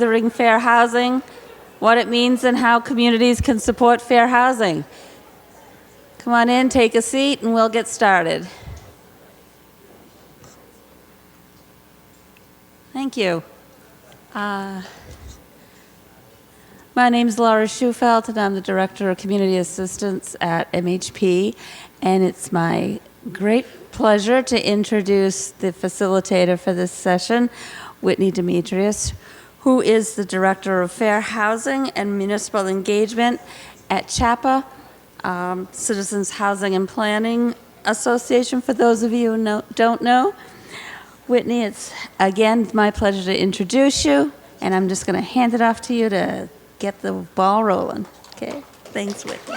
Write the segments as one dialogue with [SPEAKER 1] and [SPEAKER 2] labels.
[SPEAKER 1] Furthering fair housing, what it means and how communities can support fair housing. Come on in, take a seat, and we'll get started. Thank you. My name is Laura Schufelt, and I'm the Director of Community Assistance at MHP, and it's my great pleasure to introduce the facilitator for this session, Whitney Demetrius, who is the Director of Fair Housing and Municipal Engagement at CHAPA, Citizens Housing and Planning Association, for those of you who don't know. Whitney, it's again my pleasure to introduce you, and I'm just going to hand it off to you to get the ball rolling. Okay, thanks, Whitney.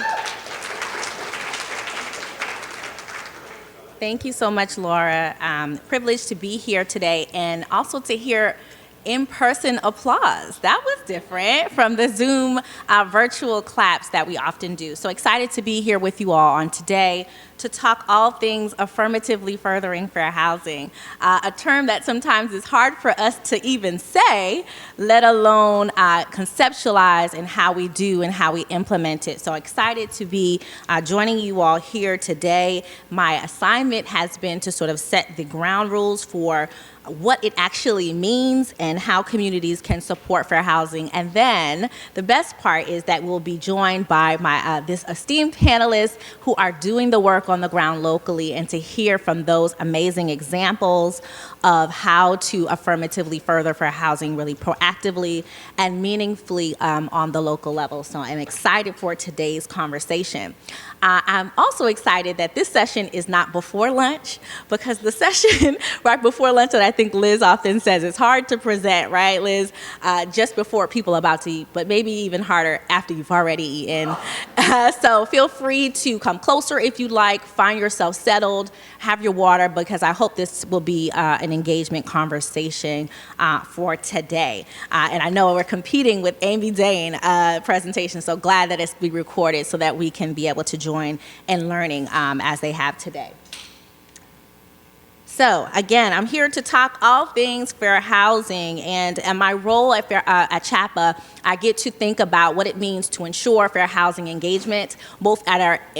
[SPEAKER 2] Thank you so much, Laura. Privileged to be here today and also to hear in-person applause. That was different from the Zoom virtual claps that we often do. So excited to be here with you all on today to talk all things affirmatively furthering fair housing, a term that sometimes is hard for us to even say, let alone conceptualize in how we do and how we implement it. So excited to be joining you all here today. My assignment has been to sort of set the ground rules for what it actually means and how communities can support fair housing. And then the best part is that we'll be joined by my this esteemed panelists who are doing the work on the ground locally, and to hear from those amazing examples of how to affirmatively further fair housing really proactively and meaningfully on the local level. So I'm excited for today's conversation. I'm also excited that this session is not before lunch, because the session right before lunch that I think Liz often says it's hard to present, right, Liz? Just before people are about to eat, but maybe even harder after you've already eaten. So feel free to come closer if you'd like, find yourself settled, have your water, because I hope this will be an engagement conversation for today. And I know we're competing with Amy Dane presentation, so glad that it's being recorded so that we can be able to join in learning as they have today. So again, I'm here to talk all things fair housing, and in my role at CHAPA, I get to think about what it means to ensure fair housing engagement, both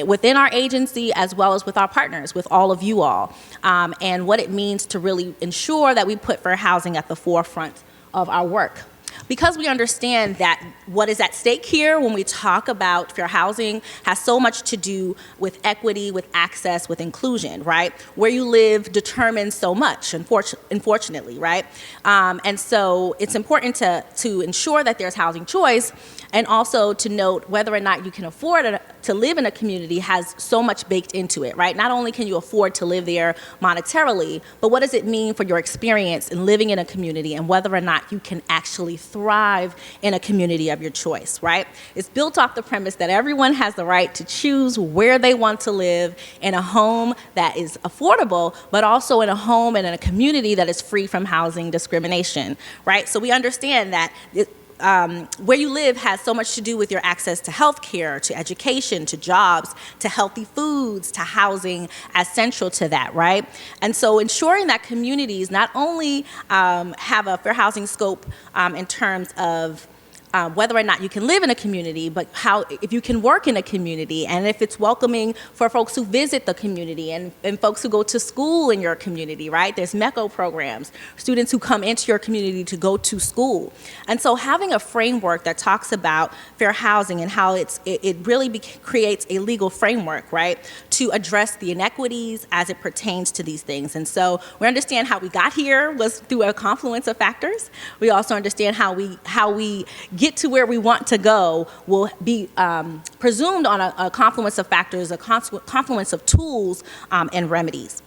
[SPEAKER 2] within our agency as well as with our partners, with all of you all, and what it means to really ensure that we put fair housing at the forefront of our work. Because we understand that what is at stake here when we talk about fair housing has so much to do with equity, with access, with inclusion, right? Where you live determines so much, unfortunately, right? And so it's important to ensure that there's housing choice, and also to note whether or not you can afford to live in a community has so much baked into it, right? Not only can you afford to live there monetarily, but what does it mean for your experience in living in a community, and whether or not you can actually thrive in a community of your choice, right? It's built off the premise that everyone has the right to choose where they want to live in a home that is affordable, but also in a home and in a community that is free from housing discrimination, right? So we understand that where you live has so much to do with your access to health care, to education, to jobs, to healthy foods, to housing as central to that, right? And so ensuring that communities not only have a fair housing scope in terms of whether or not you can live in a community, but if you can work in a community, and if it's welcoming for folks who visit the community and folks who go to school in your community, right? There's MECO programs, students who come into your community to go to school. And so having a framework that talks about fair housing and how it really creates a legal framework, right, to address the inequities as it pertains to these things. And so we understand how we got here was through a confluence of factors. We also understand how we get to where we want to go will be presumed on a confluence of factors, a confluence of tools and remedies.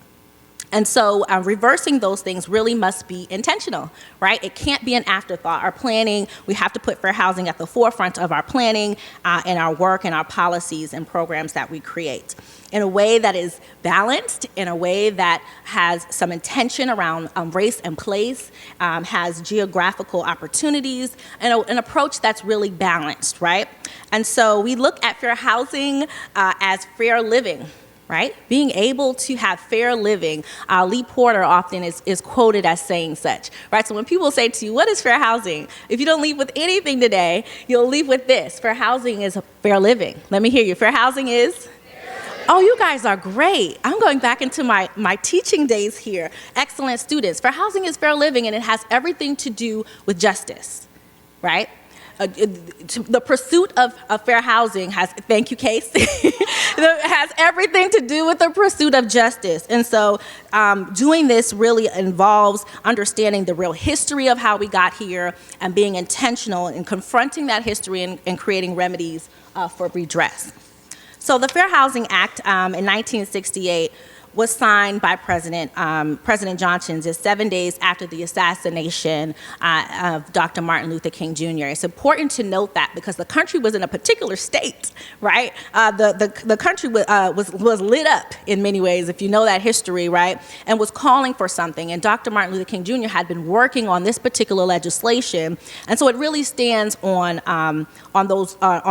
[SPEAKER 2] And so reversing those things really must be intentional, right? It can't be an afterthought. Our planning, we have to put fair housing at the forefront of our planning and our work and our policies and programs that we create, in a way that is balanced, in a way that has some intention around race and place, has geographical opportunities, and an approach that's really balanced, right? And so we look at fair housing as fair living, right? Being able to have fair living. Lee Porter often is quoted as saying such, right? So when people say to you, what is fair housing? If you don't leave with anything today, you'll leave with this. Fair housing is fair living. Let me hear you. Fair housing is? Oh, you guys are great. I'm going back into my teaching days here. Excellent students. Fair housing is fair living, and it has everything to do with justice, right? The pursuit of fair housing has, thank you, Case, has everything to do with the pursuit of justice. And so doing this really involves understanding the real history of how we got here and being intentional in confronting that history and creating remedies for redress. So the Fair Housing Act in 1968 was signed by President Johnson just 7 days after the assassination of Dr. Martin Luther King Jr. It's important to note that because the country was in a particular state, right? The country was lit up in many ways, if you know that history, right? And was calling for something. And Dr. Martin Luther King Jr. had been working on this particular legislation, and so it really stands on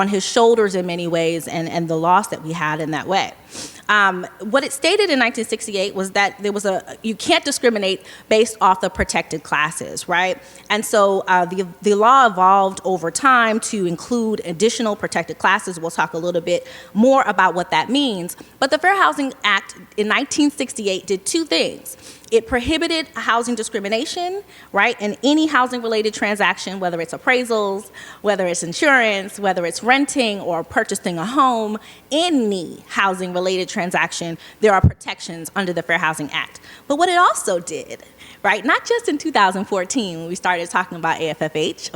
[SPEAKER 2] his shoulders in many ways, and the loss that we had in that way. What it stated in 1968 was that you can't discriminate based off the protected classes, right? And so the law evolved over time to include additional protected classes. We'll talk a little bit more about what that means. But the Fair Housing Act in 1968 did two things. It prohibited housing discrimination, right, in any housing-related transaction, whether it's appraisals, whether it's insurance, whether it's renting or purchasing a home, any housing-related transaction, there are protections under the Fair Housing Act. But what it also did, right, not just in 2014 when we started talking about AFFH,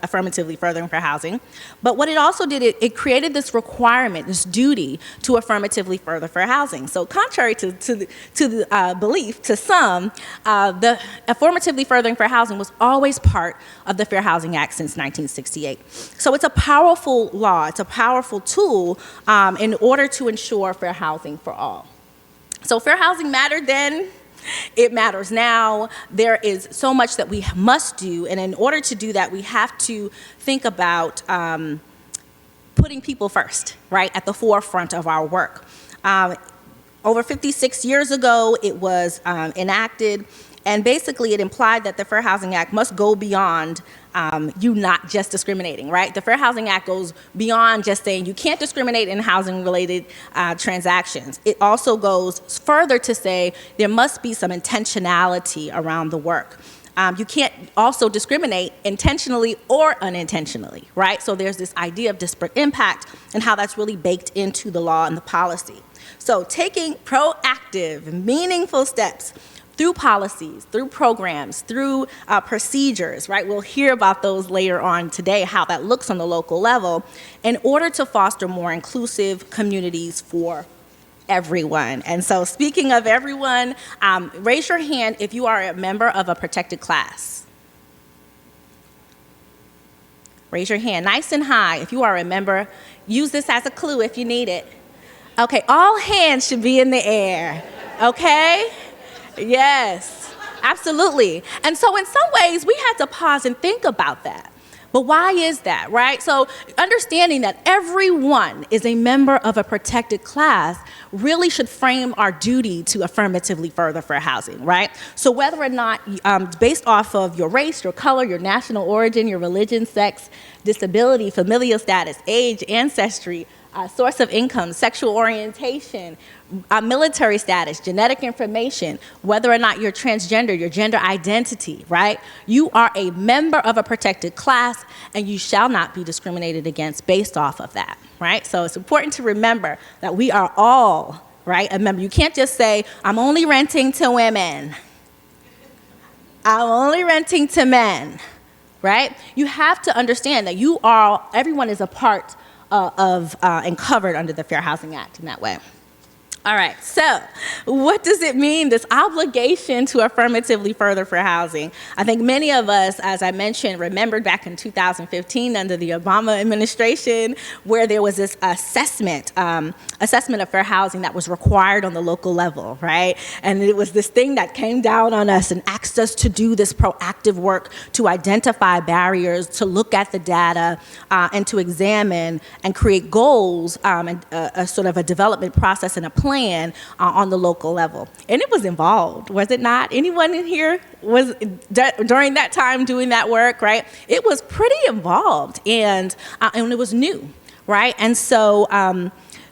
[SPEAKER 2] Affirmatively Furthering Fair Housing, but what it also did, it created this requirement, this duty to affirmatively further fair housing. So contrary to the belief, to some, the affirmatively furthering fair housing was always part of the Fair Housing Act since 1968. So it's a powerful law, it's a powerful tool in order to ensure fair housing for all. So fair housing mattered then, it matters now. There is so much that we must do, and in order to do that, we have to think about putting people first, right, at the forefront of our work. Over 56 years ago, it was enacted, and basically it implied that the Fair Housing Act must go beyond you not just discriminating, right? The Fair Housing Act goes beyond just saying you can't discriminate in housing-related transactions. It also goes further to say there must be some intentionality around the work. You can't also discriminate intentionally or unintentionally, right? So there's this idea of disparate impact and how that's really baked into the law and the policy. So taking proactive, meaningful steps through policies, through programs, through procedures, right? We'll hear about those later on today, how that looks on the local level, in order to foster more inclusive communities for everyone. And so speaking of everyone, raise your hand if you are a member of a protected class. Raise your hand nice and high if you are a member. Use this as a clue if you need it. Okay, all hands should be in the air, okay? Yes, absolutely. And so in some ways, we had to pause and think about that. But why is that, right? So understanding that everyone is a member of a protected class really should frame our duty to affirmatively further fair housing, right? So whether or not, based off of your race, your color, your national origin, your religion, sex, disability, familial status, age, ancestry, source of income, sexual orientation, military status, genetic information, whether or not you're transgender, your gender identity, right? You are a member of a protected class, and you shall not be discriminated against based off of that, right? So it's important to remember that we are all, right, a member. You can't just say, I'm only renting to women. I'm only renting to men, right? You have to understand that everyone is a part of and covered under the Fair Housing Act in that way. All right, so what does it mean, this obligation to affirmatively further fair housing? I think many of us, as I mentioned, remembered back in 2015 under the Obama administration where there was this assessment of fair housing that was required on the local level, right? And it was this thing that came down on us and asked us to do this proactive work to identify barriers, to look at the data, and to examine and create goals and a sort of a development process and a plan plan on the local level. And it was involved, was it not? Anyone in here was during that time doing that work, right? It was pretty involved, and it was new, right? And so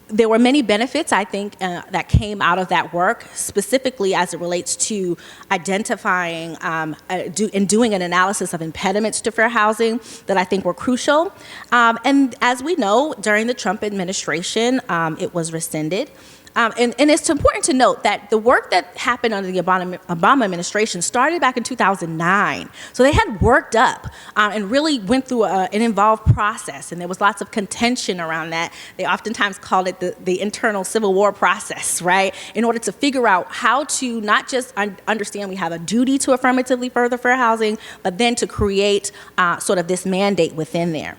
[SPEAKER 2] there were many benefits, I think, that came out of that work, specifically as it relates to identifying and doing an analysis of impediments to fair housing that I think were crucial. And as we know, during the Trump administration, it was rescinded. And it's important to note that the work that happened under the Obama administration started back in 2009. So they had worked up and really went through an involved process, and there was lots of contention around that. They oftentimes called it the internal Civil War process, right? In order to figure out how to not just understand we have a duty to affirmatively further fair housing, but then to create sort of this mandate within there.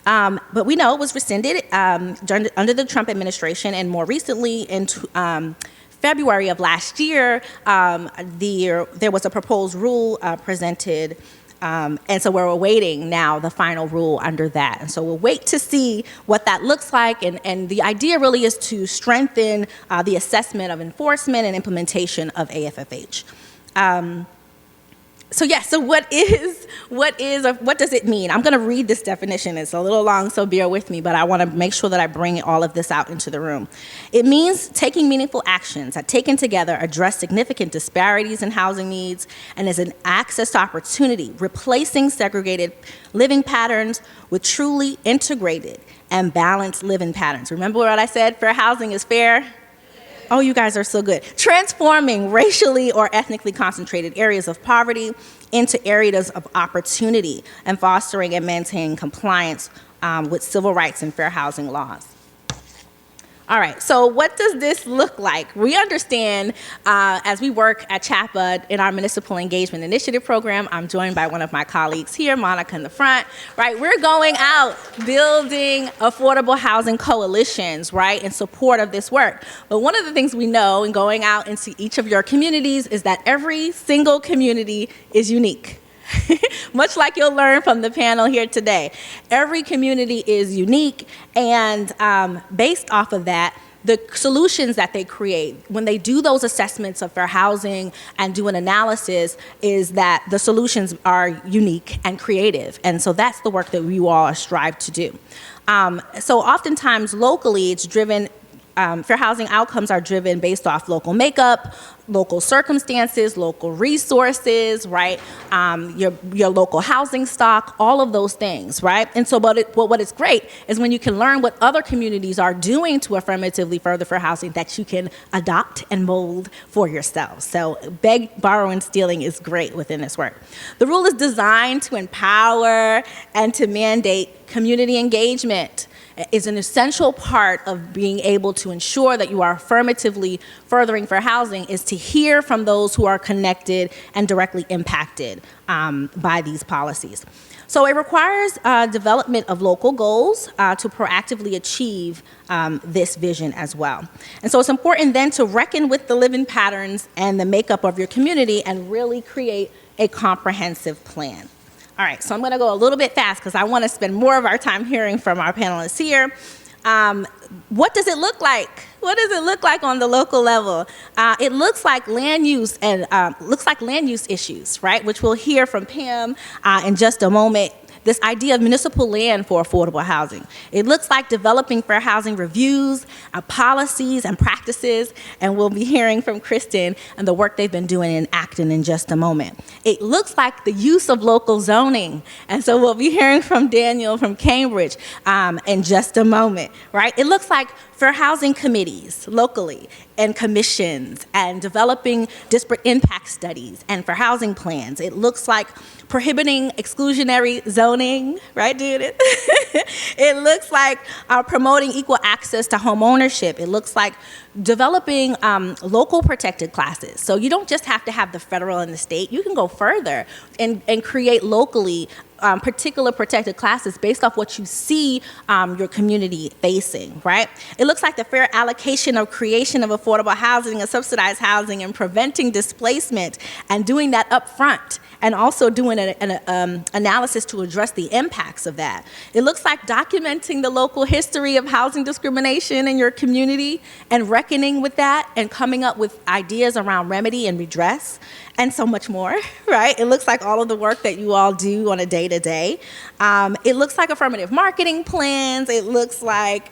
[SPEAKER 2] But we know it was rescinded under the Trump administration, and more recently in February of last year, there was a proposed rule presented, and so we're awaiting now the final rule under that. And so we'll wait to see what that looks like, and the idea really is to strengthen the assessment of enforcement and implementation of AFFH. So what does it mean? I'm going to read this definition. It's a little long, so bear with me, but I want to make sure that I bring all of this out into the room. It means taking meaningful actions that, taken together, address significant disparities in housing needs and as an access to opportunity, replacing segregated living patterns with truly integrated and balanced living patterns. Remember what I said? Fair housing is fair. Oh, you guys are so good. Transforming racially or ethnically concentrated areas of poverty into areas of opportunity, and fostering and maintaining compliance with civil rights and fair housing laws. All right, so what does this look like? We understand as we work at CHAPA in our Municipal Engagement Initiative program, I'm joined by one of my colleagues here, Monica in the front, right? We're going out building affordable housing coalitions, right, in support of this work. But one of the things we know in going out into each of your communities is that every single community is unique. Much like you'll learn from the panel here today. Every community is unique, and based off of that, the solutions that they create when they do those assessments of fair housing and do an analysis is that the solutions are unique and creative. And so that's the work that you all strive to do. So oftentimes locally it's driven, fair housing outcomes are driven based off local makeup, local circumstances, local resources, right? Your local housing stock, all of those things, right? And so what is great is when you can learn what other communities are doing to affirmatively further fair housing that you can adopt and mold for yourself. So beg, borrowing, stealing is great within this work. The rule is designed to empower and to mandate community engagement. Is an essential part of being able to ensure that you are affirmatively furthering fair housing is to hear from those who are connected and directly impacted by these policies. So it requires development of local goals to proactively achieve this vision as well. And so it's important then to reckon with the living patterns and the makeup of your community and really create a comprehensive plan. All right, so I'm going to go a little bit fast because I want to spend more of our time hearing from our panelists here. What does it look like? What does it look like on the local level? It looks like land use and land use issues, right? Which we'll hear from Pam in just a moment. This idea of municipal land for affordable housing. It looks like developing fair housing reviews, policies, and practices, and we'll be hearing from Kristen and the work they've been doing in Acton in just a moment. It looks like the use of local zoning, and so we'll be hearing from Daniel from Cambridge in just a moment, right? It looks like fair housing committees locally and commissions and developing disparate impact studies and fair housing plans. It looks like prohibiting exclusionary zoning, right, Judith? It looks like promoting equal access to home ownership. It looks like developing local protected classes. So you don't just have to have the federal and the state. You can go further and create locally particular protected classes based off what you see your community facing, right? It looks like the fair allocation of creation of affordable housing and subsidized housing and preventing displacement and doing that up front and also doing an analysis to address the impacts of that. It looks like documenting the local history of housing discrimination in your community and reckoning with that and coming up with ideas around remedy and redress and so much more, right? It looks like all of the work that you all do on a day-to-day. It looks like affirmative marketing plans. It looks like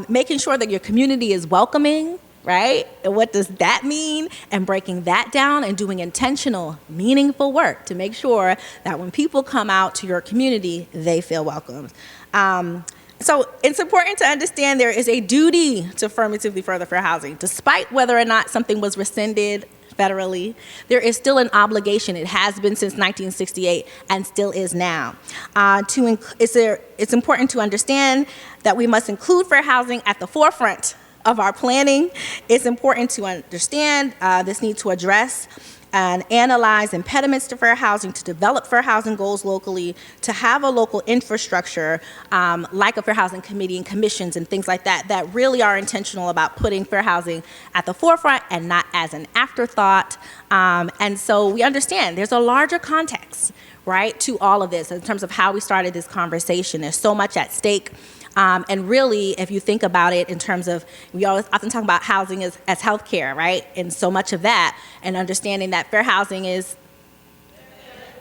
[SPEAKER 2] making sure that your community is welcoming, right? And what does that mean? And breaking that down and doing intentional, meaningful work to make sure that when people come out to your community, they feel welcomed. So it's important to understand there is a duty to affirmatively further fair housing. Despite whether or not something was rescinded federally, there is still an obligation. It has been since 1968 and still is now. It's important to understand that we must include fair housing at the forefront of our planning. It's important to understand this need to address and analyze impediments to fair housing, to develop fair housing goals locally, to have a local infrastructure like a fair housing committee and commissions and things like that that really are intentional about putting fair housing at the forefront and not as an afterthought. And so we understand there's a larger context, right, to all of this in terms of how we started this conversation. There's so much at stake. And really, if you think about it in terms of, we always often talk about housing as healthcare, right? And so much of that, and understanding that fair housing is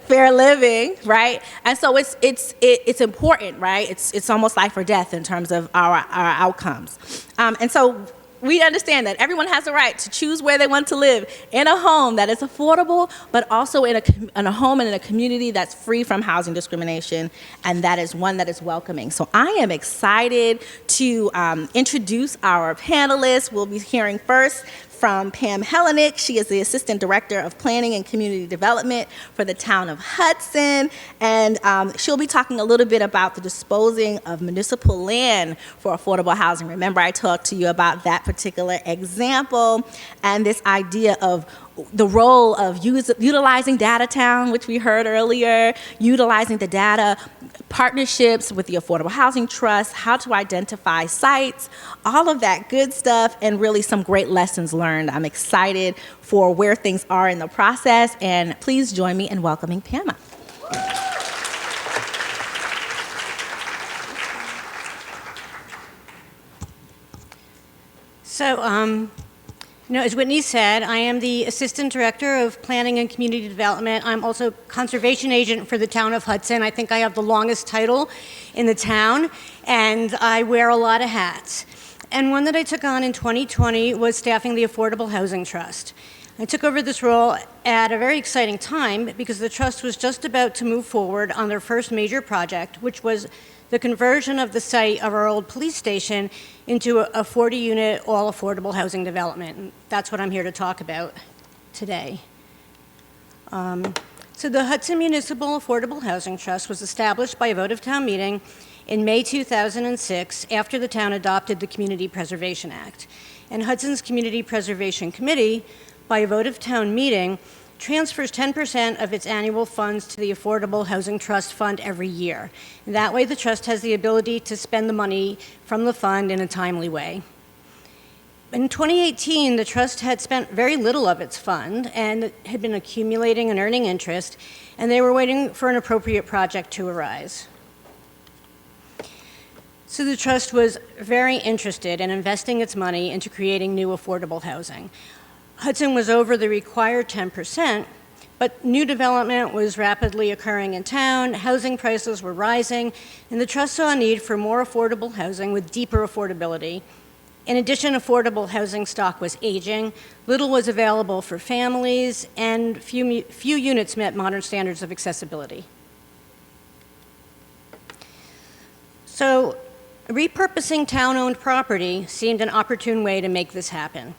[SPEAKER 2] fair living, right? And so it's important, right? It's almost life or death in terms of our outcomes. And so we understand that everyone has a right to choose where they want to live in a home that is affordable, but also in a home and in a community that's free from housing discrimination, and that is one that is welcoming. So I am excited to introduce our panelists. We'll be hearing first from Pam Hellenick. She is the Assistant Director of Planning and Community Development for the town of Hudson, and she'll be talking a little bit about the disposing of municipal land for affordable housing. Remember, I talked to you about that particular example and this idea of the role of utilizing Data Town, which we heard earlier, utilizing the data, partnerships with the Affordable Housing Trust, how to identify sites, all of that good stuff, and really some great lessons learned. I'm excited for where things are in the process, and please join me in welcoming Pamela.
[SPEAKER 3] So, as Whitney said, I am the Assistant Director of Planning and Community Development. I'm also Conservation Agent for the town of Hudson. I think I have the longest title in the town, and I wear a lot of hats. And one that I took on in 2020 was staffing the Affordable Housing Trust. I took over this role at a very exciting time because the trust was just about to move forward on their first major project, which was the conversion of the site of our old police station into a 40-unit, all-affordable housing development. And that's what I'm here to talk about today. So the Hudson Municipal Affordable Housing Trust was established by a vote of town meeting in May 2006 after the town adopted the Community Preservation Act. And Hudson's Community Preservation Committee, by a vote of town meeting, transfers 10% of its annual funds to the Affordable Housing Trust Fund every year. And that way, the trust has the ability to spend the money from the fund in a timely way. In 2018, the trust had spent very little of its fund and had been accumulating and earning interest, and they were waiting for an appropriate project to arise. So the trust was very interested in investing its money into creating new affordable housing. Hudson was over the required 10%, but new development was rapidly occurring in town, housing prices were rising, and the trust saw a need for more affordable housing with deeper affordability. In addition, affordable housing stock was aging, little was available for families, and few units met modern standards of accessibility. So, repurposing town-owned property seemed an opportune way to make this happen.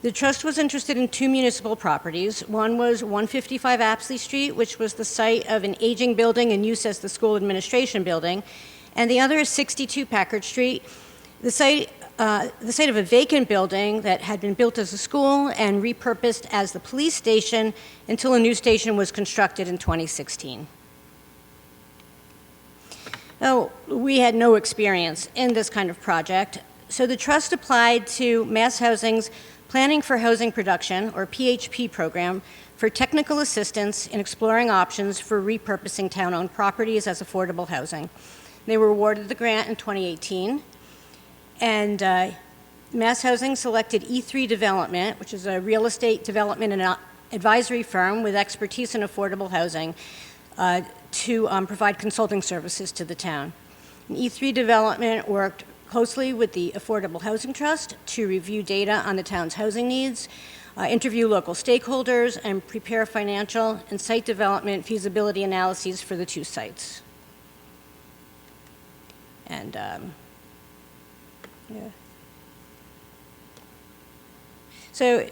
[SPEAKER 3] The trust was interested in two municipal properties. One was 155 Apsley Street, which was the site of an aging building in use as the school administration building, and the other is 62 Packard Street, the site of a vacant building that had been built as a school and repurposed as the police station until a new station was constructed in 2016. Now, we had no experience in this kind of project, so the trust applied to Mass Housing's Planning for Housing Production, or PHP program, for technical assistance in exploring options for repurposing town-owned properties as affordable housing. They were awarded the grant in 2018, and Mass Housing selected E3 Development, which is a real estate development and advisory firm with expertise in affordable housing, to provide consulting services to the town. And E3 Development worked closely with the Affordable Housing Trust to review data on the town's housing needs, interview local stakeholders, and prepare financial and site development feasibility analyses for the two sites. And yeah. So,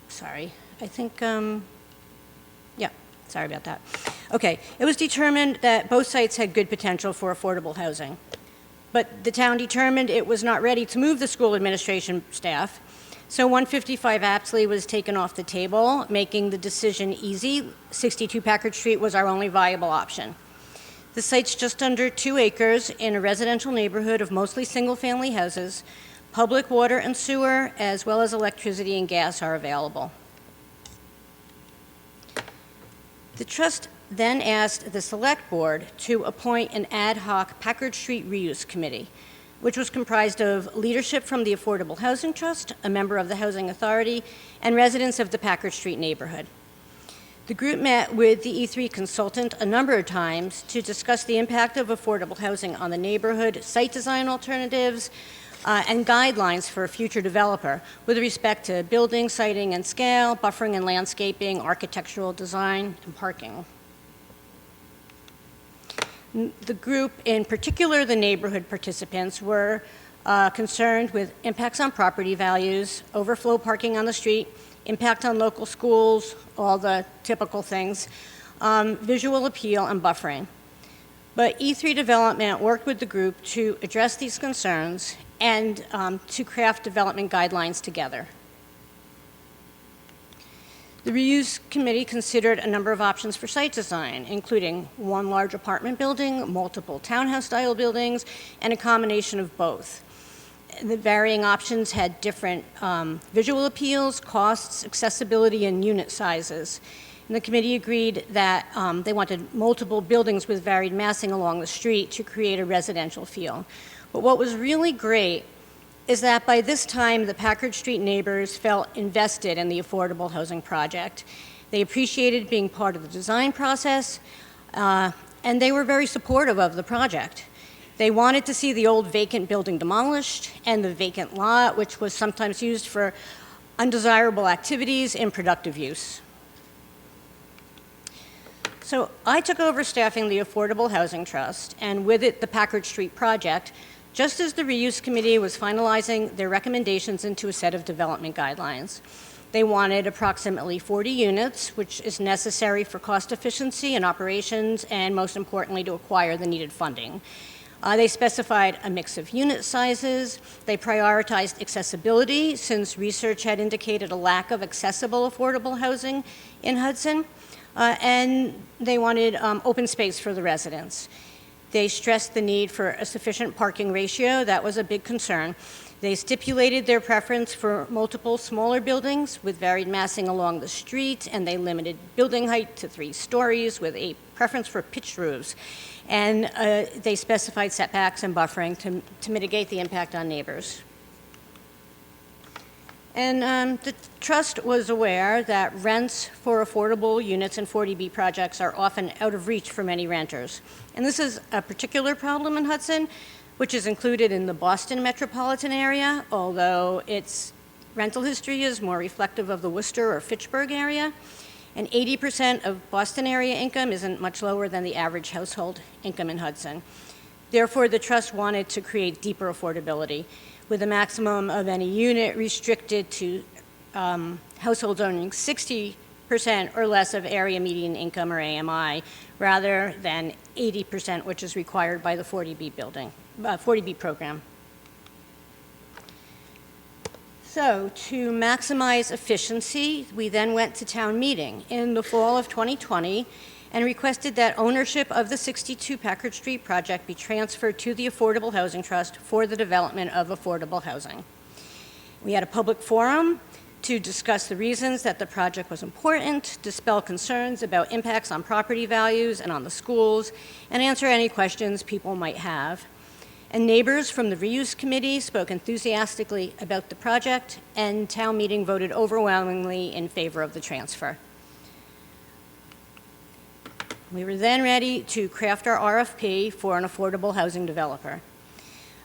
[SPEAKER 3] sorry, I think, yeah, sorry about that. Okay, it was determined that both sites had good potential for affordable housing, but the town determined it was not ready to move the school administration staff, so 155 Apsley was taken off the table, making the decision easy. 62 Packard Street was our only viable option. The site's just under 2 acres in a residential neighborhood of mostly single-family houses. Public water and sewer, as well as electricity and gas, are available. The trust then asked the select board to appoint an ad hoc Packard Street Reuse Committee, which was comprised of leadership from the Affordable Housing Trust, a member of the Housing Authority, and residents of the Packard Street neighborhood. The group met with the E3 consultant a number of times to discuss the impact of affordable housing on the neighborhood, site design alternatives, and guidelines for a future developer with respect to building, siting, and scale, buffering and landscaping, architectural design, and parking. The group, in particular the neighborhood participants, were concerned with impacts on property values, overflow parking on the street, impact on local schools, all the typical things, visual appeal, and buffering. But E3 Development worked with the group to address these concerns and to craft development guidelines together. The Reuse Committee considered a number of options for site design, including one large apartment building, multiple townhouse-style buildings, and a combination of both. The varying options had different visual appeals, costs, accessibility, and unit sizes. And the committee agreed that they wanted multiple buildings with varied massing along the street to create a residential feel. But what was really great is that by this time, the Packard Street neighbors felt invested in the affordable housing project. They appreciated being part of the design process, and they were very supportive of the project. They wanted to see the old vacant building demolished and the vacant lot, which was sometimes used for undesirable activities, in productive use. So I took over staffing the Affordable Housing Trust, and with it, the Packard Street project, just as the Reuse Committee was finalizing their recommendations into a set of development guidelines. They wanted approximately 40 units, which is necessary for cost efficiency and operations, and most importantly, to acquire the needed funding. They specified a mix of unit sizes. They prioritized accessibility, since research had indicated a lack of accessible affordable housing in Hudson. And they wanted open space for the residents. They stressed the need for a sufficient parking ratio. That was a big concern. They stipulated their preference for multiple smaller buildings with varied massing along the street, and they limited building height to 3 stories with a preference for pitched roofs. And they specified setbacks and buffering to mitigate the impact on neighbors. And the trust was aware that rents for affordable units in 40B projects are often out of reach for many renters. And this is a particular problem in Hudson, which is included in the Boston metropolitan area, although its rental history is more reflective of the Worcester or Fitchburg area. And 80% of Boston area income isn't much lower than the average household income in Hudson. Therefore, the trust wanted to create deeper affordability, with a maximum of any unit restricted to households owning 60% or less of area median income, or AMI, rather than 80%, which is required by the 40B program. So to maximize efficiency, we then went to town meeting in the fall of 2020 and requested that ownership of the 62 Packard Street project be transferred to the Affordable Housing Trust for the development of affordable housing. We had a public forum to discuss the reasons that the project was important, dispel concerns about impacts on property values and on the schools, and answer any questions people might have. And neighbors from the reuse committee spoke enthusiastically about the project, and town meeting voted overwhelmingly in favor of the transfer. We were then ready to craft our RFP for an affordable housing developer.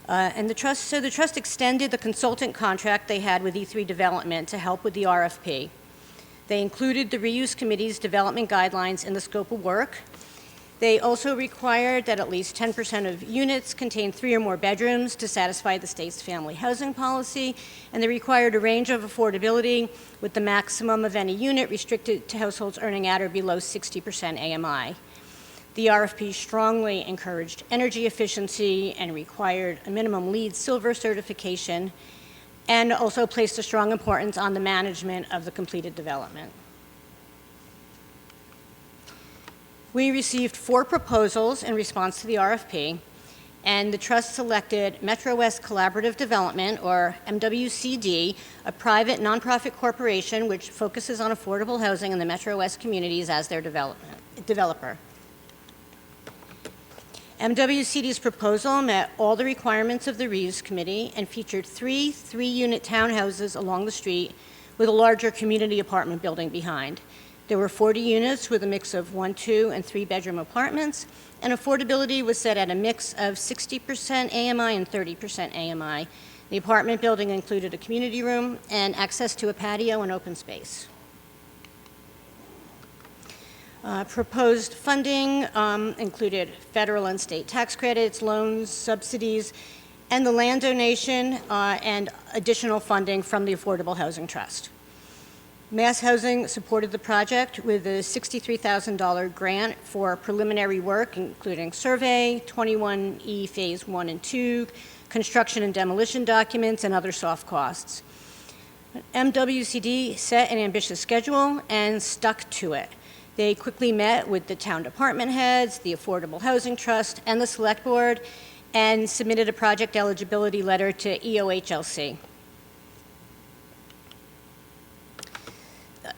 [SPEAKER 3] And the trust extended the consultant contract they had with E3 Development to help with the RFP. They included the reuse committee's development guidelines in the scope of work. They also required that at least 10% of units contain 3 or more bedrooms to satisfy the state's family housing policy, and they required a range of affordability with the maximum of any unit restricted to households earning at or below 60% AMI. The RFP strongly encouraged energy efficiency and required a minimum LEED Silver certification, and also placed a strong importance on the management of the completed development. We received 4 proposals in response to the RFP, and the trust selected Metro West Collaborative Development, or MWCD, a private nonprofit corporation which focuses on affordable housing in the Metro West communities as their developer. MWCD's proposal met all the requirements of the reuse committee and featured 3 3-unit townhouses along the street with a larger community apartment building behind. There were 40 units with a mix of 1, 2, and 3-bedroom apartments, and affordability was set at a mix of 60% AMI and 30% AMI. The apartment building included a community room and access to a patio and open space. Proposed funding included federal and state tax credits, loans, subsidies, and the land donation and additional funding from the Affordable Housing Trust. Mass Housing supported the project with a $63,000 grant for preliminary work, including survey, 21E Phase 1 and 2, construction and demolition documents, and other soft costs. MWCD set an ambitious schedule and stuck to it. They quickly met with the town department heads, the Affordable Housing Trust, and the Select Board, and submitted a project eligibility letter to EOHLC.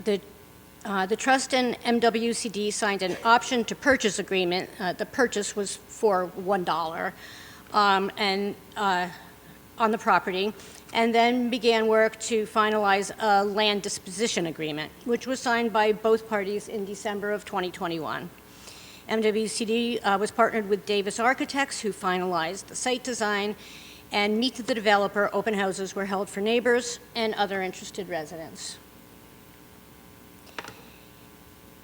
[SPEAKER 3] The trust and MWCD signed an option to purchase agreement. The purchase was for $1 on the property, and then began work to finalize a land disposition agreement, which was signed by both parties in December of 2021. MWCD was partnered with Davis Architects, who finalized the site design, and Meet the Developer open houses were held for neighbors and other interested residents.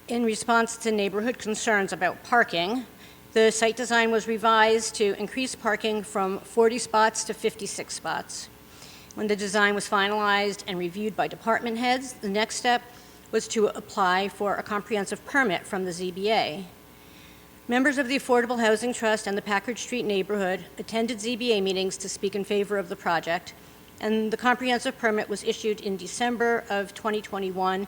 [SPEAKER 3] In response to neighborhood concerns about parking, the site design was revised to increase parking from 40 spots to 56 spots. When the design was finalized and reviewed by department heads, the next step was to apply for a comprehensive permit from the ZBA. Members of the Affordable Housing Trust and the Packard Street neighborhood attended ZBA meetings to speak in favor of the project, and the comprehensive permit was issued in December of 2021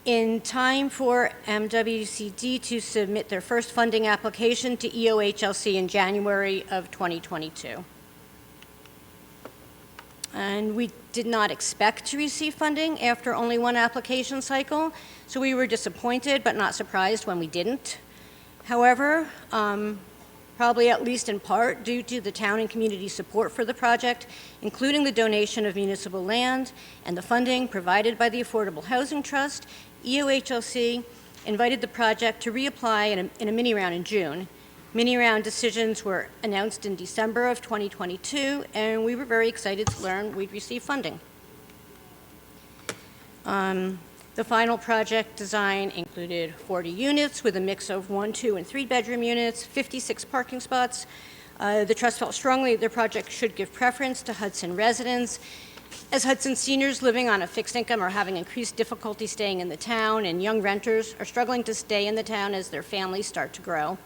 [SPEAKER 3] in time for MWCD to submit their first funding application to EOHLC in January of 2022. And we did not expect to receive funding after only 1 application cycle, so we were disappointed but not surprised when we didn't. However, probably at least in part due to the town and community support for the project, including the donation of municipal land and the funding provided by the Affordable Housing Trust, EOHLC invited the project to reapply in a mini round in June. Mini round decisions were announced in December of 2022, and we were very excited to learn we'd receive funding. The final project design included 40 units with a mix of 1, 2, and 3-bedroom units, 56 parking spots. The trust felt strongly their project should give preference to Hudson residents, as Hudson seniors living on a fixed income are having increased difficulty staying in the town, and young renters are struggling to stay in the town as their families start to grow.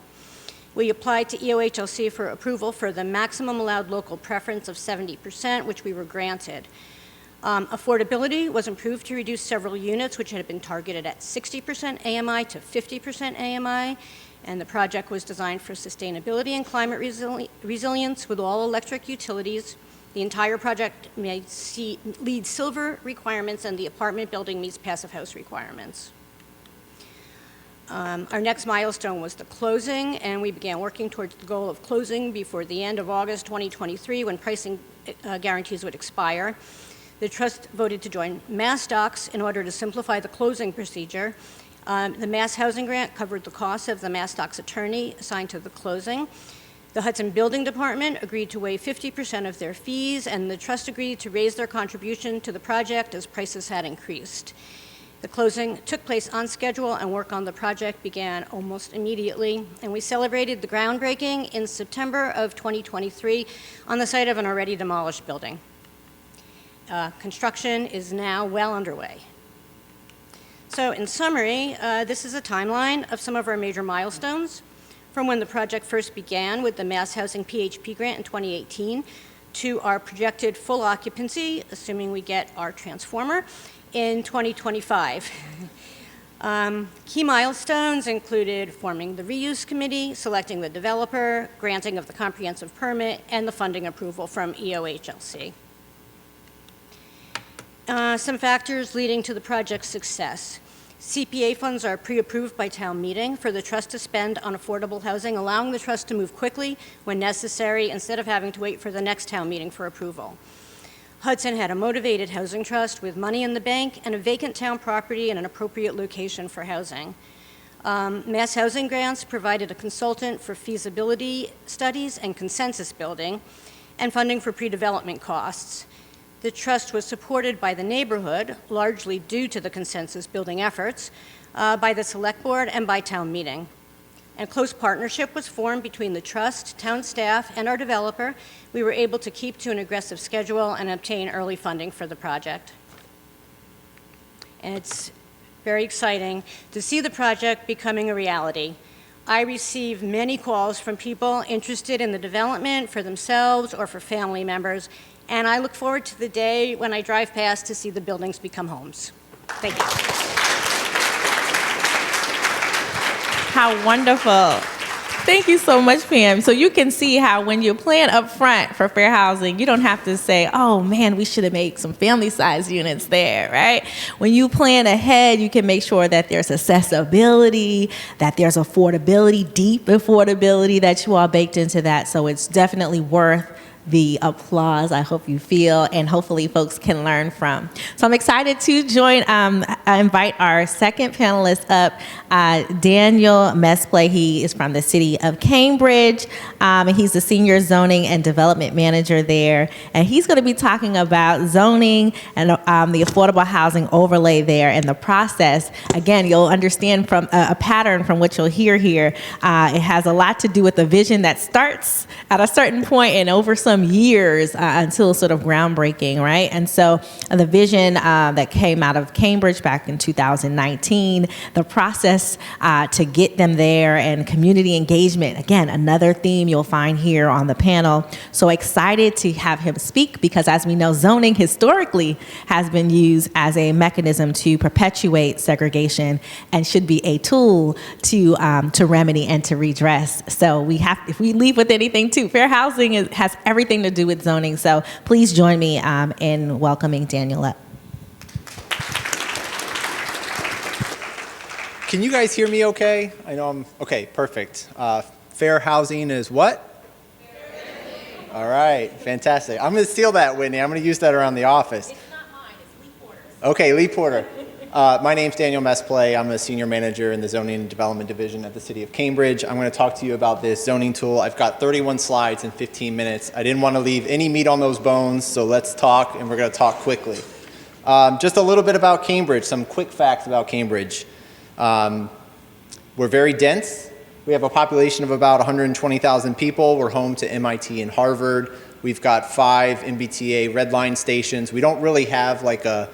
[SPEAKER 3] We applied to EOHLC for approval for the maximum allowed local preference of 70%, which we were granted. Affordability was improved to reduce several units, which had been targeted at 60% AMI to 50% AMI, and the project was designed for sustainability and climate resilience with all electric utilities. The entire project meets LEED Silver requirements, and the apartment building meets Passive House requirements. Our next milestone was the closing, and we began working towards the goal of closing before the end of August 2023, when pricing guarantees would expire. The trust voted to join MassDocs in order to simplify the closing procedure. The Mass Housing Grant covered the costs of the MassDocs attorney assigned to the closing. The Hudson Building Department agreed to waive 50% of their fees, and the trust agreed to raise their contribution to the project as prices had increased. The closing took place on schedule, and work on the project began almost immediately, and we celebrated the groundbreaking in September of 2023 on the site of an already demolished building. Construction is now well underway. So in summary, this is a timeline of some of our major milestones, from when the project first began with the Mass Housing PHP grant in 2018 to our projected full occupancy, assuming we get our transformer, in 2025. Key milestones included forming the reuse committee, selecting the developer, granting of the comprehensive permit, and the funding approval from EOHLC. Some factors leading to the project's success. CPA funds are pre-approved by town meeting for the trust to spend on affordable housing, allowing the trust to move quickly when necessary instead of having to wait for the next town meeting for approval. Hudson had a motivated housing trust with money in the bank and a vacant town property in an appropriate location for housing. Mass Housing Grants provided a consultant for feasibility studies and consensus building, and funding for pre-development costs. The trust was supported by the neighborhood, largely due to the consensus building efforts, by the select board and by town meeting. And close partnership was formed between the trust, town staff, and our developer. We were able to keep to an aggressive schedule and obtain early funding for the project. And it's very exciting to see the project becoming a reality. I receive many calls from people interested in the development for themselves or for family members, and I look forward to the day when I drive past to see the buildings become homes. Thank you.
[SPEAKER 4] How wonderful. Thank you so much, Pam. So you can see how when you plan up front for fair housing, you don't have to say, oh man, we should have made some family size units there, right? When you plan ahead, you can make sure that there's accessibility, that there's affordability, deep affordability that you all baked into that. So it's definitely worth the applause I hope you feel, and hopefully folks can learn from. So I'm excited to invite our second panelist up, Daniel Mesplay. He is from the city of Cambridge, and he's the senior zoning and development manager there. And he's gonna be talking about zoning and the affordable housing overlay there and the process. Again, you'll understand from a pattern from what you'll hear here. It has a lot to do with the vision that starts at a certain point and over some years until sort of groundbreaking, right? And so the vision that came out of Cambridge back in 2019, the process to get them there, and community engagement, again, another theme you'll find here on the panel. So excited to have him speak, because as we know, zoning historically has been used as a mechanism to perpetuate segregation and should be a tool to remedy and to redress. So we have, if we leave with anything too, fair housing has everything to do with zoning. So please join me in welcoming Daniel up.
[SPEAKER 5] Can you guys hear me okay? I know I'm, okay, perfect. Fair housing is what? All right, fantastic. I'm gonna steal that, Whitney. I'm gonna use that around the office.
[SPEAKER 2] It's not mine, it's Lee Porter's.
[SPEAKER 5] Okay, Lee Porter. My name's Daniel Mesplay. I'm a senior manager in the Zoning and Development Division at the City of Cambridge. I'm going to talk to you about this zoning tool. I've got 31 slides in 15 minutes. I didn't want to leave any meat on those bones, so let's talk, and we're going to talk quickly. Just a little bit about Cambridge, some quick facts about Cambridge. We're very dense. We have a population of about 120,000 people. We're home to MIT and Harvard. We've got 5 MBTA red line stations. We don't really have like a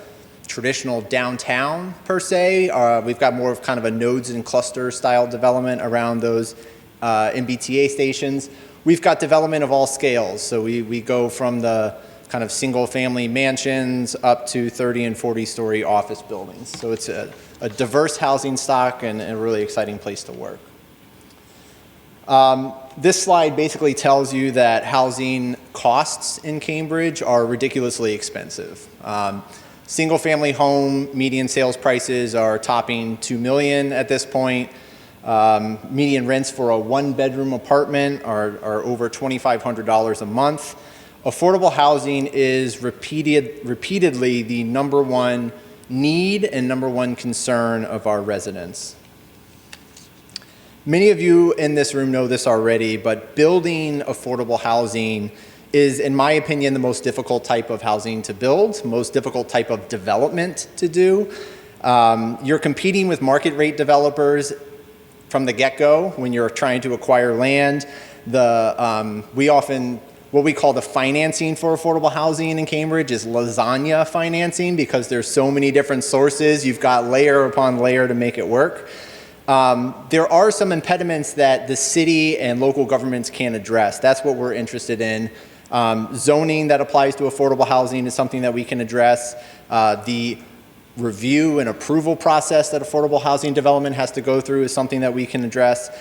[SPEAKER 5] traditional downtown per se. We've got more of kind of a nodes and cluster style development around those MBTA stations. We've got development of all scales. So we go from the kind of single-family mansions up to 30 and 40-story office buildings. So it's a diverse housing stock and a really exciting place to work. This slide basically tells you that housing costs in Cambridge are ridiculously expensive. Single-family home median sales prices are topping $2 million at this point. Median rents for a one-bedroom apartment are over $2,500 a month. Affordable housing is repeatedly the number one need and number one concern of our residents. Many of you in this room know this already, but building affordable housing is, in my opinion, the most difficult type of housing to build, most difficult type of development to do. You're competing with market rate developers from the get-go when you're trying to acquire land. What we call the financing for affordable housing in Cambridge is lasagna financing, because there's so many different sources. You've got layer upon layer to make it work. There are some impediments that the city and local governments can address. That's what we're interested in. Zoning that applies to affordable housing is something that we can address. The review and approval process that affordable housing development has to go through is something that we can address.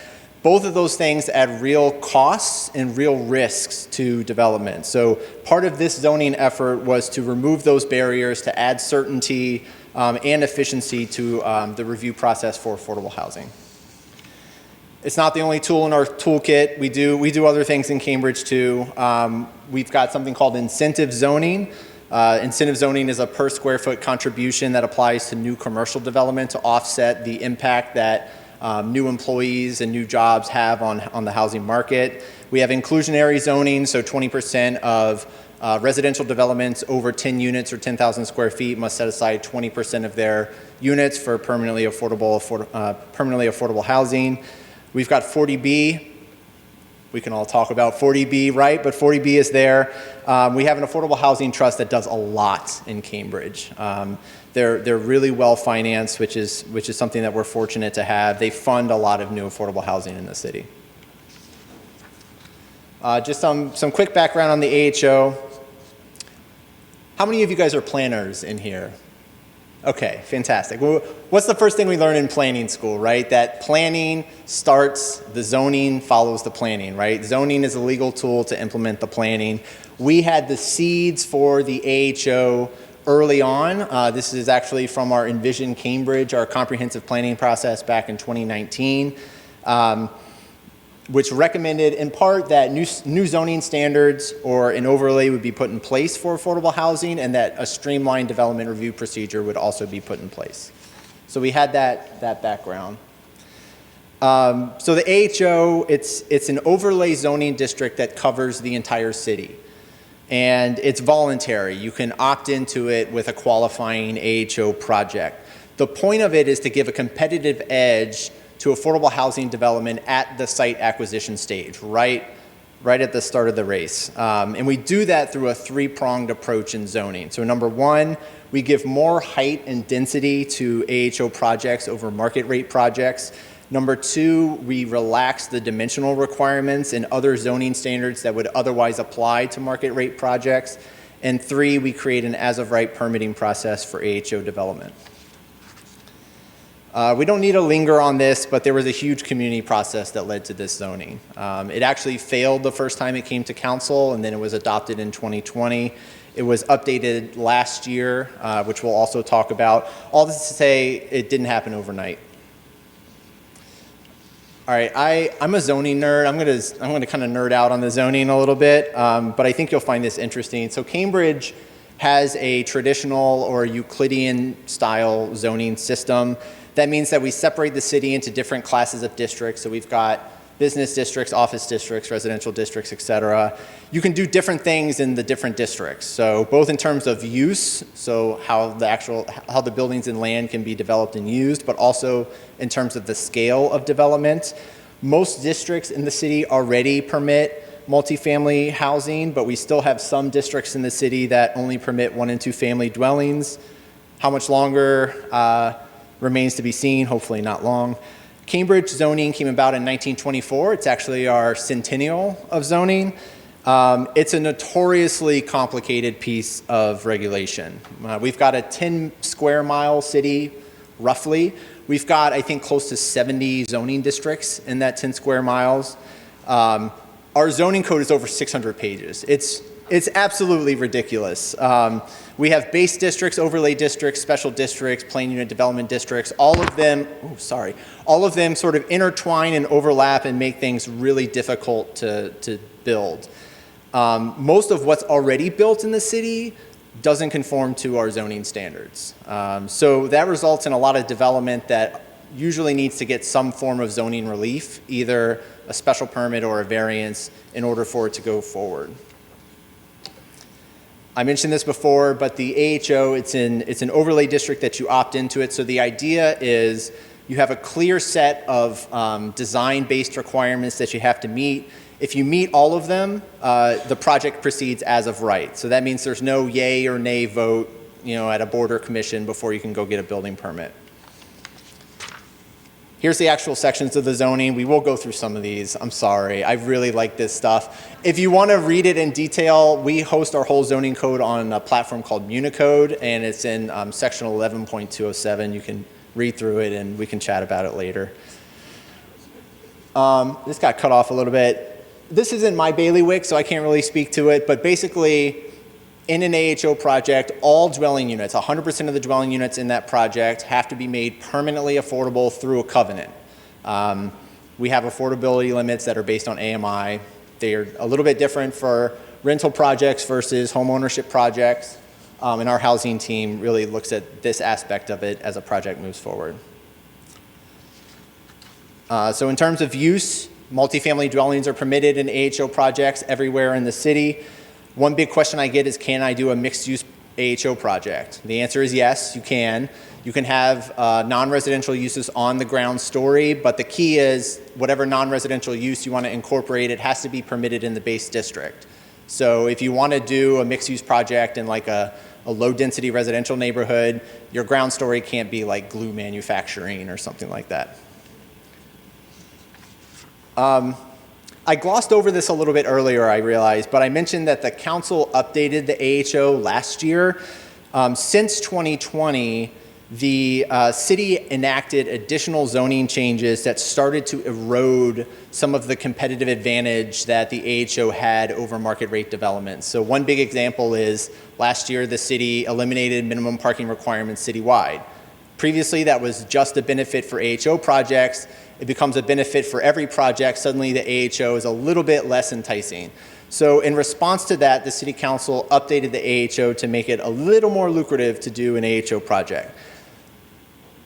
[SPEAKER 5] Both of those things add real costs and real risks to development. So part of this zoning effort was to remove those barriers, to add certainty and efficiency to the review process for affordable housing. It's not the only tool in our toolkit. We do other things in Cambridge too. We've got something called incentive zoning. Incentive zoning is a per square foot contribution that applies to new commercial development to offset the impact that new employees and new jobs have on the housing market. We have inclusionary zoning, so 20% of residential developments over 10 units or 10,000 square feet must set aside 20% of their units for permanently affordable housing. We've got 40B. We can all talk about 40B, right? But 40B is there. We have an affordable housing trust that does a lot in Cambridge. They're really well financed, which is something that we're fortunate to have. They fund a lot of new affordable housing in the city. Just some quick background on the AHO. How many of you guys are planners in here? Okay, fantastic. Well, what's the first thing we learn in planning school, right? That planning starts, the zoning follows the planning, right? Zoning is a legal tool to implement the planning. We had the seeds for the AHO early on. This is actually from our Envision Cambridge, our comprehensive planning process back in 2019, which recommended in part that new zoning standards or an overlay would be put in place for affordable housing, and that a streamlined development review procedure would also be put in place. So we had that background. So the AHO, it's an overlay zoning district that covers the entire city. And it's voluntary. You can opt into it with a qualifying AHO project. The point of it is to give a competitive edge to affordable housing development at the site acquisition stage, right at the start of the race. And we do that through a three-pronged approach in zoning. So number one, we give more height and density to AHO projects over market rate projects. Number two, we relax the dimensional requirements and other zoning standards that would otherwise apply to market rate projects. And three, we create an as-of-right permitting process for AHO development. We don't need to linger on this, but there was a huge community process that led to this zoning. It actually failed the first time it came to council, and then it was adopted in 2020. It was updated last year, which we'll also talk about. All this to say, it didn't happen overnight. All right, I'm a zoning nerd. I'm gonna kind of nerd out on the zoning a little bit, but I think you'll find this interesting. So Cambridge has a traditional or Euclidean style zoning system. That means that we separate the city into different classes of districts. So we've got business districts, office districts, residential districts, et cetera. You can do different things in the different districts. So both in terms of use, so how the buildings and land can be developed and used, but also in terms of the scale of development. Most districts in the city already permit multifamily housing, but we still have some districts in the city that only permit 1 and 2 family dwellings. How much longer remains to be seen, hopefully not long. Cambridge zoning came about in 1924. It's actually our centennial of zoning. It's a notoriously complicated piece of regulation. We've got a 10 square mile city, roughly. We've got, I think, close to 70 zoning districts in that 10 square miles. Our zoning code is over 600 pages. It's absolutely ridiculous. We have base districts, overlay districts, special districts, plan unit development districts, all of them sort of intertwine and overlap and make things really difficult to build. Most of what's already built in the city doesn't conform to our zoning standards. So that results in a lot of development that usually needs to get some form of zoning relief, either a special permit or a variance, in order for it to go forward. I mentioned this before, but the AHO, it's an overlay district that you opt into it. So the idea is you have a clear set of design-based requirements that you have to meet. If you meet all of them, the project proceeds as of right. So that means there's no yay or nay vote, at a board or commission before you can go get a building permit. Here's the actual sections of the zoning. We will go through some of these. I'm sorry. I really like this stuff. If you want to read it in detail, we host our whole zoning code on a platform called Municode, and it's in section 11.207. You can read through it, and we can chat about it later. This got cut off a little bit. This isn't my bailiwick, so I can't really speak to it, but basically, in an AHO project, all dwelling units, 100% of the dwelling units in that project have to be made permanently affordable through a covenant. We have affordability limits that are based on AMI. They're a little bit different for rental projects versus home ownership projects. And our housing team really looks at this aspect of it as a project moves forward. So in terms of use, multifamily dwellings are permitted in AHO projects everywhere in the city. One big question I get is, can I do a mixed-use AHO project? The answer is yes, you can. You can have non-residential uses on the ground story, but the key is whatever non-residential use you want to incorporate, it has to be permitted in the base district. So if you want to do a mixed-use project in like a low-density residential neighborhood, your ground story can't be like glue manufacturing or something like that. I glossed over this a little bit earlier, I realized, but I mentioned that the council updated the AHO last year. Since 2020, the city enacted additional zoning changes that started to erode some of the competitive advantage that the AHO had over market rate development. So one big example is last year the city eliminated minimum parking requirements citywide. Previously, that was just a benefit for AHO projects. It becomes a benefit for every project. Suddenly, the AHO is a little bit less enticing. So in response to that, the City Council updated the AHO to make it a little more lucrative to do an AHO project.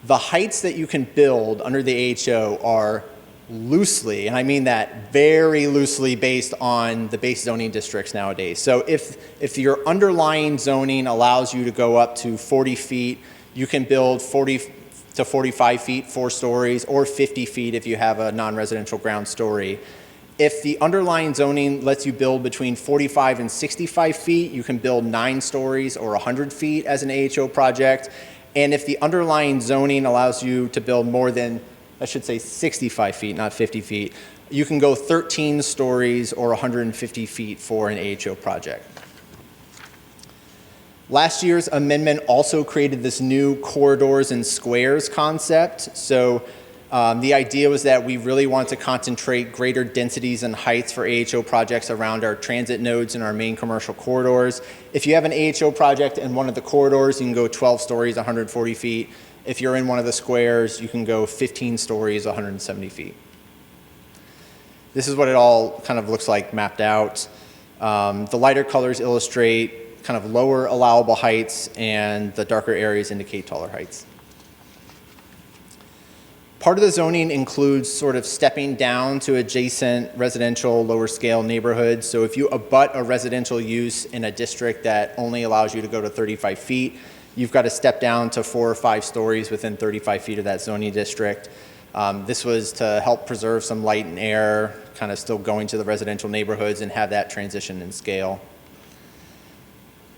[SPEAKER 5] The heights that you can build under the AHO are loosely, and I mean that very loosely, based on the base zoning districts nowadays. So if your underlying zoning allows you to go up to 40 feet, you can build 40 to 45 feet, 4 stories, or 50 feet if you have a non-residential ground story. If the underlying zoning lets you build between 45 and 65 feet, you can build 9 stories or 100 feet as an AHO project. And if the underlying zoning allows you to build more than, I should say 65 feet, not 50 feet, you can go 13 stories or 150 feet for an AHO project. Last year's amendment also created this new corridors and squares concept. So the idea was that we really want to concentrate greater densities and heights for AHO projects around our transit nodes and our main commercial corridors. If you have an AHO project in one of the corridors, you can go 12 stories, 140 feet. If you're in one of the squares, you can go 15 stories, 170 feet. This is what it all kind of looks like mapped out. The lighter colors illustrate kind of lower allowable heights, and the darker areas indicate taller heights. Part of the zoning includes sort of stepping down to adjacent residential lower scale neighborhoods. So if you abut a residential use in a district that only allows you to go to 35 feet, you've got to step down to 4 or 5 stories within 35 feet of that zoning district. This was to help preserve some light and air, kind of still going to the residential neighborhoods and have that transition in scale.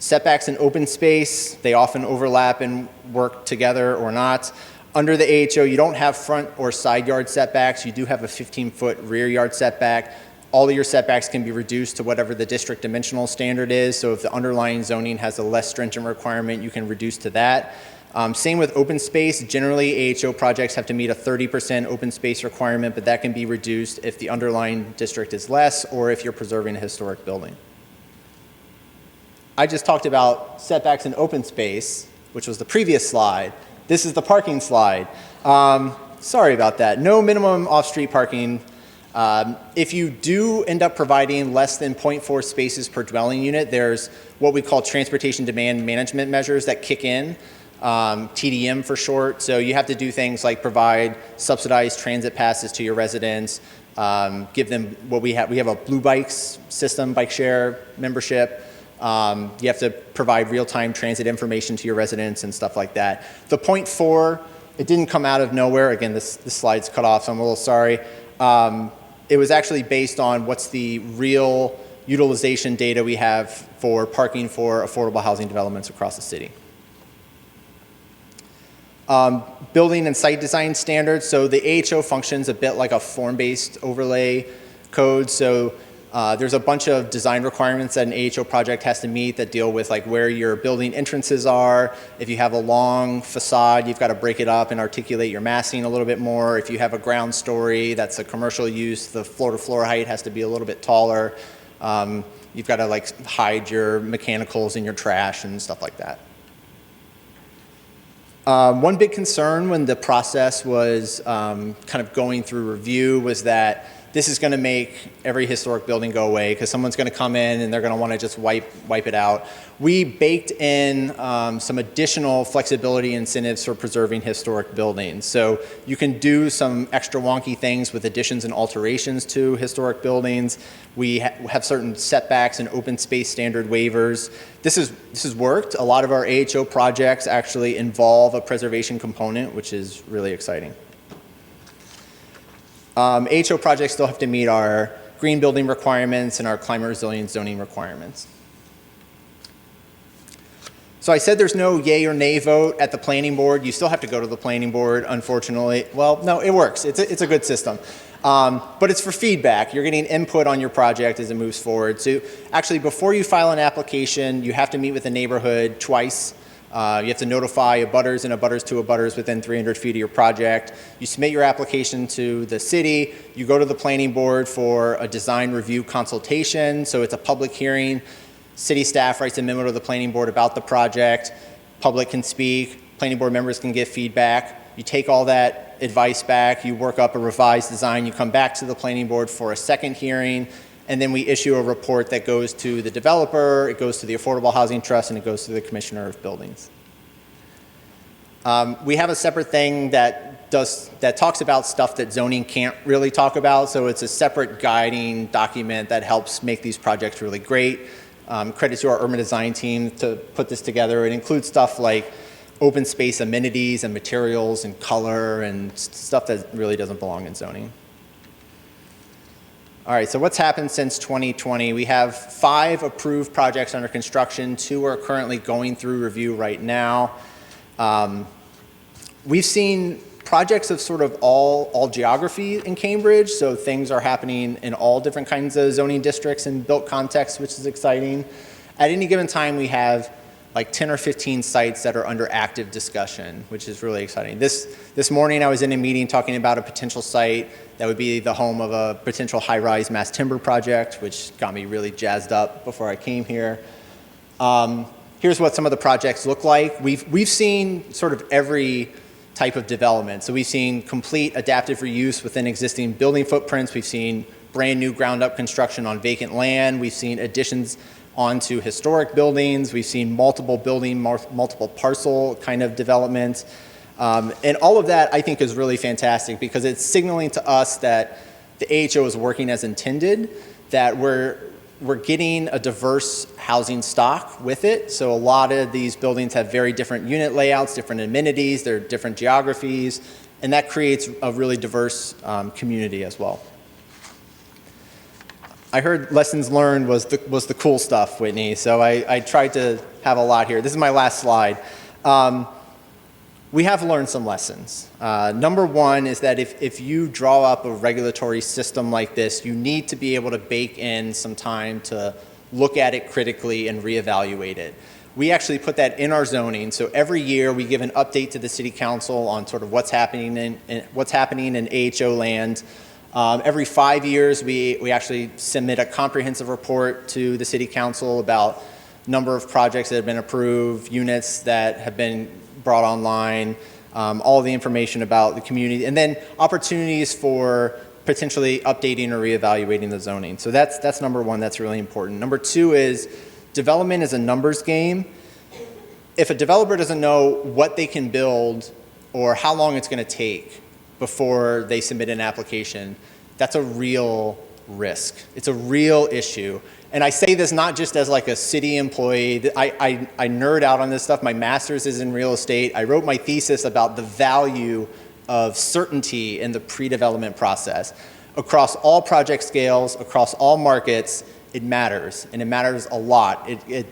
[SPEAKER 5] Setbacks in open space, they often overlap and work together or not. Under the AHO, you don't have front or side yard setbacks. You do have a 15-foot rear yard setback. all of your setbacks can be reduced to whatever the district dimensional standard is. So if the underlying zoning has a less stringent requirement, you can reduce to that. Same with open space. Generally, AHO projects have to meet a 30% open space requirement, but that can be reduced if the underlying district is less or if you're preserving a historic building. I just talked about setbacks in open space, which was the previous slide. This is the parking slide. Sorry about that. No minimum off-street parking. If you do end up providing less than 0.4 spaces per dwelling unit, there's what we call transportation demand management measures that kick in, TDM for short. So you have to do things like provide subsidized transit passes to your residents, give them what we have a Blue Bikes system, bike share membership. You have to provide real-time transit information to your residents and stuff like that. The 0.4, it didn't come out of nowhere. Again, this slide's cut off, so I'm a little sorry. It was actually based on what's the real utilization data we have for parking for affordable housing developments across the city. Building and site design standards. So the AHO functions a bit like a form-based overlay code. So there's a bunch of design requirements that an AHO project has to meet that deal with like where your building entrances are. If you have a long facade, you've got to break it up and articulate your massing a little bit more. If you have a ground story that's a commercial use, the floor-to-floor height has to be a little bit taller. You've got to like hide your mechanicals and your trash and stuff like that. One big concern when the process was kind of going through review was that this is going to make every historic building go away because someone's going to come in and they're going to want to just wipe it out. We baked in some additional flexibility incentives for preserving historic buildings. So you can do some extra wonky things with additions and alterations to historic buildings. We have certain setbacks and open space standard waivers. This has worked. A lot of our AHO projects actually involve a preservation component, which is really exciting. AHO projects still have to meet our green building requirements and our climate resilient zoning requirements. So I said there's no yay or nay vote at the planning board. You still have to go to the planning board, unfortunately. Well, no, it works. It's a good system. But it's for feedback. You're getting input on your project as it moves forward. So actually, before you file an application, you have to meet with the neighborhood twice. You have to notify abutters and abutters to abutters within 300 feet of your project. You submit your application to the city. You go to the planning board for a design review consultation. So it's a public hearing. City staff writes a memo to the planning board about the project. Public can speak. Planning board members can give feedback. You take all that advice back. You work up a revised design. You come back to the planning board for a second hearing. And then we issue a report that goes to the developer, it goes to the Affordable Housing Trust, and it goes to the Commissioner of Buildings. We have a separate thing that talks about stuff that zoning can't really talk about, so it's a separate guiding document that helps make these projects really great. Credit to our urban design team to put this together. It includes stuff like open space amenities and materials and color and stuff that really doesn't belong in zoning. All right, so what's happened since 2020? We have 5 approved projects under construction. 2 are currently going through review right now. We've seen projects of sort of all geography in Cambridge, so things are happening in all different kinds of zoning districts and built contexts, which is exciting. At any given time, we have like 10 or 15 sites that are under active discussion, which is really exciting. This morning, I was in a meeting talking about a potential site that would be the home of a potential high-rise mass timber project, which got me really jazzed up before I came here. Here's what some of the projects look like. We've seen sort of every type of development. So we've seen complete adaptive reuse within existing building footprints. We've seen brand new ground-up construction on vacant land. We've seen additions onto historic buildings. We've seen multiple building, multiple parcel kind of development. And all of that, I think, is really fantastic because it's signaling to us that the AHO is working as intended, that we're getting a diverse housing stock with it. So a lot of these buildings have very different unit layouts, different amenities, they're different geographies, and that creates a really diverse community as well. I heard lessons learned was the cool stuff, Whitney, so I tried to have a lot here. This is my last slide. we have learned some lessons. Number one is that if you draw up a regulatory system like this, you need to be able to bake in some time to look at it critically and reevaluate it. We actually put that in our zoning. So every year we give an update to the city council on sort of what's happening in AHO land. Every 5 years, we actually submit a comprehensive report to the city council about number of projects that have been approved, units that have been brought online, all the information about the community, and then opportunities for potentially updating or reevaluating the zoning. So that's number one. That's really important. Number two is development is a numbers game. If a developer doesn't know what they can build or how long it's going to take before they submit an application, that's a real risk. It's a real issue. And I say this not just as like a city employee. I nerd out on this stuff. My master's is in real estate. I wrote my thesis about the value of certainty in the pre-development process. Across all project scales, across all markets, it matters, and it matters a lot. It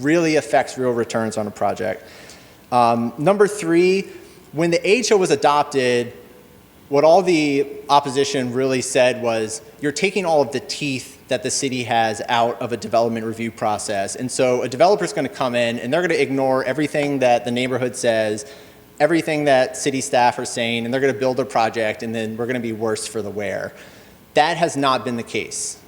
[SPEAKER 5] really affects real returns on a project. Number three, when the AHO was adopted, what all the opposition really said was, you're taking all of the teeth that the city has out of a development review process. And so a developer's going to come in and they're going to ignore everything that the neighborhood says, everything that city staff are saying, and they're going to build a project, and then we're going to be worse for the wear. That has not been the case.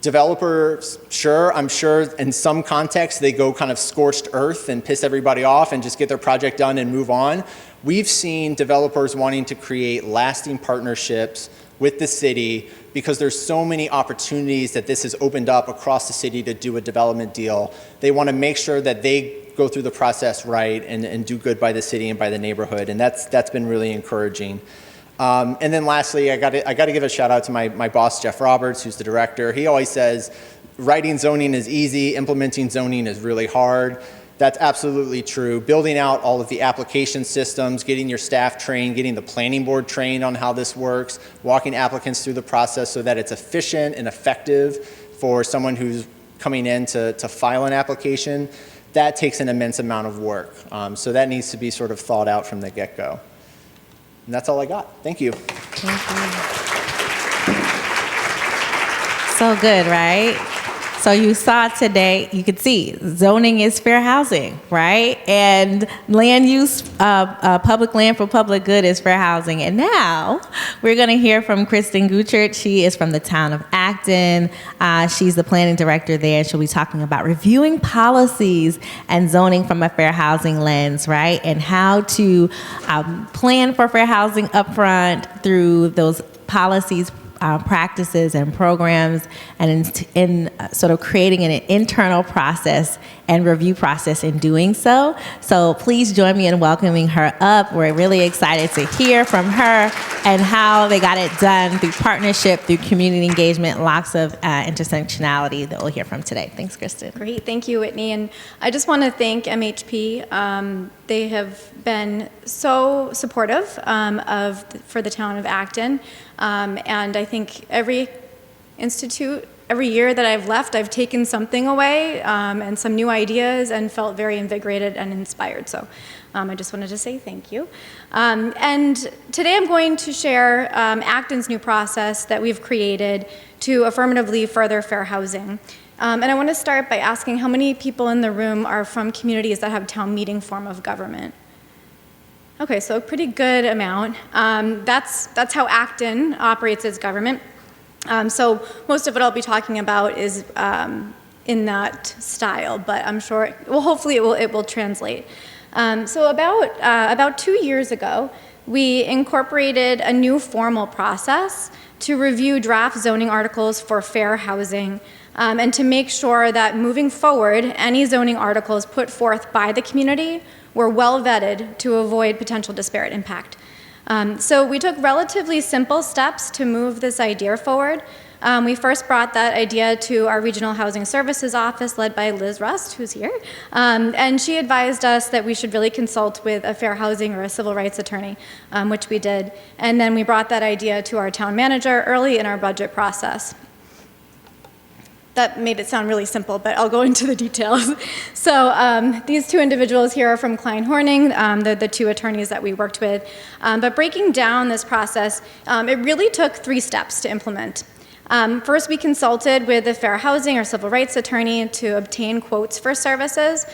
[SPEAKER 5] Developers, sure, I'm sure in some contexts they go kind of scorched earth and piss everybody off and just get their project done and move on. We've seen developers wanting to create lasting partnerships with the city because there's so many opportunities that this has opened up across the city to do a development deal. They want to make sure that they go through the process right and do good by the city and by the neighborhood, and that's been really encouraging. And then lastly, I got to give a shout out to my boss, Jeff Roberts, who's the director. He always says, writing zoning is easy, implementing zoning is really hard. That's absolutely true. Building out all of the application systems, getting your staff trained, getting the planning board trained on how this works, walking applicants through the process so that it's efficient and effective for someone who's coming in to file an application, that takes an immense amount of work. So that needs to be sort of thought out from the get-go. And that's all I got. Thank you.
[SPEAKER 4] Thank you. So good, right? So you saw today, you could see zoning is fair housing, right? And land use, public land for public good is fair housing. And now we're going to hear from Kristen Guchert. She is from the town of Acton. She's the planning director there. She'll be talking about reviewing policies and zoning from a fair housing lens, right? And how to plan for fair housing upfront through those policies, practices and programs, and in sort of creating an internal process and review process in doing so. So please join me in welcoming her up. We're really excited to hear from her and how they got it done through partnership, through community engagement, lots of intersectionality that we'll hear from today. Thanks, Kristen.
[SPEAKER 6] Great, thank you, Whitney. And I just want to thank MHP. They have been so supportive for the town of Acton. And I think every year that I've left, I've taken something away and some new ideas and felt very invigorated and inspired. So I just wanted to say thank you. And today I'm going to share Acton's new process that we've created to affirmatively further fair housing. And I want to start by asking how many people in the room are from communities that have town meeting form of government? Okay, so a pretty good amount. That's how Acton operates its government. So most of what I'll be talking about is in that style, but I'm sure, well, hopefully it will translate. So about 2 years ago, we incorporated a new formal process to review draft zoning articles for fair housing, and to make sure that moving forward, any zoning articles put forth by the community were well vetted to avoid potential disparate impact. So we took relatively simple steps to move this idea forward. We first brought that idea to our Regional Housing Services Office led by Liz Rust, who's here. And she advised us that we should really consult with a fair housing or a civil rights attorney, which we did. And then we brought that idea to our town manager early in our budget process. that made it sound really simple, but I'll go into the details. So these two individuals here are from Klein Horning, the two attorneys that we worked with. But breaking down this process, it really took 3 steps to implement. First, we consulted with the fair housing or civil rights attorney to obtain quotes for services.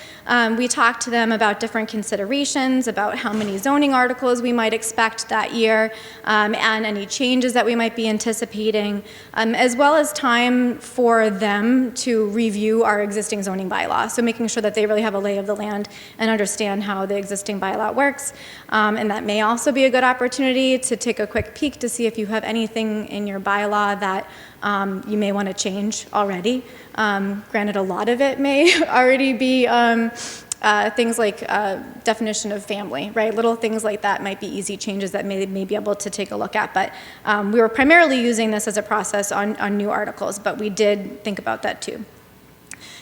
[SPEAKER 6] We talked to them about different considerations, about how many zoning articles we might expect that year, and any changes that we might be anticipating, as well as time for them to review our existing zoning bylaw. So making sure that they really have a lay of the land and understand how the existing bylaw works. And that may also be a good opportunity to take a quick peek to see if you have anything in your bylaw that you may want to change already. Granted, a lot of it may already be things like definition of family, right? Little things like that might be easy changes that may be able to take a look at. But we were primarily using this as a process on new articles, but we did think about that too.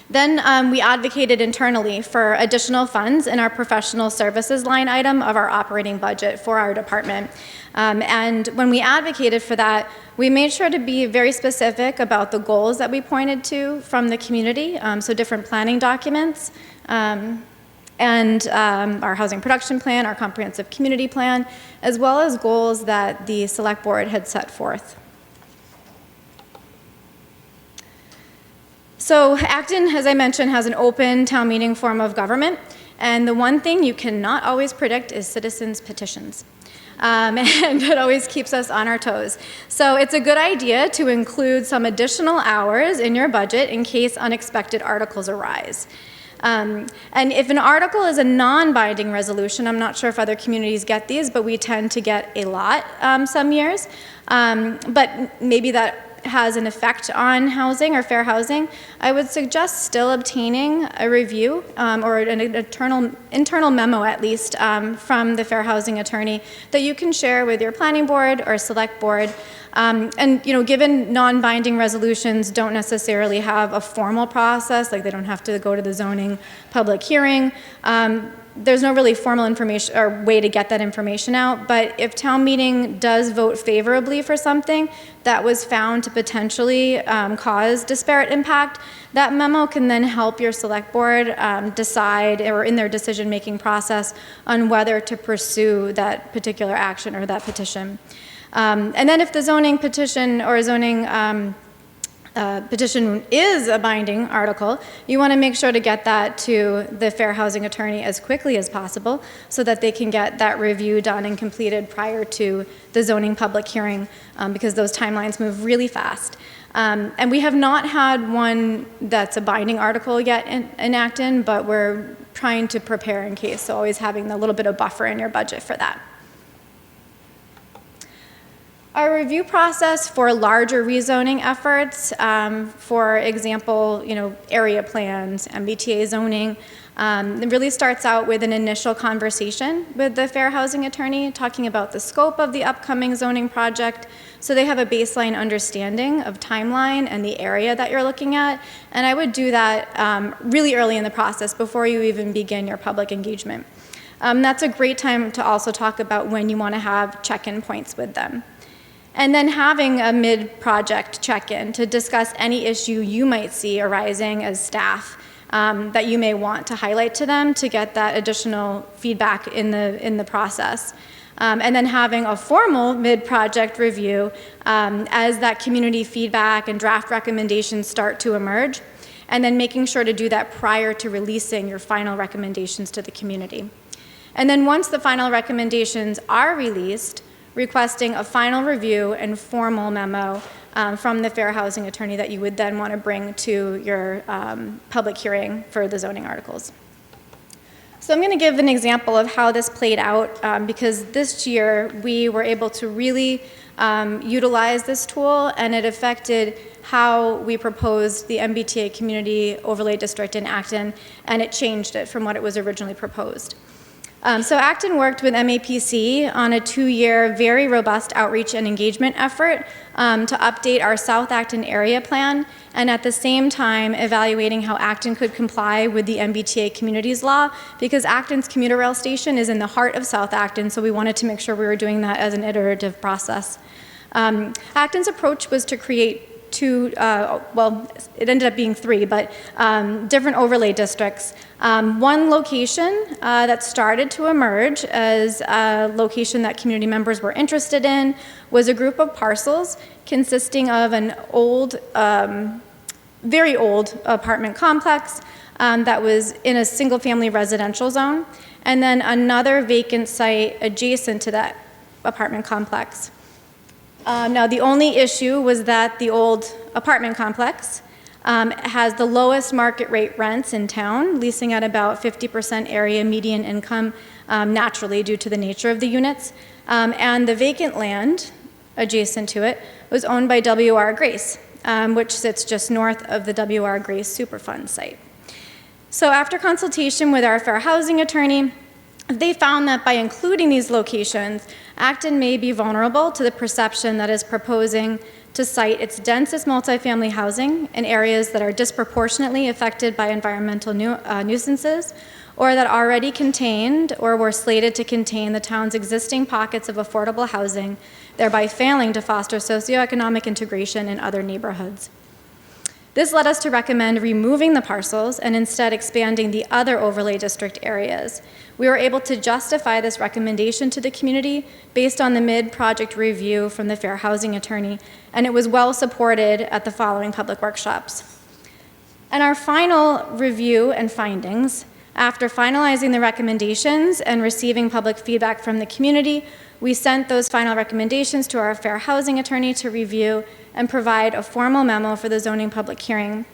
[SPEAKER 6] Then we advocated internally for additional funds in our professional services line item of our operating budget for our department. And when we advocated for that, we made sure to be very specific about the goals that we pointed to from the community, so different planning documents, and our housing production plan, our comprehensive community plan, as well as goals that the select board had set forth. So Acton, as I mentioned, has an open town meeting form of government, and the one thing you cannot always predict is citizens' petitions. And it always keeps us on our toes. So it's a good idea to include some additional hours in your budget in case unexpected articles arise. And if an article is a non-binding resolution, I'm not sure if other communities get these, but we tend to get a lot some years. But maybe that has an effect on housing or fair housing, I would suggest still obtaining a review or an internal memo at least from the fair housing attorney that you can share with your planning board or select board. And given non-binding resolutions don't necessarily have a formal process, like they don't have to go to the zoning public hearing, there's no really formal information or way to get that information out. But if town meeting does vote favorably for something that was found to potentially cause disparate impact, that memo can then help your select board decide, or in their decision-making process, on whether to pursue that particular action or that petition. And then if the zoning petition or zoning petition is a binding article, you want to make sure to get that to the fair housing attorney as quickly as possible so that they can get that review done and completed prior to the zoning public hearing, because those timelines move really fast. And we have not had one that's a binding article yet in Acton, but we're trying to prepare in case, so always having a little bit of buffer in your budget for that. Our review process for larger rezoning efforts, for example, area plans, MBTA zoning, it really starts out with an initial conversation with the fair housing attorney, talking about the scope of the upcoming zoning project, so they have a baseline understanding of timeline and the area that you're looking at. And I would do that really early in the process before you even begin your public engagement. That's a great time to also talk about when you want to have check-in points with them. And then having a mid-project check-in to discuss any issue you might see arising as staff that you may want to highlight to them to get that additional feedback in the process. And then having a formal mid-project review as that community feedback and draft recommendations start to emerge, and then making sure to do that prior to releasing your final recommendations to the community. And then once the final recommendations are released, requesting a final review and formal memo from the fair housing attorney that you would then want to bring to your public hearing for the zoning articles. So I'm going to give an example of how this played out because this year we were able to really utilize this tool, and it affected how we proposed the MBTA Community Overlay District in Acton, and it changed it from what it was originally proposed. So Acton worked with MAPC on a 2-year, very robust outreach and engagement effort to update our South Acton area plan, and at the same time evaluating how Acton could comply with the MBTA Communities Law, because Acton's commuter rail station is in the heart of South Acton, so we wanted to make sure we were doing that as an iterative process. Acton's approach was to create two, well, it ended up being three, but different overlay districts. One location that started to emerge as a location that community members were interested in was a group of parcels consisting of an old, very old apartment complex that was in a single-family residential zone, and then another vacant site adjacent to that apartment complex. Now, the only issue was that the old apartment complex has the lowest market rate rents in town, leasing at about 50% area median income naturally due to the nature of the units. And the vacant land adjacent to it was owned by W.R. Grace, which sits just north of the W.R. Grace Superfund site. So after consultation with our fair housing attorney, they found that by including these locations, Acton may be vulnerable to the perception that is proposing to site its densest multifamily housing in areas that are disproportionately affected by environmental nuisances, or that already contained or were slated to contain the town's existing pockets of affordable housing, thereby failing to foster socioeconomic integration in other neighborhoods. This led us to recommend removing the parcels and instead expanding the other overlay district areas. We were able to justify this recommendation to the community based on the mid-project review from the fair housing attorney, and it was well supported at the following public workshops. And our final review and findings, after finalizing the recommendations and receiving public feedback from the community, we sent those final recommendations to our fair housing attorney to review and provide a formal memo for the zoning public hearing.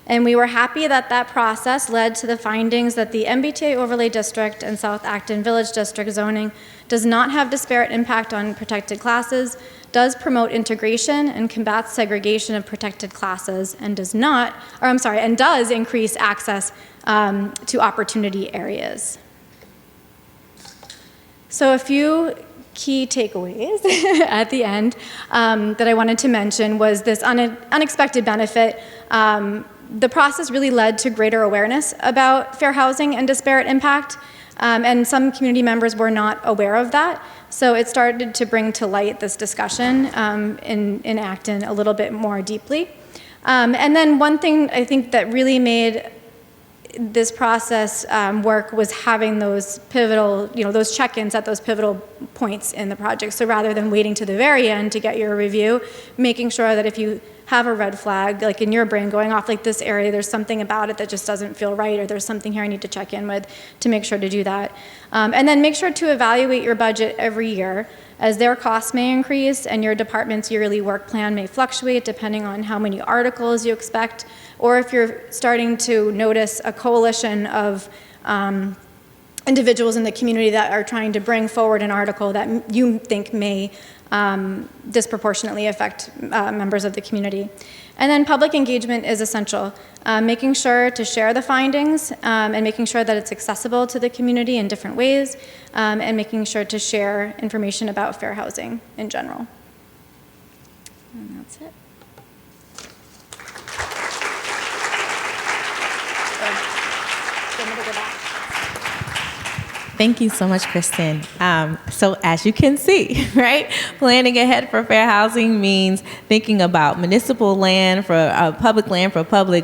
[SPEAKER 6] And we were happy that that process led to the findings that the MBTA overlay district and South Acton Village District zoning does not have disparate impact on protected classes, does promote integration and combats segregation of protected classes, and does increase access to opportunity areas. So a few key takeaways at the end that I wanted to mention was this unexpected benefit. The process really led to greater awareness about fair housing and disparate impact, and some community members were not aware of that. So it started to bring to light this discussion in Acton a little bit more deeply. And then one thing I think that really made this process work was having those pivotal, those check-ins at those pivotal points in the project. So rather than waiting to the very end to get your review, making sure that if you have a red flag, like in your brain going off, like this area, there's something about it that just doesn't feel right, or there's something here I need to check in with, to make sure to do that. And then make sure to evaluate your budget every year, as their costs may increase and your department's yearly work plan may fluctuate depending on how many articles you expect, or if you're starting to notice a coalition of individuals in the community that are trying to bring forward an article that you think may disproportionately affect members of the community. And then public engagement is essential, making sure to share the findings and making sure that it's accessible to the community in different ways, and making sure to share information about fair housing in general. And that's it.
[SPEAKER 4] Thank you so much, Kristen. So as you can see, right, planning ahead for fair housing means thinking about municipal land for public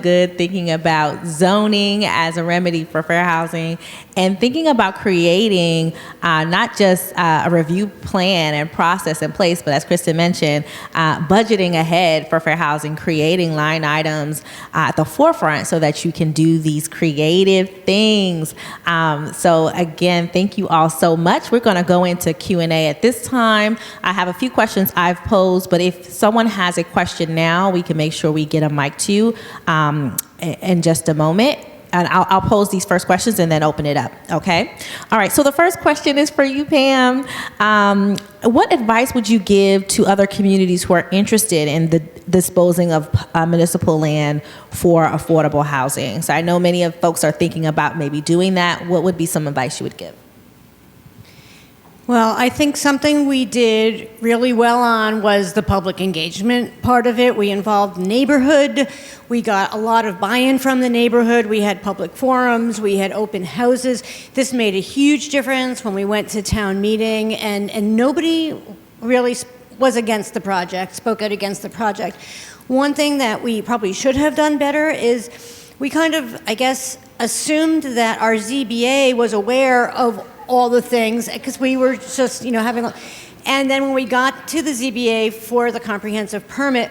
[SPEAKER 4] good, thinking about zoning as a remedy for fair housing, and thinking about creating not just a review plan and process in place, but as Kristen mentioned, budgeting ahead for fair housing, creating line items at the forefront so that you can do these creative things. So again, thank you all so much. We're going to go into Q&A at this time. I have a few questions I've posed, but if someone has a question now, we can make sure we get a mic to you in just a moment. And I'll pose these first questions and then open it up, okay? All right, so the first question is for you, Pam. What advice would you give to other communities who are interested in the disposing of municipal land for affordable housing? So I know many of folks are thinking about maybe doing that. What would be some advice you would give?
[SPEAKER 3] Well, I think something we did really well on was the public engagement part of it. We involved the neighborhood. We got a lot of buy-in from the neighborhood. We had public forums. We had open houses. This made a huge difference when we went to town meeting, and nobody really was against the project, spoke out against the project. One thing that we probably should have done better is we kind of, I guess, assumed that our ZBA was aware of all the things because we were just, having, and then when we got to the ZBA for the comprehensive permit,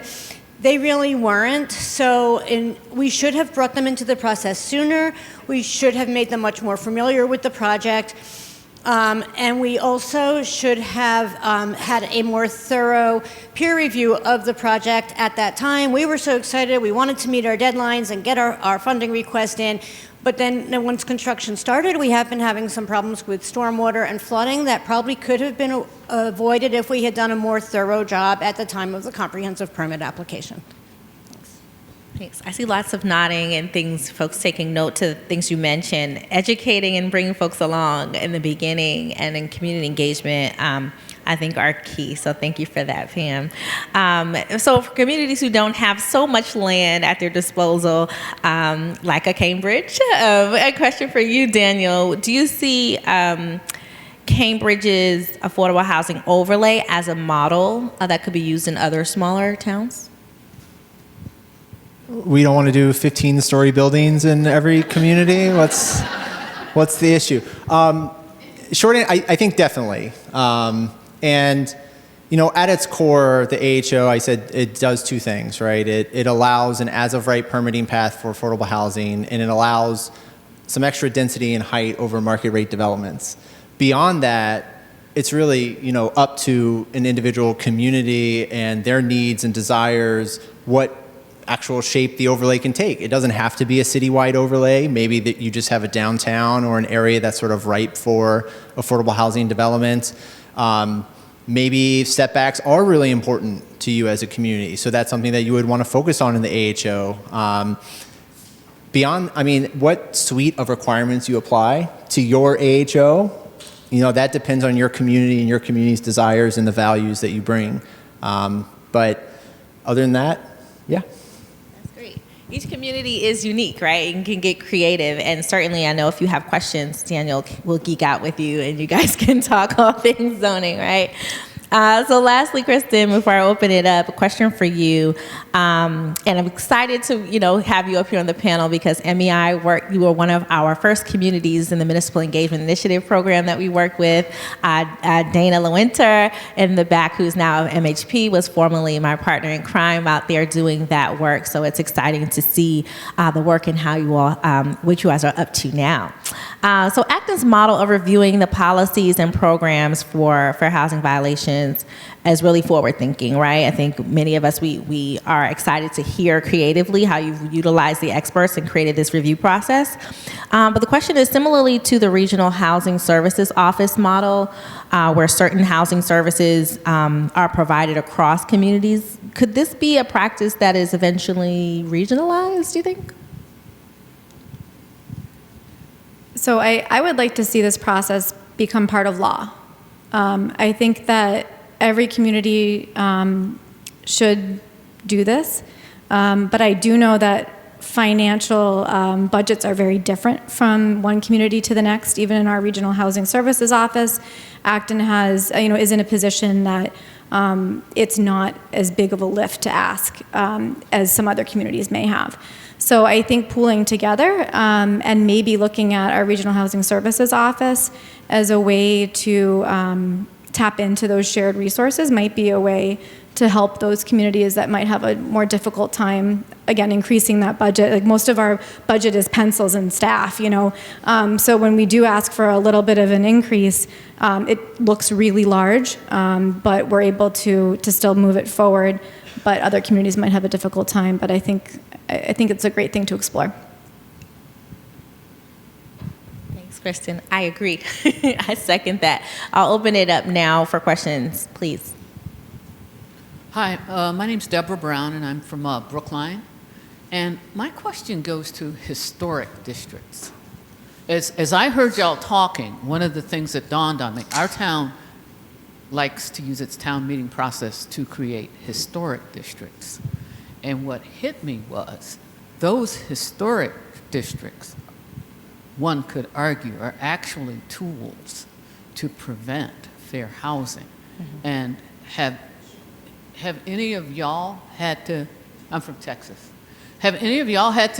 [SPEAKER 3] they really weren't. So we should have brought them into the process sooner. We should have made them much more familiar with the project. And we also should have had a more thorough peer review of the project at that time. We were so excited. We wanted to meet our deadlines and get our funding request in. But then once construction started, we have been having some problems with stormwater and flooding that probably could have been avoided if we had done a more thorough job at the time of the comprehensive permit application.
[SPEAKER 4] Thanks. I see lots of nodding and things, folks taking note to things you mentioned. Educating and bringing folks along in the beginning and in community engagement, I think are key. So thank you for that, Pam. So for communities who don't have so much land at their disposal, like a Cambridge, a question for you, Daniel. Do you see Cambridge's affordable housing overlay as a model that could be used in other smaller towns?
[SPEAKER 5] We don't want to do 15-story buildings in every community. What's the issue? Short, I think definitely. And at its core, the AHO, I said it does two things, right? It allows an as-of-right permitting path for affordable housing, and it allows some extra density and height over market rate developments. Beyond that, it's really up to an individual community and their needs and desires what actual shape the overlay can take. It doesn't have to be a citywide overlay. Maybe that you just have a downtown or an area that's sort of ripe for affordable housing development. Maybe setbacks are really important to you as a community, so that's something that you would want to focus on in the AHO. Beyond, what suite of requirements you apply to your AHO, that depends on your community and your community's desires and the values that you bring. But other than that, yeah.
[SPEAKER 4] Each community is unique, right? And can get creative. And certainly, I know if you have questions, Daniel will geek out with you and you guys can talk all things zoning, right? So lastly, Kristen, before I open it up, a question for you. And I'm excited to, have you up here on the panel because MEI you were one of our first communities in the Municipal Engagement Initiative program that we work with. Dana Lewinter in the back, who's now of MHP, was formerly my partner in crime out there doing that work. So it's exciting to see the work and how you all, what you guys are up to now. So Acton's model of reviewing the policies and programs for fair housing violations is really forward thinking, right? I think many of us, we are excited to hear creatively how you've utilized the experts and created this review process. But the question is, similarly to the Regional Housing Services Office model, where certain housing services are provided across communities, could this be a practice that is eventually regionalized, do you think?
[SPEAKER 6] So I would like to see this process become part of law. I think that every community should do this, but I do know that financial budgets are very different from one community to the next. Even in our Regional Housing Services Office, Acton has, is in a position that it's not as big of a lift to ask as some other communities may have. So I think pooling together and maybe looking at our Regional Housing Services Office as a way to tap into those shared resources might be a way to help those communities that might have a more difficult time, again, increasing that budget. Like most of our budget is pencils and staff, So when we do ask for a little bit of an increase, it looks really large, but we're able to still move it forward. But other communities might have a difficult time, but I think it's a great thing to explore.
[SPEAKER 4] Thanks, Kristen. I agree. I second that. I'll open it up now for questions, please.
[SPEAKER 7] Hi, my name's Deborah Brown, and I'm from Brookline. And my question goes to historic districts. As I heard y'all talking, one of the things that dawned on me, our town likes to use its town meeting process to create historic districts. And what hit me was those historic districts, one could argue, are actually tools to prevent fair housing. Mm-hmm. And have any of y'all had to I'm from Texas. Have any of y'all had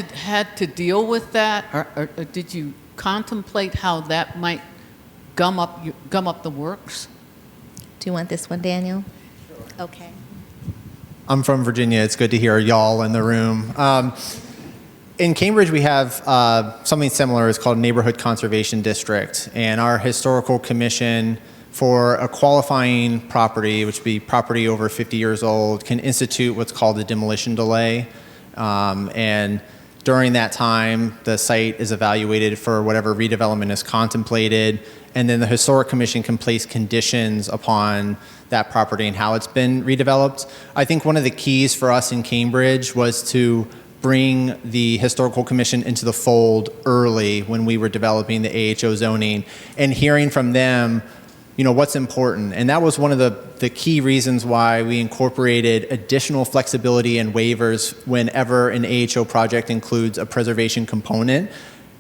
[SPEAKER 7] to deal with that, or did you contemplate how that might gum up the works?
[SPEAKER 2] Do you want this one, Daniel? Sure. Okay.
[SPEAKER 5] I'm from Virginia. It's good to hear y'all in the room. In Cambridge, we have something similar. It's called Neighborhood Conservation District. And our historical commission for a qualifying property, which would be property over 50 years old, can institute what's called a demolition delay. And during that time, the site is evaluated for whatever redevelopment is contemplated. And then the Historic Commission can place conditions upon that property and how it's been redeveloped. I think one of the keys for us in Cambridge was to bring the Historical Commission into the fold early when we were developing the AHO zoning and hearing from them, you know, what's important. And that was one of the key reasons why we incorporated additional flexibility and waivers whenever an AHO project includes a preservation component.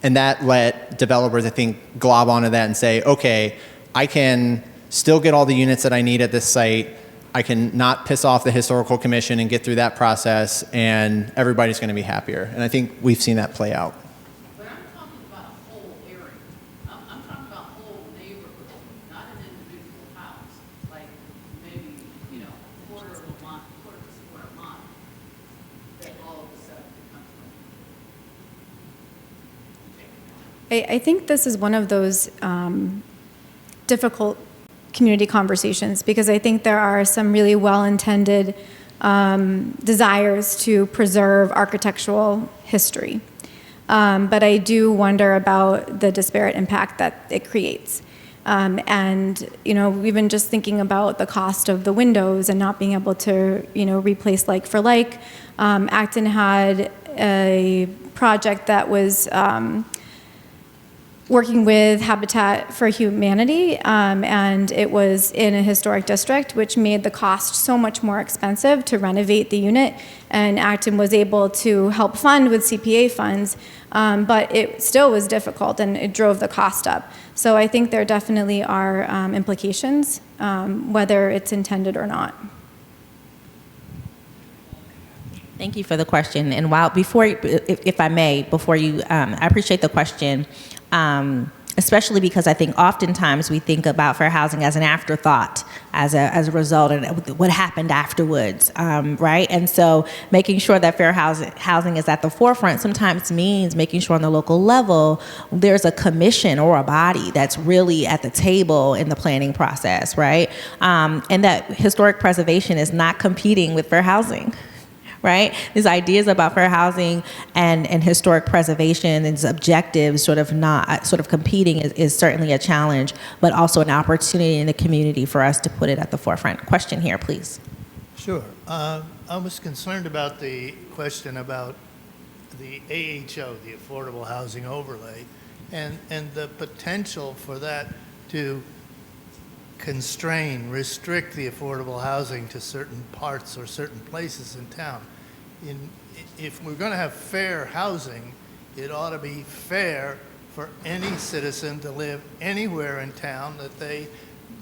[SPEAKER 5] And that let developers, I think, glob onto that and say, okay, I can still get all the units that I need at this site. I can not piss off the Historical Commission and get through that process, and everybody's going to be happier. And I think we've seen that play out.
[SPEAKER 7] But I'm talking about a whole area. I'm talking about a whole neighborhood, not an individual house. Like maybe, you know, quarter of a square mile that all of a sudden becomes.
[SPEAKER 6] I think this is one of those difficult community conversations, because I think there are some really well-intended desires to preserve architectural history. But I do wonder about the disparate impact that it creates. And, you know, even just thinking about the cost of the windows and not being able to, you know, replace like for like. Acton had a project that was working with Habitat for Humanity, and it was in a historic district, which made the cost so much more expensive to renovate the unit. And Acton was able to help fund with CPA funds, but it still was difficult and it drove the cost up. So I think there definitely are implications, whether it's intended or not.
[SPEAKER 2] Thank you for the question. And while if I may, before you, I appreciate the question, especially because I think oftentimes we think about fair housing as an afterthought, as a result of what happened afterwards, right? And so making sure that fair housing is at the forefront sometimes means making sure on the local level there's a commission or a body that's really at the table in the planning process, right? And that historic preservation is not competing with fair housing. Right? These ideas about fair housing and historic preservation and its objectives sort of competing is certainly a challenge, but also an opportunity in the community for us to put it at the forefront. Question here, please.
[SPEAKER 8] Sure. I was concerned about the question about the AHO, the Affordable Housing Overlay, and the potential for that to restrict the affordable housing to certain parts or certain places in town. If we're going to have fair housing, it ought to be fair for any citizen to live anywhere in town that they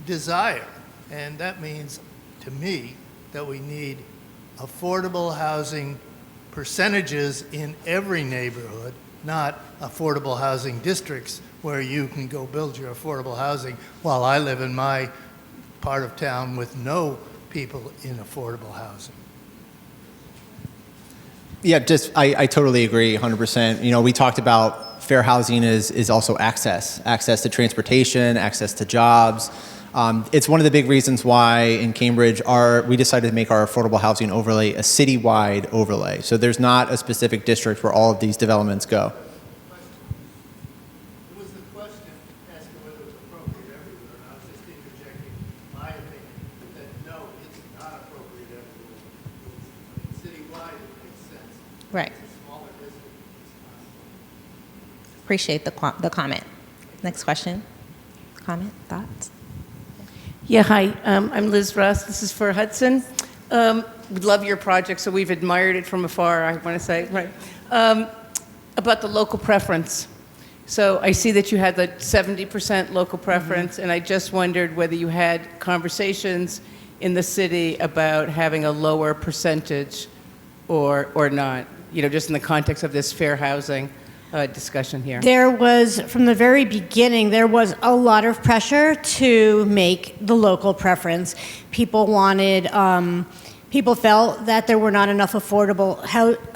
[SPEAKER 8] desire. And that means, to me, that we need affordable housing percentages in every neighborhood, not affordable housing districts where you can go build your affordable housing while I live in my part of town with no people in affordable housing.
[SPEAKER 5] Yeah, I totally agree 100%. You know, we talked about fair housing is also access to transportation, access to jobs. It's one of the big reasons why in Cambridge we decided to make our affordable housing overlay a citywide overlay. So there's not a specific district where all of these developments go.
[SPEAKER 8] It was the question as to whether it was appropriate everywhere, and I was just interjecting my opinion that no, it's not appropriate everywhere. It's citywide, it makes sense.
[SPEAKER 2] Right.
[SPEAKER 8] Smaller district.
[SPEAKER 2] Appreciate the comment. Next question. Comment, thoughts?
[SPEAKER 9] Yeah, hi. I'm Liz Russ. This is for Hudson. We love your project, so we've admired it from afar, I want to say. Right. About the local preference. So I see that you had the 70% local preference, and I just wondered whether you had conversations in the city about having a lower percentage or not? Just in the context of this fair housing discussion here.
[SPEAKER 3] There was, from the very beginning, there was a lot of pressure to make the local preference. People felt that there were not enough affordable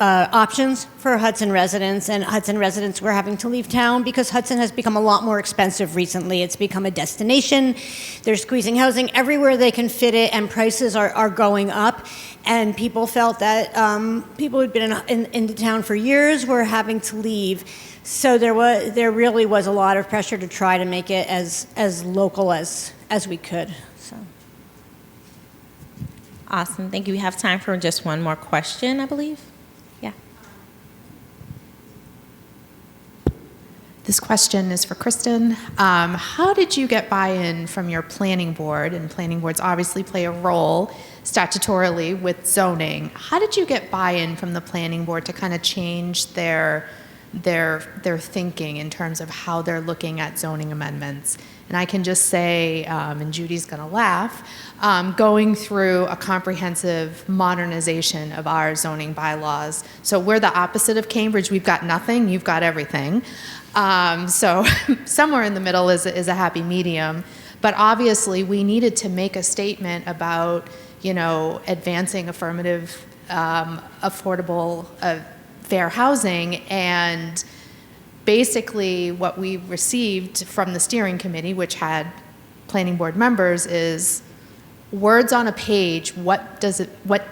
[SPEAKER 3] options for Hudson residents, and Hudson residents were having to leave town because Hudson has become a lot more expensive recently. It's become a destination. They're squeezing housing everywhere they can fit it, and prices are going up. And people felt that people who'd been in the town for years were having to leave. So there really was a lot of pressure to try to make it as local as we could. So.
[SPEAKER 2] Awesome. Thank you. We have time for just one more question, I believe. Yeah.
[SPEAKER 10] This question is for Kristen. How did you get buy-in from your planning board? And planning boards obviously play a role statutorily with zoning. How did you get buy-in from the planning board to kind of change their thinking in terms of how they're looking at zoning amendments? And I can just say, and Judy's going to laugh, going through a comprehensive modernization of our zoning bylaws. So we're the opposite of Cambridge. We've got nothing. You've got everything. So somewhere in the middle is a happy medium. But obviously, we needed to make a statement about, advancing affirmative, affordable, fair housing. And basically, what we received from the steering committee, which had planning board members, is words on a page. What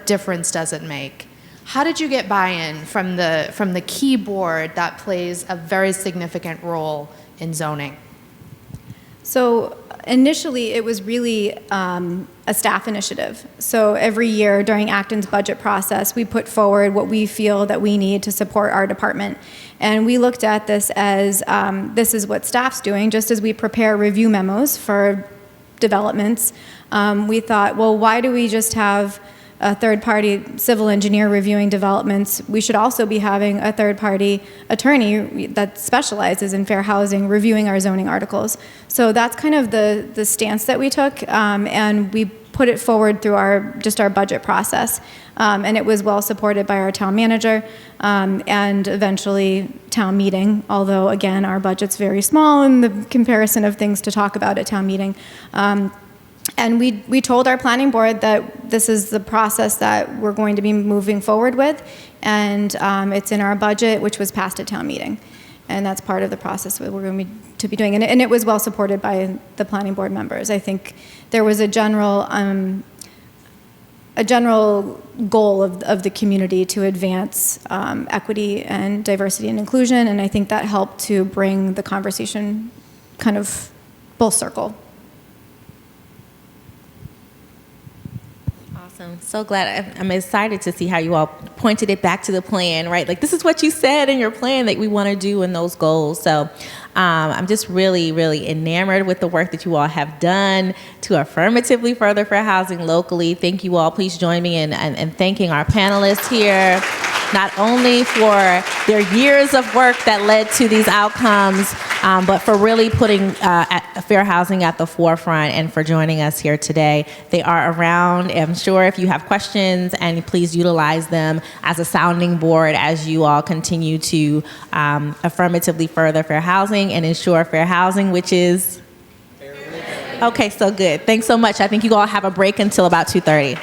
[SPEAKER 10] difference does it make? How did you get buy-in from the key board that plays a very significant role in zoning?
[SPEAKER 6] So initially, it was really a staff initiative. So every year during Acton's budget process, we put forward what we feel that we need to support our department. And we looked at this as this is what staff's doing, just as we prepare review memos for developments. We thought, well, why do we just have a third-party civil engineer reviewing developments? We should also be having a third-party attorney that specializes in fair housing reviewing our zoning articles. So that's kind of the stance that we took, and we put it forward through our budget process. And it was well supported by our town manager and eventually town meeting, although again, our budget's very small in the comparison of things to talk about at town meeting. And we told our planning board that this is the process that we're going to be moving forward with, and it's in our budget, which was passed at town meeting. And that's part of the process that we're going to be doing. And it was well supported by the planning board members. I think there was a general goal of the community to advance equity and diversity and inclusion, and I think that helped to bring the conversation kind of full circle.
[SPEAKER 2] Awesome. So glad. I'm excited to see how you all pointed it back to the plan, right? Like, this is what you said in your plan that we want to do in those goals. So I'm just really, really enamored with the work that you all have done to affirmatively further fair housing locally. Thank you all. Please join me in thanking our panelists here, not only for their years of work that led to these outcomes, but for really putting fair housing at the forefront and for joining us here today. They are around, I'm sure, if you have questions, and please utilize them as a sounding board as you all continue to affirmatively further fair housing and ensure fair housing, which is? Okay, so good. Thanks so much. I think you all have a break until about 2:30.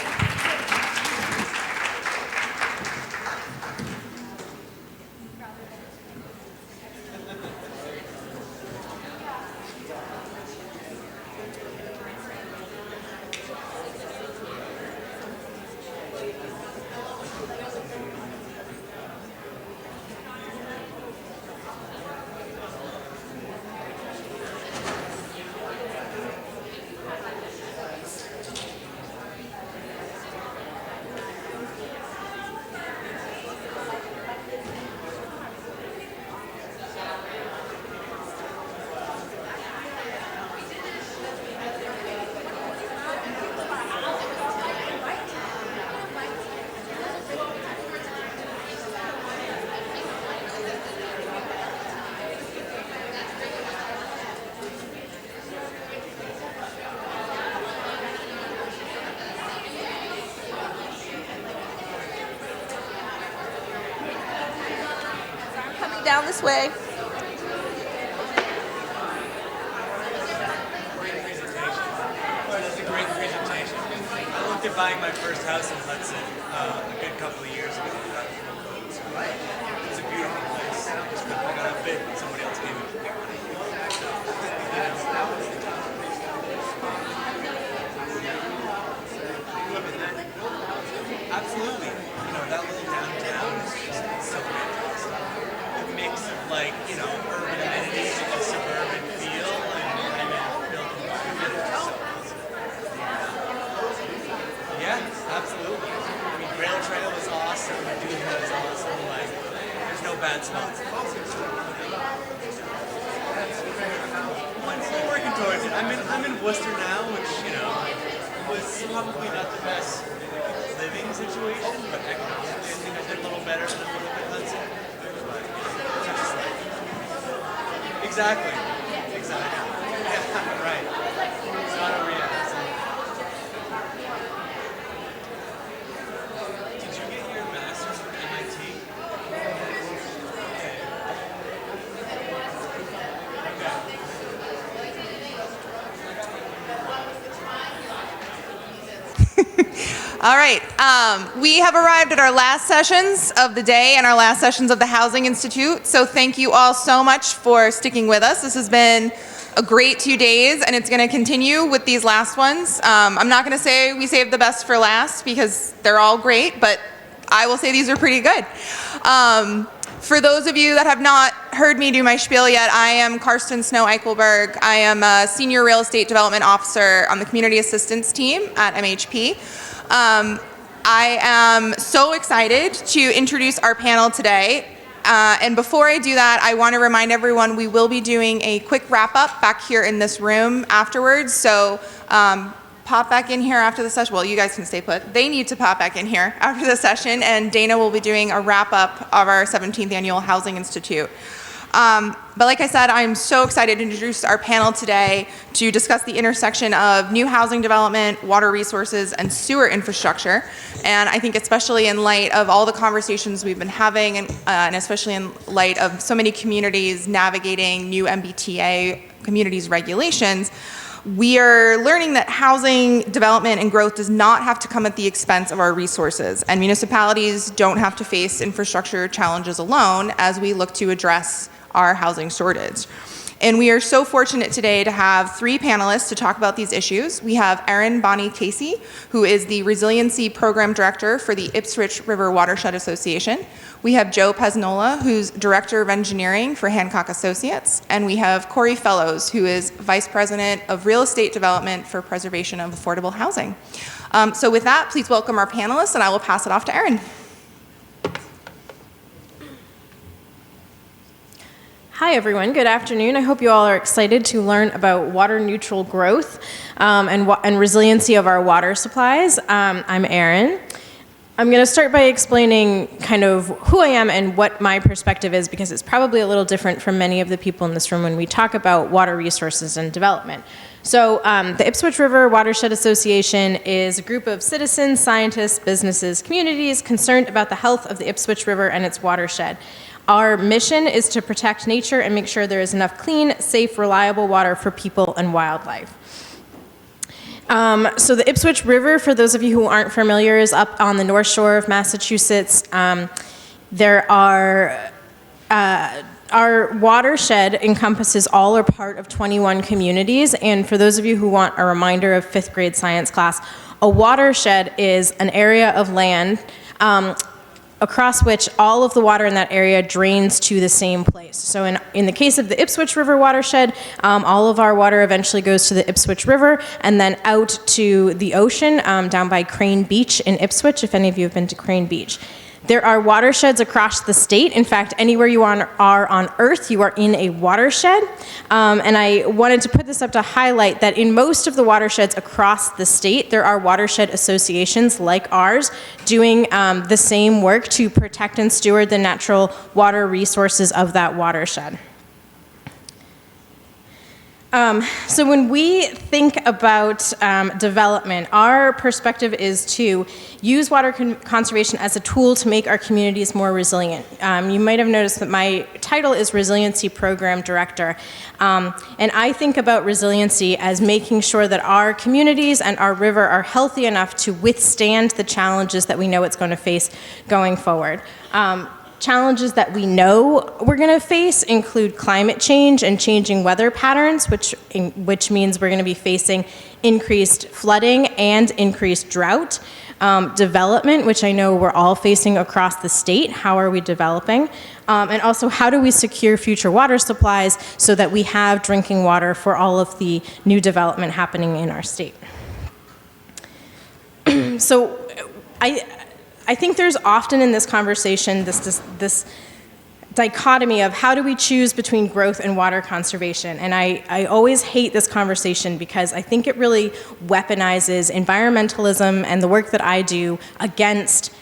[SPEAKER 2] down this way.
[SPEAKER 11] That's a great presentation. I looked at buying my first house in Hudson a good couple of years ago. It's a beautiful place. I just couldn't pick it up bid when somebody else gave it to me. Absolutely. You know, that little downtown is just so fantastic. A mix of like, you know, urban amenities with a suburban feel and built in Yeah, absolutely. I mean, rail trail is awesome, Medusa is awesome, like, there's no bad spots. I'm still working towards it. I'm in Worcester now, which, you know, was probably not the best living situation, but economically I think I did a little better than a little bit Hudson. But, just like, exactly. Yeah, right. It's not over yet. Did you get your master's from MIT?
[SPEAKER 12] All right, we have arrived at our last sessions of the day and our last sessions of the Housing Institute. So thank you all so much for sticking with us. This has been a great 2 days and it's gonna continue with these last ones. I'm not gonna say we saved the best for last because they're all great, but I will say these are pretty good. For those of you that have not heard me do my spiel yet, I am Karsten Snow-Eichelberg. I am a Senior Real Estate Development Officer on the Community Assistance Team at MHP. I am so excited to introduce our panel today. And before I do that, I want to remind everyone we will be doing a quick wrap-up back here in this room afterwards. So pop back in here after the session. Well, you guys can stay put. They need to pop back in here after the session, and Dana will be doing a wrap-up of our 17th Annual Housing Institute. But like I said, I'm so excited to introduce our panel today to discuss the intersection of new housing development, water resources, and sewer infrastructure. And I think especially in light of all the conversations we've been having, and especially in light of so many communities navigating new MBTA communities regulations, we are learning that housing development and growth does not have to come at the expense of our resources, and municipalities don't have to face infrastructure challenges alone as we look to address our housing shortage. And we are so fortunate today to have 3 panelists to talk about these issues. We have Erin Bonnie Casey, who is the Resiliency Program Director for the Ipswich River Watershed Association. We have Joe Pesnola, who's Director of Engineering for Hancock Associates. And we have Corey Fellows, who is Vice President of Real Estate Development for Preservation of Affordable Housing. So with that, please welcome our panelists, and I will pass it off to Erin.
[SPEAKER 13] Hi everyone, good afternoon. I hope you all are excited to learn about water neutral growth and resiliency of our water supplies. I'm Erin. I'm going to start by explaining kind of who I am and what my perspective is, because it's probably a little different from many of the people in this room when we talk about water resources and development. So the Ipswich River Watershed Association is a group of citizens, scientists, businesses, communities concerned about the health of the Ipswich River and its watershed. Our mission is to protect nature and make sure there is enough clean, safe, reliable water for people and wildlife. So the Ipswich River, for those of you who aren't familiar, is up on the North Shore of Massachusetts. Our watershed encompasses all or part of 21 communities, and for those of you who want a reminder of 5th grade science class, a watershed is an area of land across which all of the water in that area drains to the same place. So in the case of the Ipswich River watershed, all of our water eventually goes to the Ipswich River and then out to the ocean down by Crane Beach in Ipswich, if any of you have been to Crane Beach. There are watersheds across the state. In fact, anywhere you are on Earth, you are in a watershed. And I wanted to put this up to highlight that in most of the watersheds across the state, there are watershed associations like ours doing the same work to protect and steward the natural water resources of that watershed. So when we think about development, our perspective is to use water conservation as a tool to make our communities more resilient. You might have noticed that my title is Resiliency Program Director. And I think about resiliency as making sure that our communities and our river are healthy enough to withstand the challenges that we know it's going to face going forward. Challenges that we know we're going to face include climate change and changing weather patterns, which means we're going to be facing increased flooding and increased drought. Development, which I know we're all facing across the state. How are we developing? And also, how do we secure future water supplies so that we have drinking water for all of the new development happening in our state? So I think there's often in this conversation this dichotomy of how do we choose between growth and water conservation. And I always hate this conversation because I think it really weaponizes environmentalism and the work that I do against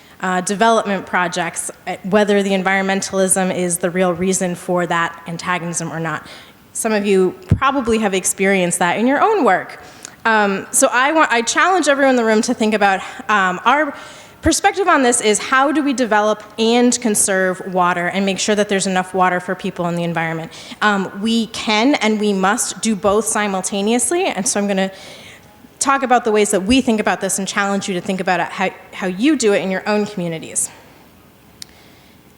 [SPEAKER 13] development projects, whether the environmentalism is the real reason for that antagonism or not. Some of you probably have experienced that in your own work. So I challenge everyone in the room to think about our perspective on this is how do we develop and conserve water and make sure that there's enough water for people in the environment. We can and we must do both simultaneously, and so I'm going to talk about the ways that we think about this and challenge you to think about it, how you do it in your own communities.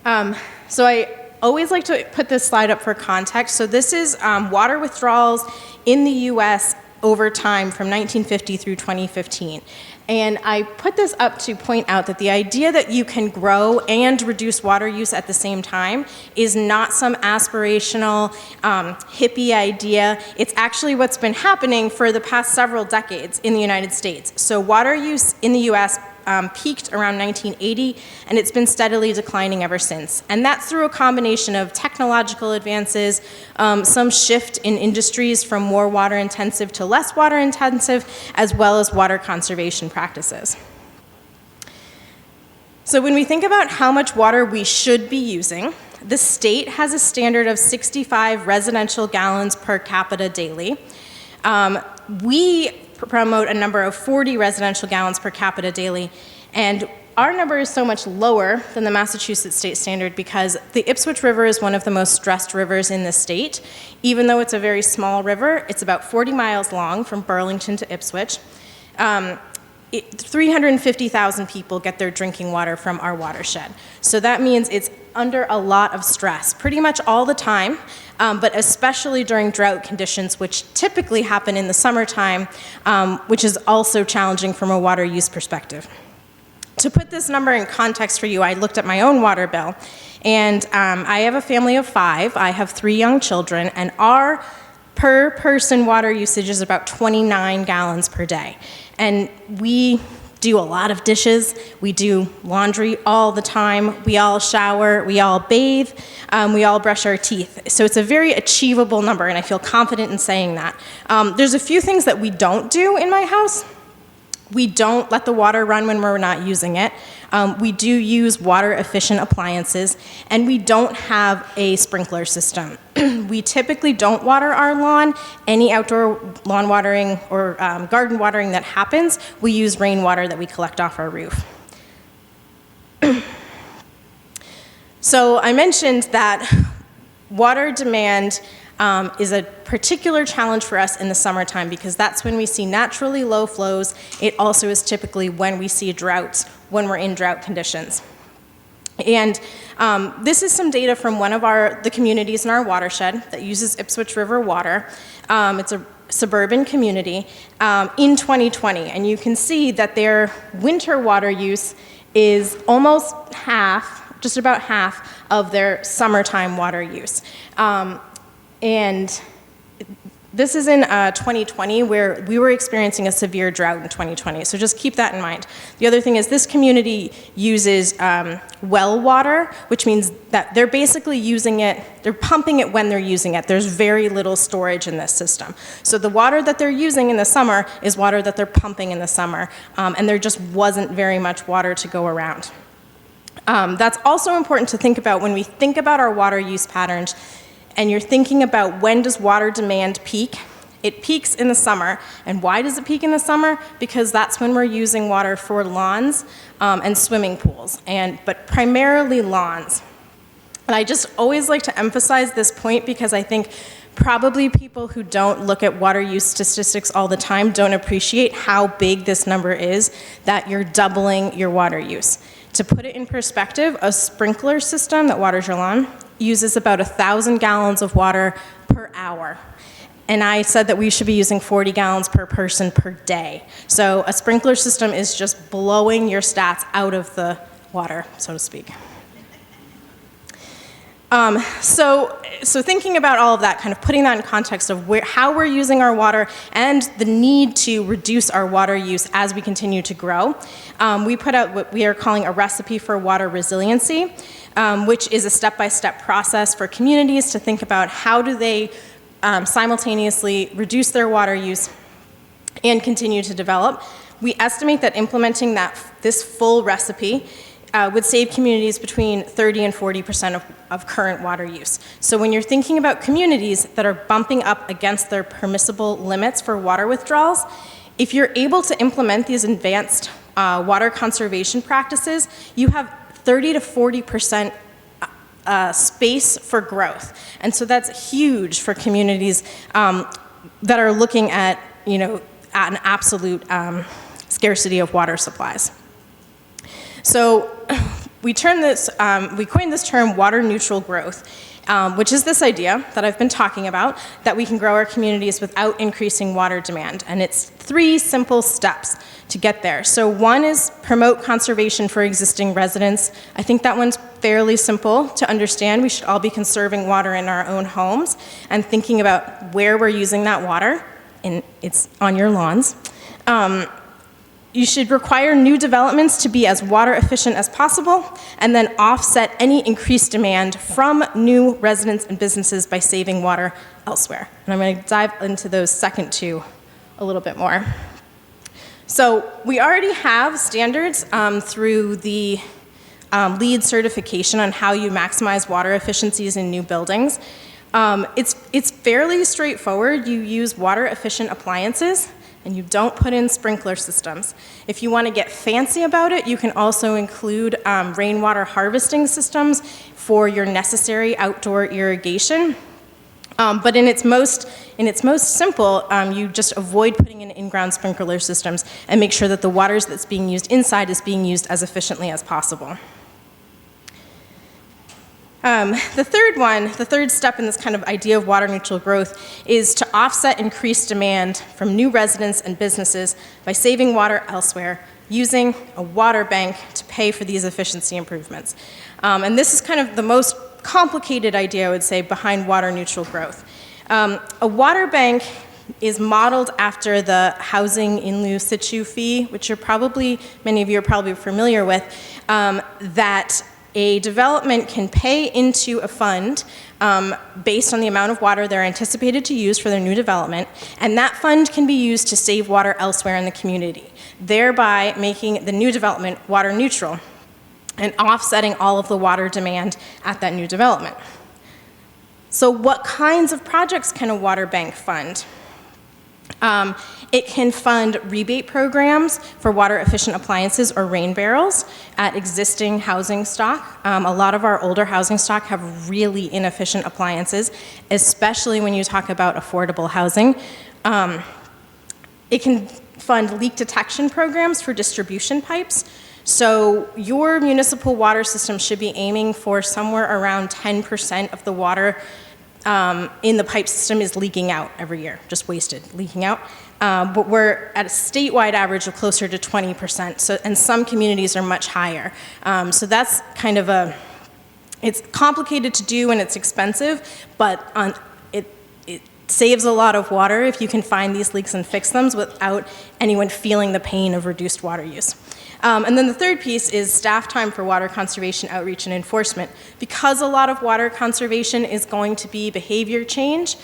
[SPEAKER 13] So I always like to put this slide up for context. So this is water withdrawals in the US over time from 1950 through 2015. And I put this up to point out that the idea that you can grow and reduce water use at the same time is not some aspirational hippie idea. It's actually what's been happening for the past several decades in the United States. So water use in the US peaked around 1980, and it's been steadily declining ever since. And that's through a combination of technological advances, some shift in industries from more water intensive to less water intensive, as well as water conservation practices. So when we think about how much water we should be using, the state has a standard of 65 residential gallons per capita daily. We promote a number of 40 residential gallons per capita daily, and our number is so much lower than the Massachusetts state standard because the Ipswich River is one of the most stressed rivers in the state. Even though it's a very small river, it's about 40 miles long from Burlington to Ipswich. 350,000 people get their drinking water from our watershed. So that means it's under a lot of stress, pretty much all the time, but especially during drought conditions, which typically happen in the summertime, which is also challenging from a water use perspective. To put this number in context for you, I looked at my own water bill, and I have a family of 5. I have 3 young children, and our per person water usage is about 29 gallons per day. And we do a lot of dishes, we do laundry all the time, we all shower, we all bathe, we all brush our teeth. So it's a very achievable number, and I feel confident in saying that. There's a few things that we don't do in my house. We don't let the water run when we're not using it. We do use water-efficient appliances, and we don't have a sprinkler system. We typically don't water our lawn. Any outdoor lawn watering or garden watering that happens, we use rainwater that we collect off our roof. So I mentioned that water demand is a particular challenge for us in the summertime because that's when we see naturally low flows. It also is typically when we see droughts, when we're in drought conditions. And this is some data from one of the communities in our watershed that uses Ipswich River water. It's a suburban community in 2020, and you can see that their winter water use is almost half, just about half of their summertime water use. And this is in 2020, where we were experiencing a severe drought in 2020, so just keep that in mind. The other thing is this community uses well water, which means that they're basically using it, they're pumping it when they're using it. There's very little storage in this system. So the water that they're using in the summer is water that they're pumping in the summer, and there just wasn't very much water to go around. That's also important to think about when we think about our water use patterns, and you're thinking about when does water demand peak It peaks in the summer. And why does it peak in the summer? Because that's when we're using water for lawns and swimming pools, but primarily lawns. And I just always like to emphasize this point because I think probably people who don't look at water use statistics all the time don't appreciate how big this number is, that you're doubling your water use. To put it in perspective, a sprinkler system that waters your lawn uses about 1,000 gallons of water per hour. And I said that we should be using 40 gallons per person per day. So a sprinkler system is just blowing your stats out of the water, so to speak. So thinking about all of that, kind of putting that in context of how we're using our water and the need to reduce our water use as we continue to grow, we put out what we are calling a recipe for water resiliency, which is a step-by-step process for communities to think about how do they simultaneously reduce their water use and continue to develop. We estimate that implementing this full recipe would save communities between 30 and 40% of current water use. So when you're thinking about communities that are bumping up against their permissible limits for water withdrawals, if you're able to implement these advanced water conservation practices, you have 30 to 40% space for growth. And so that's huge for communities that are looking at, at an absolute scarcity of water supplies. So we coined this term water neutral growth, which is this idea that I've been talking about, that we can grow our communities without increasing water demand. And it's 3 simple steps to get there. So one is promote conservation for existing residents. I think that one's fairly simple to understand. We should all be conserving water in our own homes and thinking about where we're using that water, and it's on your lawns. You should require new developments to be as water efficient as possible, and then offset any increased demand from new residents and businesses by saving water elsewhere. And I'm going to dive into those second 2 a little bit more. So we already have standards through the LEED certification on how you maximize water efficiencies in new buildings. It's fairly straightforward. You use water efficient appliances, and you don't put in sprinkler systems. If you want to get fancy about it, you can also include rainwater harvesting systems for your necessary outdoor irrigation. But in its most simple, you just avoid putting in in-ground sprinkler systems and make sure that the water that's being used inside is being used as efficiently as possible. The third step in this kind of idea of water neutral growth is to offset increased demand from new residents and businesses by saving water elsewhere, using a water bank to pay for these efficiency improvements. And this is kind of the most complicated idea, I would say, behind water neutral growth. A water bank is modeled after the housing in lieu situ fee, which many of you are probably familiar with, that a development can pay into a fund based on the amount of water they're anticipated to use for their new development, and that fund can be used to save water elsewhere in the community, thereby making the new development water neutral and offsetting all of the water demand at that new development. So what kinds of projects can a water bank fund? It can fund rebate programs for water efficient appliances or rain barrels at existing housing stock. A lot of our older housing stock have really inefficient appliances, especially when you talk about affordable housing. It can fund leak detection programs for distribution pipes. So your municipal water system should be aiming for somewhere around 10% of the water in the pipe system is leaking out every year, just wasted, leaking out. But we're at a statewide average of closer to 20%, and some communities are much higher. So that's kind of it's complicated to do and it's expensive, but it saves a lot of water if you can find these leaks and fix them without anyone feeling the pain of reduced water use. And then the third piece is staff time for water conservation outreach and enforcement. Because a lot of water conservation is going to be behavior change,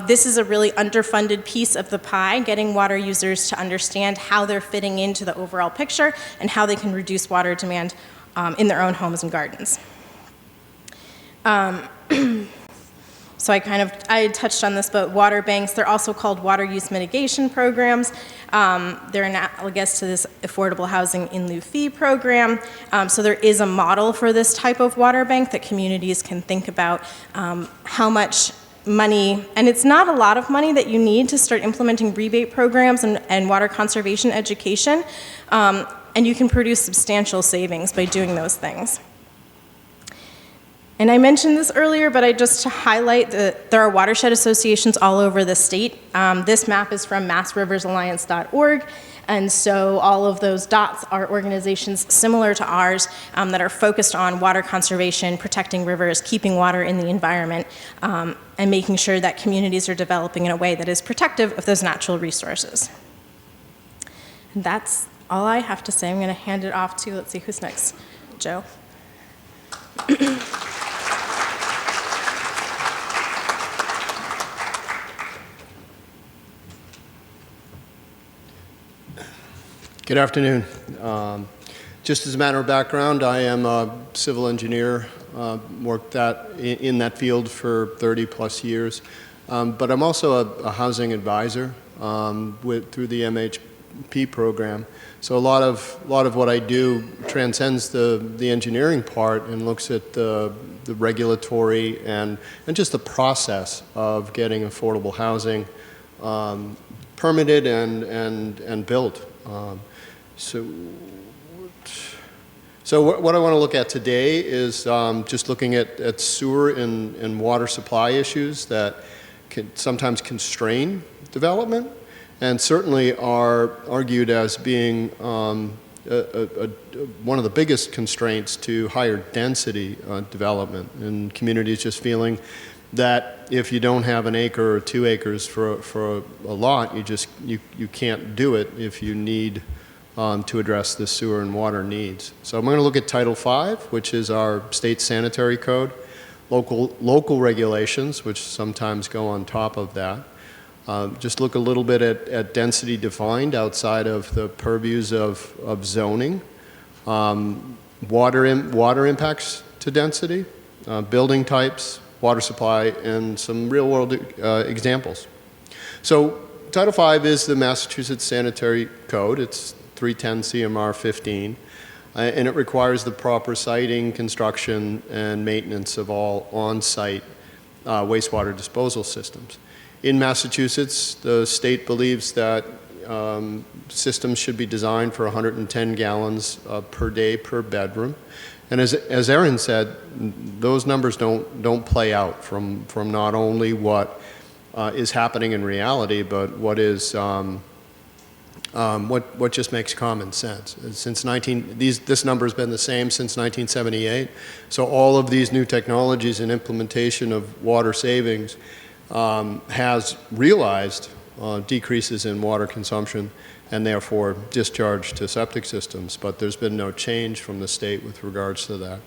[SPEAKER 13] this is a really underfunded piece of the pie, getting water users to understand how they're fitting into the overall picture and how they can reduce water demand in their own homes and gardens. So I touched on this, but water banks, they're also called water use mitigation programs. They're analogous to this affordable housing in lieu fee program. So there is a model for this type of water bank that communities can think about how much money, and it's not a lot of money that you need to start implementing rebate programs and water conservation education, and you can produce substantial savings by doing those things. And I mentioned this earlier, but just to highlight that there are watershed associations all over the state. This map is from massriversalliance.org, and so all of those dots are organizations similar to ours that are focused on water conservation, protecting rivers, keeping water in the environment, and making sure that communities are developing in a way that is protective of those natural resources. And that's all I have to say. I'm going to hand it off to, let's see, who's next? Joe.
[SPEAKER 14] Good afternoon. Just as a matter of background, I am a civil engineer, worked in that field for 30 plus years, but I'm also a housing advisor through the MHP program. So a lot of what I do transcends the engineering part and looks at the regulatory and just the process of getting affordable housing permitted and built. So what I want to look at today is just looking at sewer and water supply issues that can sometimes constrain development and certainly are argued as being one of the biggest constraints to higher density development, and communities just feeling that if you don't have an acre or 2 acres for a lot, you can't do it if you need to address the sewer and water needs. So I'm going to look at Title V, which is our state sanitary code, local regulations, which sometimes go on top of that. Just look a little bit at density defined outside of the purviews of zoning, water impacts to density, building types, water supply, and some real-world examples. So Title V is the Massachusetts Sanitary Code. It's 310 CMR 15, and it requires the proper siting, construction, and maintenance of all on-site wastewater disposal systems. In Massachusetts, the state believes that systems should be designed for 110 gallons per day per bedroom. And as Erin said, those numbers don't play out from not only what is happening in reality, but what is what just makes common sense. This number has been the same since 1978. So all of these new technologies and implementation of water savings has realized decreases in water consumption and therefore discharge to septic systems, but there's been no change from the state with regards to that.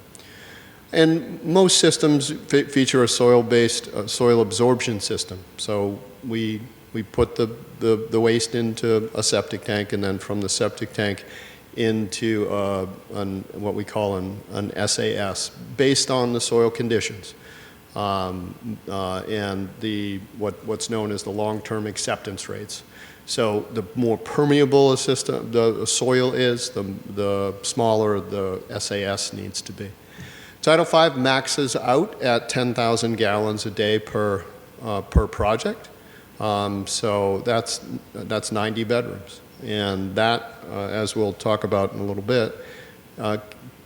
[SPEAKER 14] And most systems feature a soil-based soil absorption system. So we put the waste into a septic tank, and then from the septic tank into what we call an SAS, based on the soil conditions. And what's known as the long-term acceptance rates. So the more permeable the soil is, the smaller the SAS needs to be. Title V maxes out at 10,000 gallons a day per project. So that's 90 bedrooms, and that, as we'll talk about in a little bit,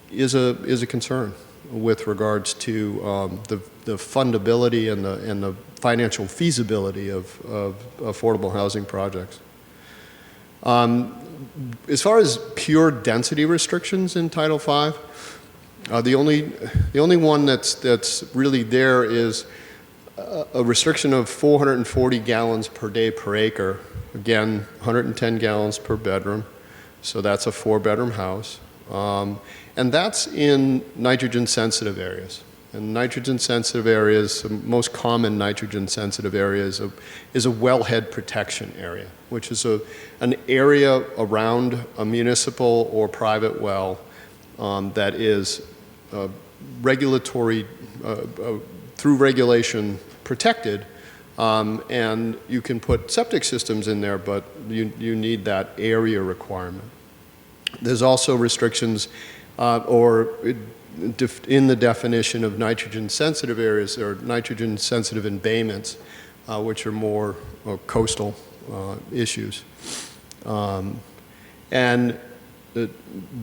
[SPEAKER 14] is a concern with regards to the fundability and the financial feasibility of affordable housing projects. As far as pure density restrictions in Title V, the only one that's really there is a restriction of 440 gallons per day per acre. Again, 110 gallons per bedroom, so that's a 4-bedroom house. And that's in nitrogen-sensitive areas. And nitrogen-sensitive areas, the most common nitrogen-sensitive area is a wellhead protection area, which is an area around a municipal or private well that is regulatory, through regulation, protected, and you can put septic systems in there, but you need that area requirement. There's also restrictions in the definition of nitrogen-sensitive areas or nitrogen-sensitive embayments, which are more coastal issues. And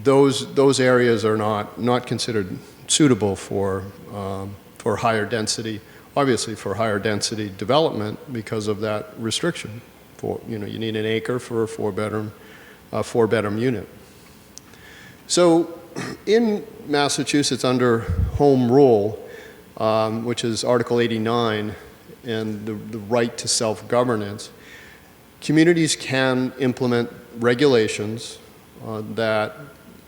[SPEAKER 14] those areas are not considered suitable for higher density, obviously for higher density development because of that restriction. You need an acre for a four-bedroom unit. So in Massachusetts under Home Rule, which is Article 89, and the right to self-governance, communities can implement regulations that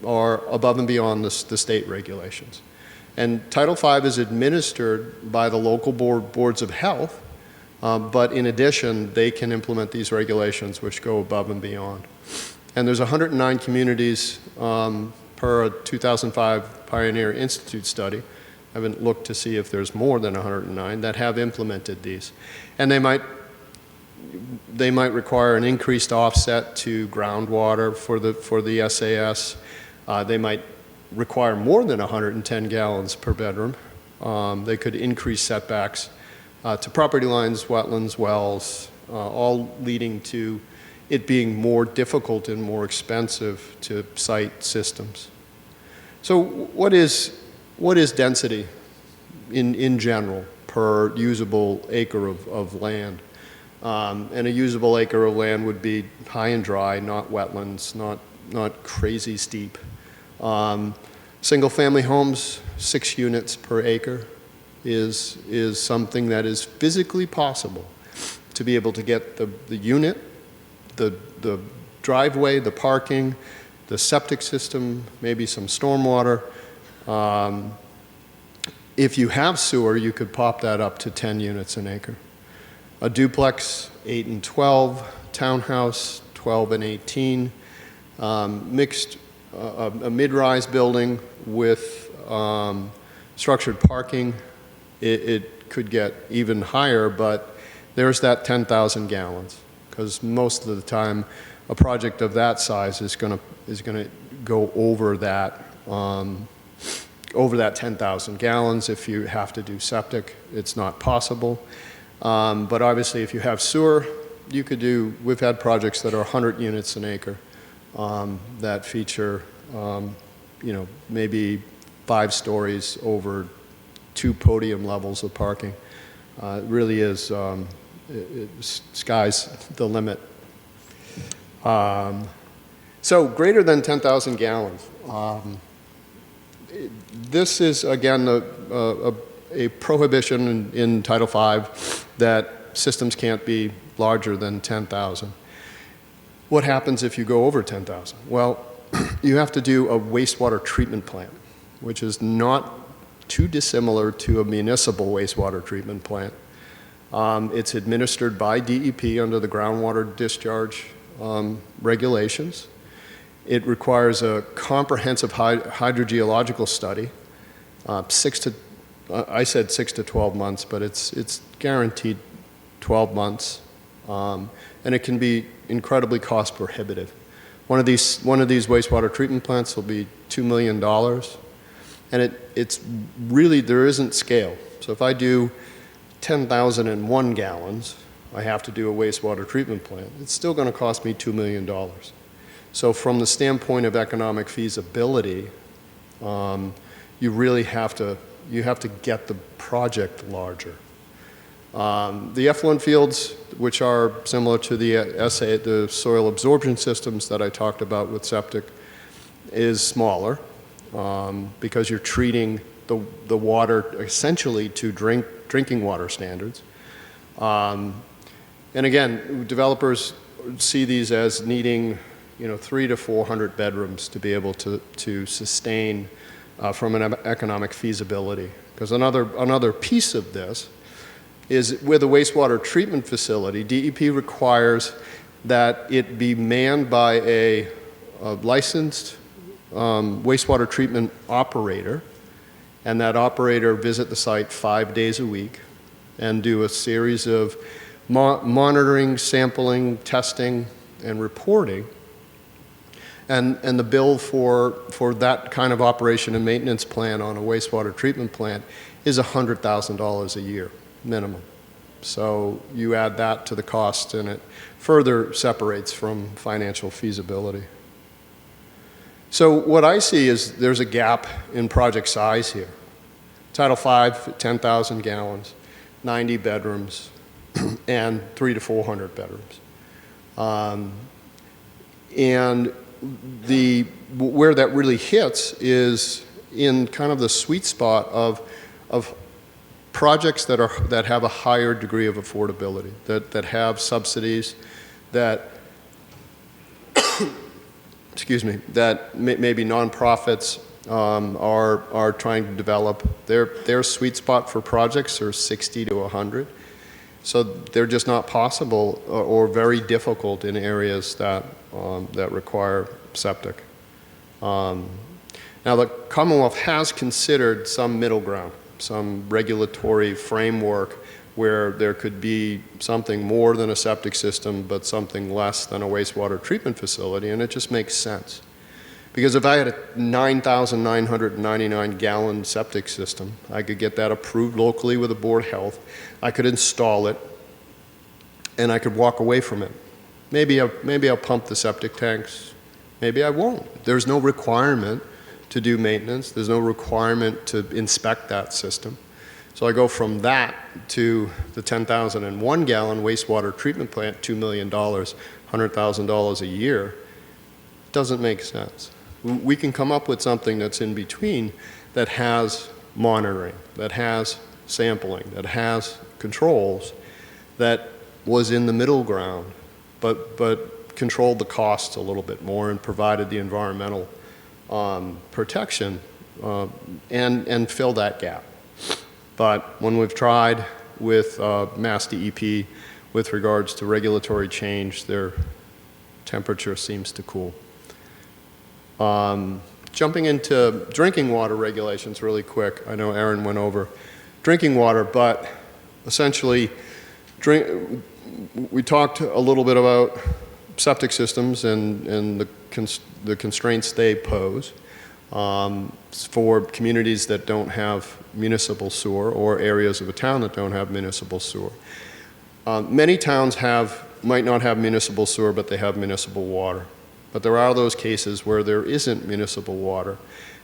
[SPEAKER 14] are above and beyond the state regulations. And Title V is administered by the local boards of health, but in addition, they can implement these regulations which go above and beyond. And there's 109 communities per a 2005 Pioneer Institute study. I haven't looked to see if there's more than 109 that have implemented these. And they might require an increased offset to groundwater for the SAS. They might require more than 110 gallons per bedroom. They could increase setbacks to property lines, wetlands, wells, all leading to it being more difficult and more expensive to site systems. So what is density in general per usable acre of land? And a usable acre of land would be high and dry, not wetlands, not crazy steep. Single-family homes, 6 units per acre is something that is physically possible to be able to get the unit, the driveway, the parking, the septic system, maybe some stormwater. If you have sewer, you could pop that up to 10 units an acre. A duplex, 8 and 12, townhouse, 12 and 18, mixed, a mid-rise building with structured parking, it could get even higher, but there's that 10,000 gallons, because most of the time a project of that size is going to go over that 10,000 gallons. If you have to do septic, it's not possible. But obviously, if you have sewer, you could do. We've had projects that are 100 units an acre that feature, maybe 5 stories over 2 podium levels of parking. It really is. Sky's the limit. So greater than 10,000 gallons. This is, again, a prohibition in Title V that systems can't be larger than 10,000. What happens if you go over 10,000? Well, you have to do a wastewater treatment plant, which is not too dissimilar to a municipal wastewater treatment plant. It's administered by DEP under the groundwater discharge regulations. It requires a comprehensive hydrogeological study. I said 6 to 12 months, but it's guaranteed 12 months, and it can be incredibly cost prohibitive. One of these wastewater treatment plants will be $2 million, and it's really, there isn't scale. So if I do 10,001 gallons, I have to do a wastewater treatment plant. It's still going to cost me $2 million. So from the standpoint of economic feasibility, you really have to get the project larger. The effluent fields, which are similar to the soil absorption systems that I talked about with septic, is smaller because you're treating the water essentially to drinking water standards. And again, developers see these as needing 300 to 400 bedrooms to be able to sustain from an economic feasibility. Because another piece of this is with a wastewater treatment facility, DEP requires that it be manned by a licensed wastewater treatment operator, and that operator visit the site 5 days a week and do a series of monitoring, sampling, testing, and reporting. And the bill for that kind of operation and maintenance plan on a wastewater treatment plant is $100,000 a year, minimum. So you add that to the cost, and it further separates from financial feasibility. So what I see is there's a gap in project size here. Title V, 10,000 gallons, 90 bedrooms, and 300 to 400 bedrooms. And where that really hits is in kind of the sweet spot of projects that have a higher degree of affordability, that have subsidies, that excuse me, that maybe nonprofits are trying to develop. Their sweet spot for projects are 60 to 100. So they're just not possible or very difficult in areas that require septic. Now the Commonwealth has considered some middle ground, some regulatory framework where there could be something more than a septic system but something less than a wastewater treatment facility, and it just makes sense. Because if I had a 9,999 gallon septic system, I could get that approved locally with the Board of Health. I could install it, and I could walk away from it. Maybe I'll pump the septic tanks. Maybe I won't. There's no requirement to do maintenance. There's no requirement to inspect that system. So I go from that to the 10,001 gallon wastewater treatment plant, $2 million, $100,000 a year. It doesn't make sense. We can come up with something that's in between that has monitoring, that has sampling, that has controls, that was in the middle ground, but controlled the costs a little bit more and provided the environmental protection and fill that gap. But when we've tried with Mass DEP with regards to regulatory change, their temperature seems to cool. Jumping into drinking water regulations really quick. I know Aaron went over drinking water, but essentially we talked a little bit about septic systems and the constraints they pose for communities that don't have municipal sewer or areas of a town that don't have municipal sewer. Many towns might not have municipal sewer, but they have municipal water. But there are those cases where there isn't municipal water,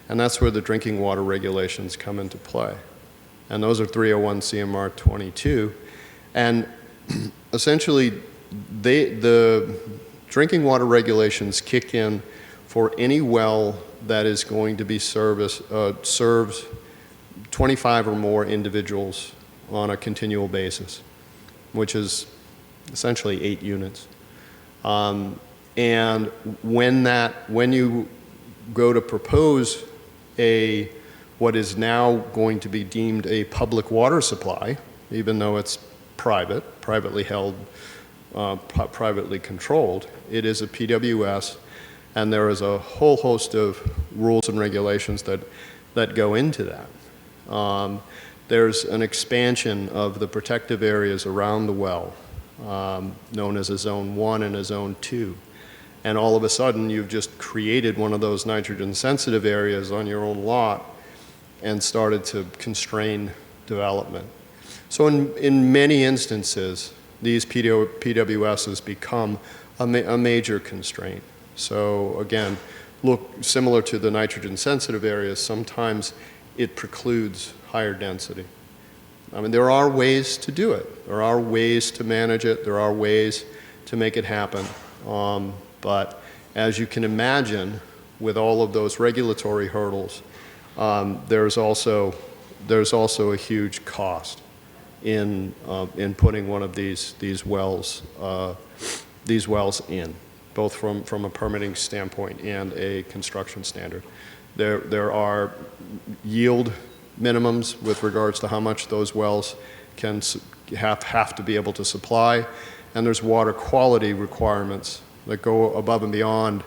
[SPEAKER 14] and that's where the drinking water regulations come into play. And those are 301 CMR 22. And essentially, the drinking water regulations kick in for any well that is going to be serves 25 or more individuals on a continual basis, which is essentially 8 units. And when you go to propose what is now going to be deemed a public water supply, even though it's privately held, privately controlled, it is a PWS, and there is a whole host of rules and regulations that go into that. There's an expansion of the protective areas around the well, known as a Zone 1 and a Zone 2. And all of a sudden, you've just created one of those nitrogen-sensitive areas on your own lot and started to constrain development. So in many instances, these PWSs become a major constraint. So again, look, similar to the nitrogen-sensitive areas, sometimes it precludes higher density. I mean, there are ways to do it. There are ways to manage it. There are ways to make it happen. But as you can imagine, with all of those regulatory hurdles, there's also a huge cost in putting one of these wells in, both from a permitting standpoint and a construction standard. There are yield minimums with regards to how much those wells can have to be able to supply, and there's water quality requirements that go above and beyond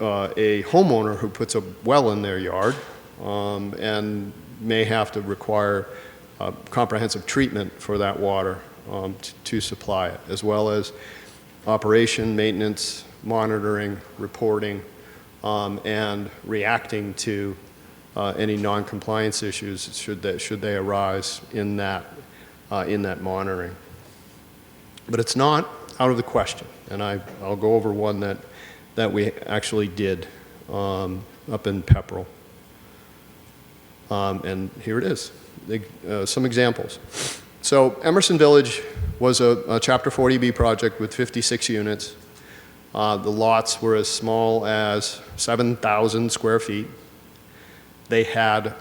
[SPEAKER 14] a homeowner who puts a well in their yard and may have to require comprehensive treatment for that water to supply it, as well as operation, maintenance, monitoring, reporting, and reacting to any non-compliance issues should they arise in that monitoring. But it's not out of the question, and I'll go over one that we actually did up in Pepperell. And here it is, some examples. So Emerson Village was a Chapter 40B project with 56 units. The lots were as small as 7,000 square feet. They had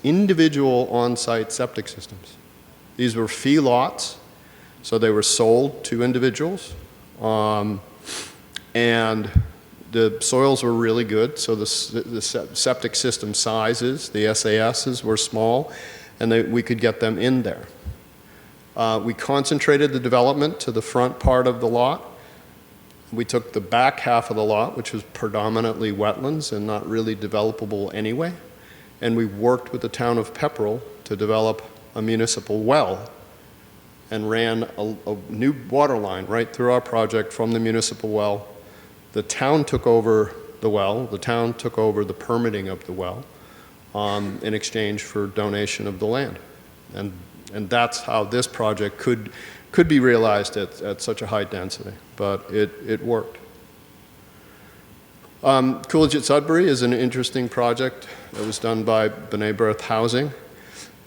[SPEAKER 14] individual on-site septic systems. These were fee lots, so they were sold to individuals. And the soils were really good, so the septic system sizes, the SASs were small, and we could get them in there. We concentrated the development to the front part of the lot. We took the back half of the lot, which was predominantly wetlands and not really developable anyway, and we worked with the town of Pepperell to develop a municipal well and ran a new water line right through our project from the municipal well. The town took over the well. The town took over the permitting of the well in exchange for donation of the land. And that's how this project could be realized at such a high density, but it worked. Coolidge at Sudbury is an interesting project. It was done by B'nai B'rith Housing.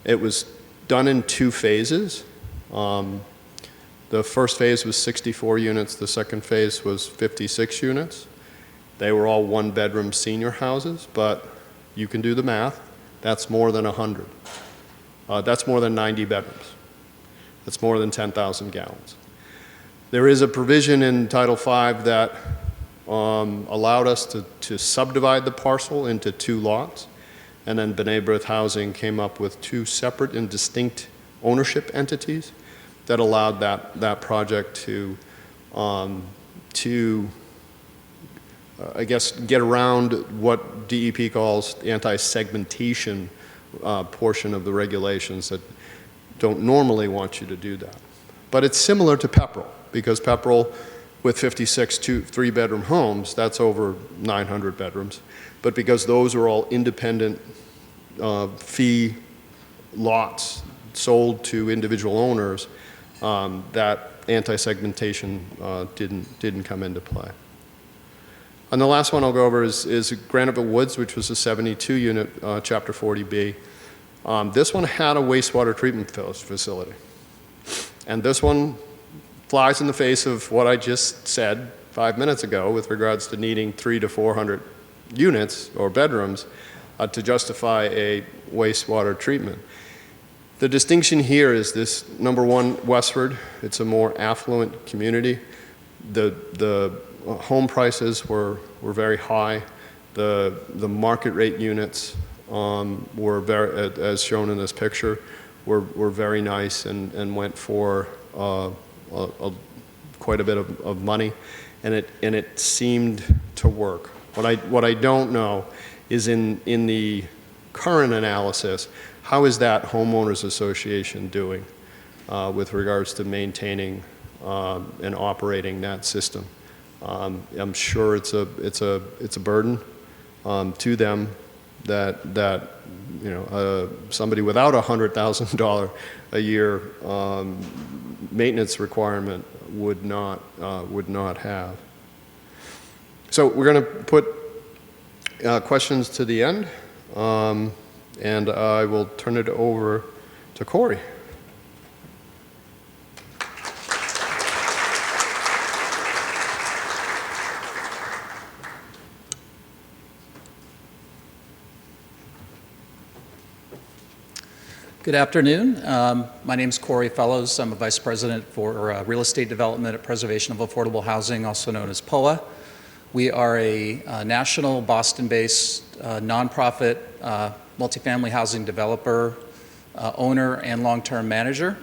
[SPEAKER 14] It was done in 2 phases. The first phase was 64 units. The second phase was 56 units. They were all 1-bedroom senior houses, but you can do the math. That's more than 100. That's more than 90 bedrooms. That's more than 10,000 gallons. There is a provision in Title V that allowed us to subdivide the parcel into 2 lots, and then B'nai B'rith Housing came up with 2 separate and distinct ownership entities that allowed that project to I guess, get around what DEP calls the anti-segmentation portion of the regulations that don't normally want you to do that. But it's similar to Pepperell, because Pepperell, with 56 3-bedroom homes, that's over 900 bedrooms. But because those are all independent fee lots sold to individual owners, that anti-segmentation didn't come into play. And the last one I'll go over is Graniteville Woods, which was a 72-unit Chapter 40B. This one had a wastewater treatment facility. And this one flies in the face of what I just said 5 minutes ago with regards to needing 300 to 400 units or bedrooms to justify a wastewater treatment. The distinction here is this, number one, Westford. It's a more affluent community. The home prices were very high. The market rate units were very, as shown in this picture, were very nice and went for quite a bit of money, and it seemed to work. What I don't know is in the current analysis, how is that homeowners association doing with regards to maintaining and operating that system? I'm sure it's a burden to them that you know somebody without $100,000 a year maintenance requirement would not have. So we're going to put questions to the end, and I will turn it over to Corey.
[SPEAKER 15] Good afternoon. My name is Corey Fellows. I'm a Vice President for Real Estate Development at Preservation of Affordable Housing, also known as POA. We are a national Boston-based nonprofit multifamily housing developer, owner, and long-term manager.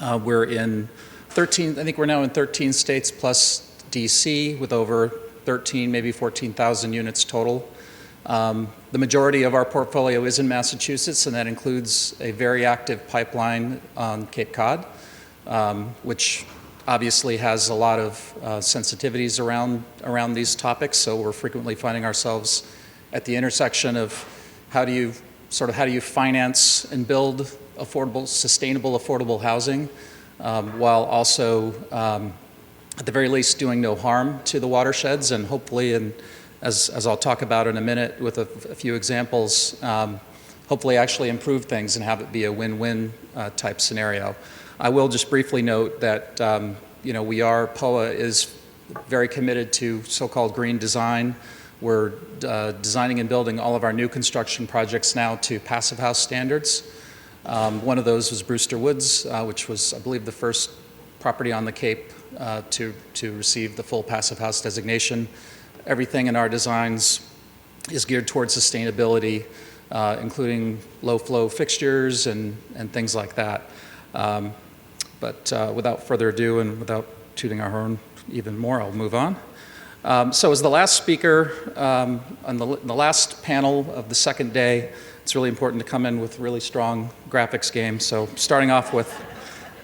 [SPEAKER 15] We're in 13, I think we're now in 13 states plus DC with over 13, maybe 14,000 units total. The majority of our portfolio is in Massachusetts, and that includes a very active pipeline on Cape Cod, which obviously has a lot of sensitivities around these topics. So we're frequently finding ourselves at the intersection of how do you finance and build sustainable, affordable housing, while also, at the very least, doing no harm to the watersheds, and hopefully, and as I'll talk about in a minute with a few examples, hopefully actually improve things and have it be a win-win type scenario. I will just briefly note that POA is very committed to so-called green design. We're designing and building all of our new construction projects now to Passive House standards. One of those was Brewster Woods, which was, I believe, the first property on the Cape to receive the full Passive House designation. Everything in our designs is geared towards sustainability, including low-flow fixtures and things like that. But without further ado, and without tooting our horn even more, I'll move on. So as the last speaker on the last panel of the second day, it's really important to come in with really strong graphics game. So starting off with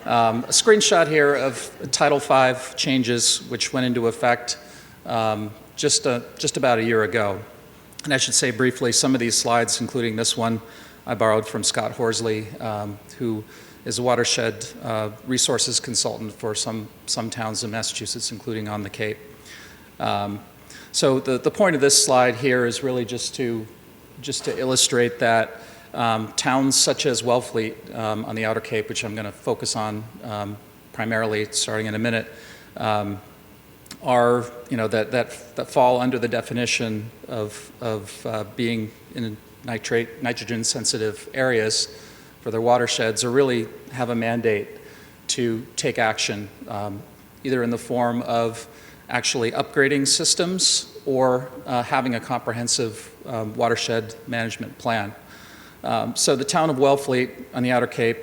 [SPEAKER 15] a screenshot here of Title V changes, which went into effect just about a year ago. And I should say briefly, some of these slides, including this one, I borrowed from Scott Horsley, who is a watershed resources consultant for some towns in Massachusetts, including on the Cape. So the point of this slide here is really just to illustrate that towns such as Wellfleet on the Outer Cape, which I'm going to focus on primarily starting in a minute, are that fall under the definition of being in nitrogen sensitive areas for their watersheds, or really have a mandate to take action, either in the form of actually upgrading systems or having a comprehensive watershed management plan. So the town of Wellfleet on the Outer Cape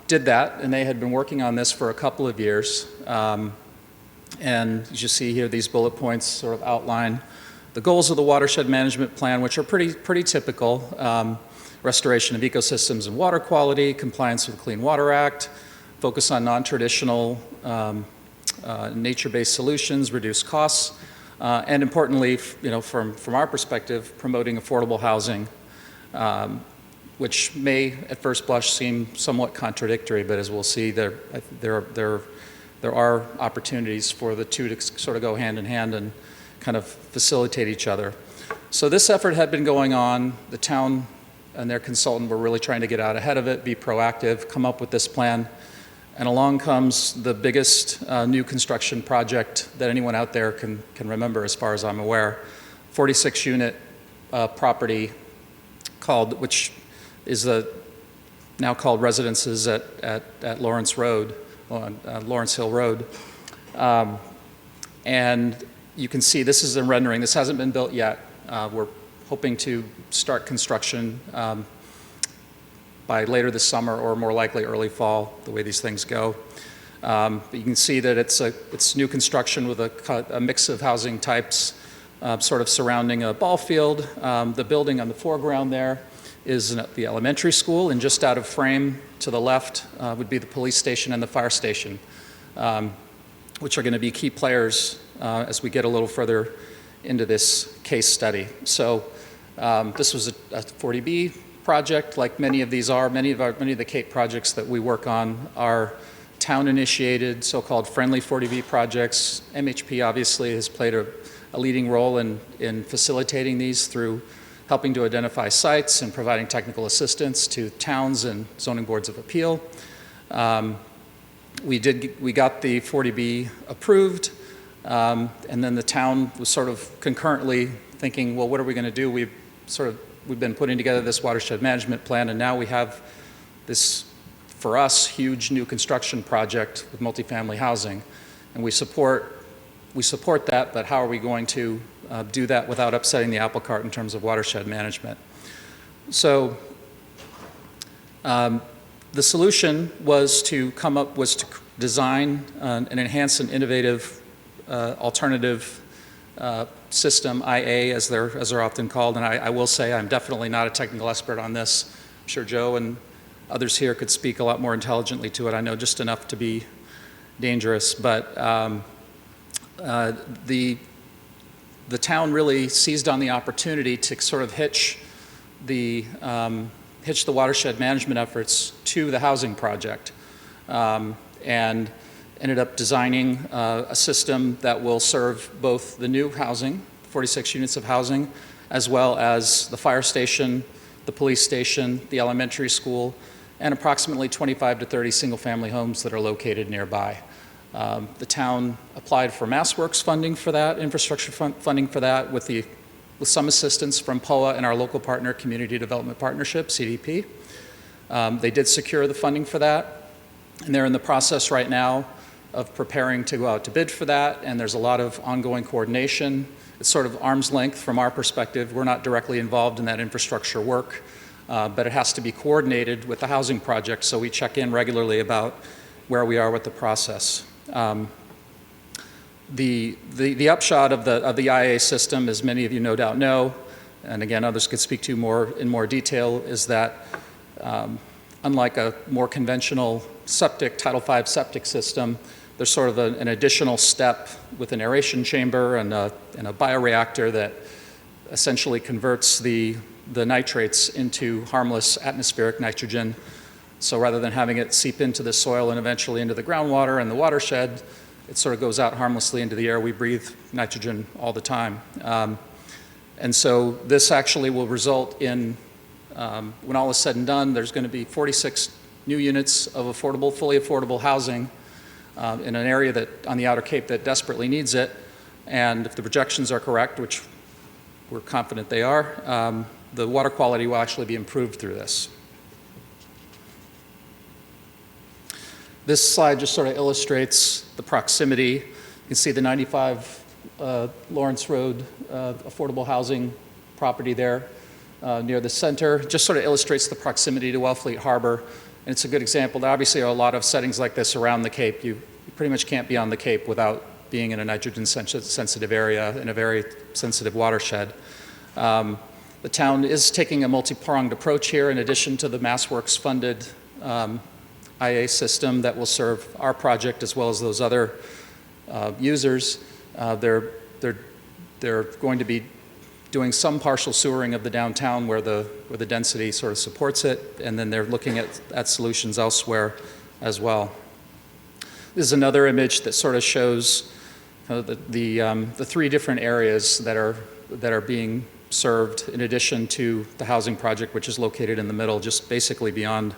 [SPEAKER 15] did that, and they had been working on this for a couple of years. And as you see here, these bullet points sort of outline the goals of the watershed management plan, which are pretty typical. Restoration of ecosystems and water quality, compliance with the Clean Water Act, focus on non-traditional nature-based solutions, reduce costs, and importantly, from our perspective, promoting affordable housing, which may at first blush seem somewhat contradictory, but as we'll see, there are opportunities for the two to sort of go hand in hand and kind of facilitate each other. So this effort had been going on. The town and their consultant were really trying to get out ahead of it, be proactive, come up with this plan. And along comes the biggest new construction project that anyone out there can remember, as far as I'm aware. 46-unit property which is now called Residences at Lawrence Road, on Lawrence Hill Road. And you can see this is a rendering. This hasn't been built yet. We're hoping to start construction by later this summer, or more likely early fall, the way these things go. But you can see that it's new construction with a mix of housing types, sort of surrounding a ball field. The building on the foreground there is the elementary school, and just out of frame to the left would be the police station and the fire station, which are going to be key players as we get a little further into this case study. So this was a 40B project, like many of these are. Many of the Cape projects that we work on are town-initiated, so-called friendly 40B projects. MHP obviously has played a leading role in facilitating these through helping to identify sites and providing technical assistance to towns and zoning boards of appeal. We got the 40B approved, and then the town was sort of concurrently thinking, well, what are we going to do? We've been putting together this watershed management plan, and now we have this, for us, huge new construction project with multifamily housing, and we support that, but how are we going to do that without upsetting the apple cart in terms of watershed management? So the solution was to design and enhance an innovative alternative system, IA, as they're often called. And I will say I'm definitely not a technical expert on this. I'm sure Joe and others here could speak a lot more intelligently to it. I know just enough to be dangerous. But the town really seized on the opportunity to sort of hitch the watershed management efforts to the housing project, and ended up designing a system that will serve both the new housing, 46 units of housing, as well as the fire station, the police station, the elementary school, and approximately 25 to 30 single-family homes that are located nearby. The town applied for MassWorks funding for that, infrastructure funding for that, with some assistance from POA and our local partner, Community Development Partnership, CDP. They did secure the funding for that, and they're in the process right now of preparing to go out to bid for that, and there's a lot of ongoing coordination. It's sort of arm's length from our perspective. We're not directly involved in that infrastructure work, but it has to be coordinated with the housing project, so we check in regularly about where we are with the process. The upshot of the IA system, as many of you no doubt know, and again others could speak to in more detail, is that unlike a more conventional Title V septic system, there's sort of an additional step with an aeration chamber and a bioreactor that essentially converts the nitrates into harmless atmospheric nitrogen. So rather than having it seep into the soil and eventually into the groundwater and the watershed, it sort of goes out harmlessly into the air. We breathe nitrogen all the time. And so this actually will result in, when all is said and done, there's going to be 46 new units of fully affordable housing in an area on the Outer Cape that desperately needs it. And if the projections are correct, which we're confident they are, the water quality will actually be improved through this. This slide just sort of illustrates the proximity. You can see the 95 Lawrence Road affordable housing property there near the center. Just sort of illustrates the proximity to Wellfleet Harbor. And it's a good example. There obviously are a lot of settings like this around the Cape. You pretty much can't be on the Cape without being in a nitrogen-sensitive area in a very sensitive watershed. The town is taking a multi-pronged approach here in addition to the MassWorks-funded IA system that will serve our project as well as those other users. They're going to be doing some partial sewering of the downtown where the density sort of supports it, and then they're looking at solutions elsewhere as well. This is another image that sort of shows the three different areas that are being served in addition to the housing project, which is located in the middle, just basically beyond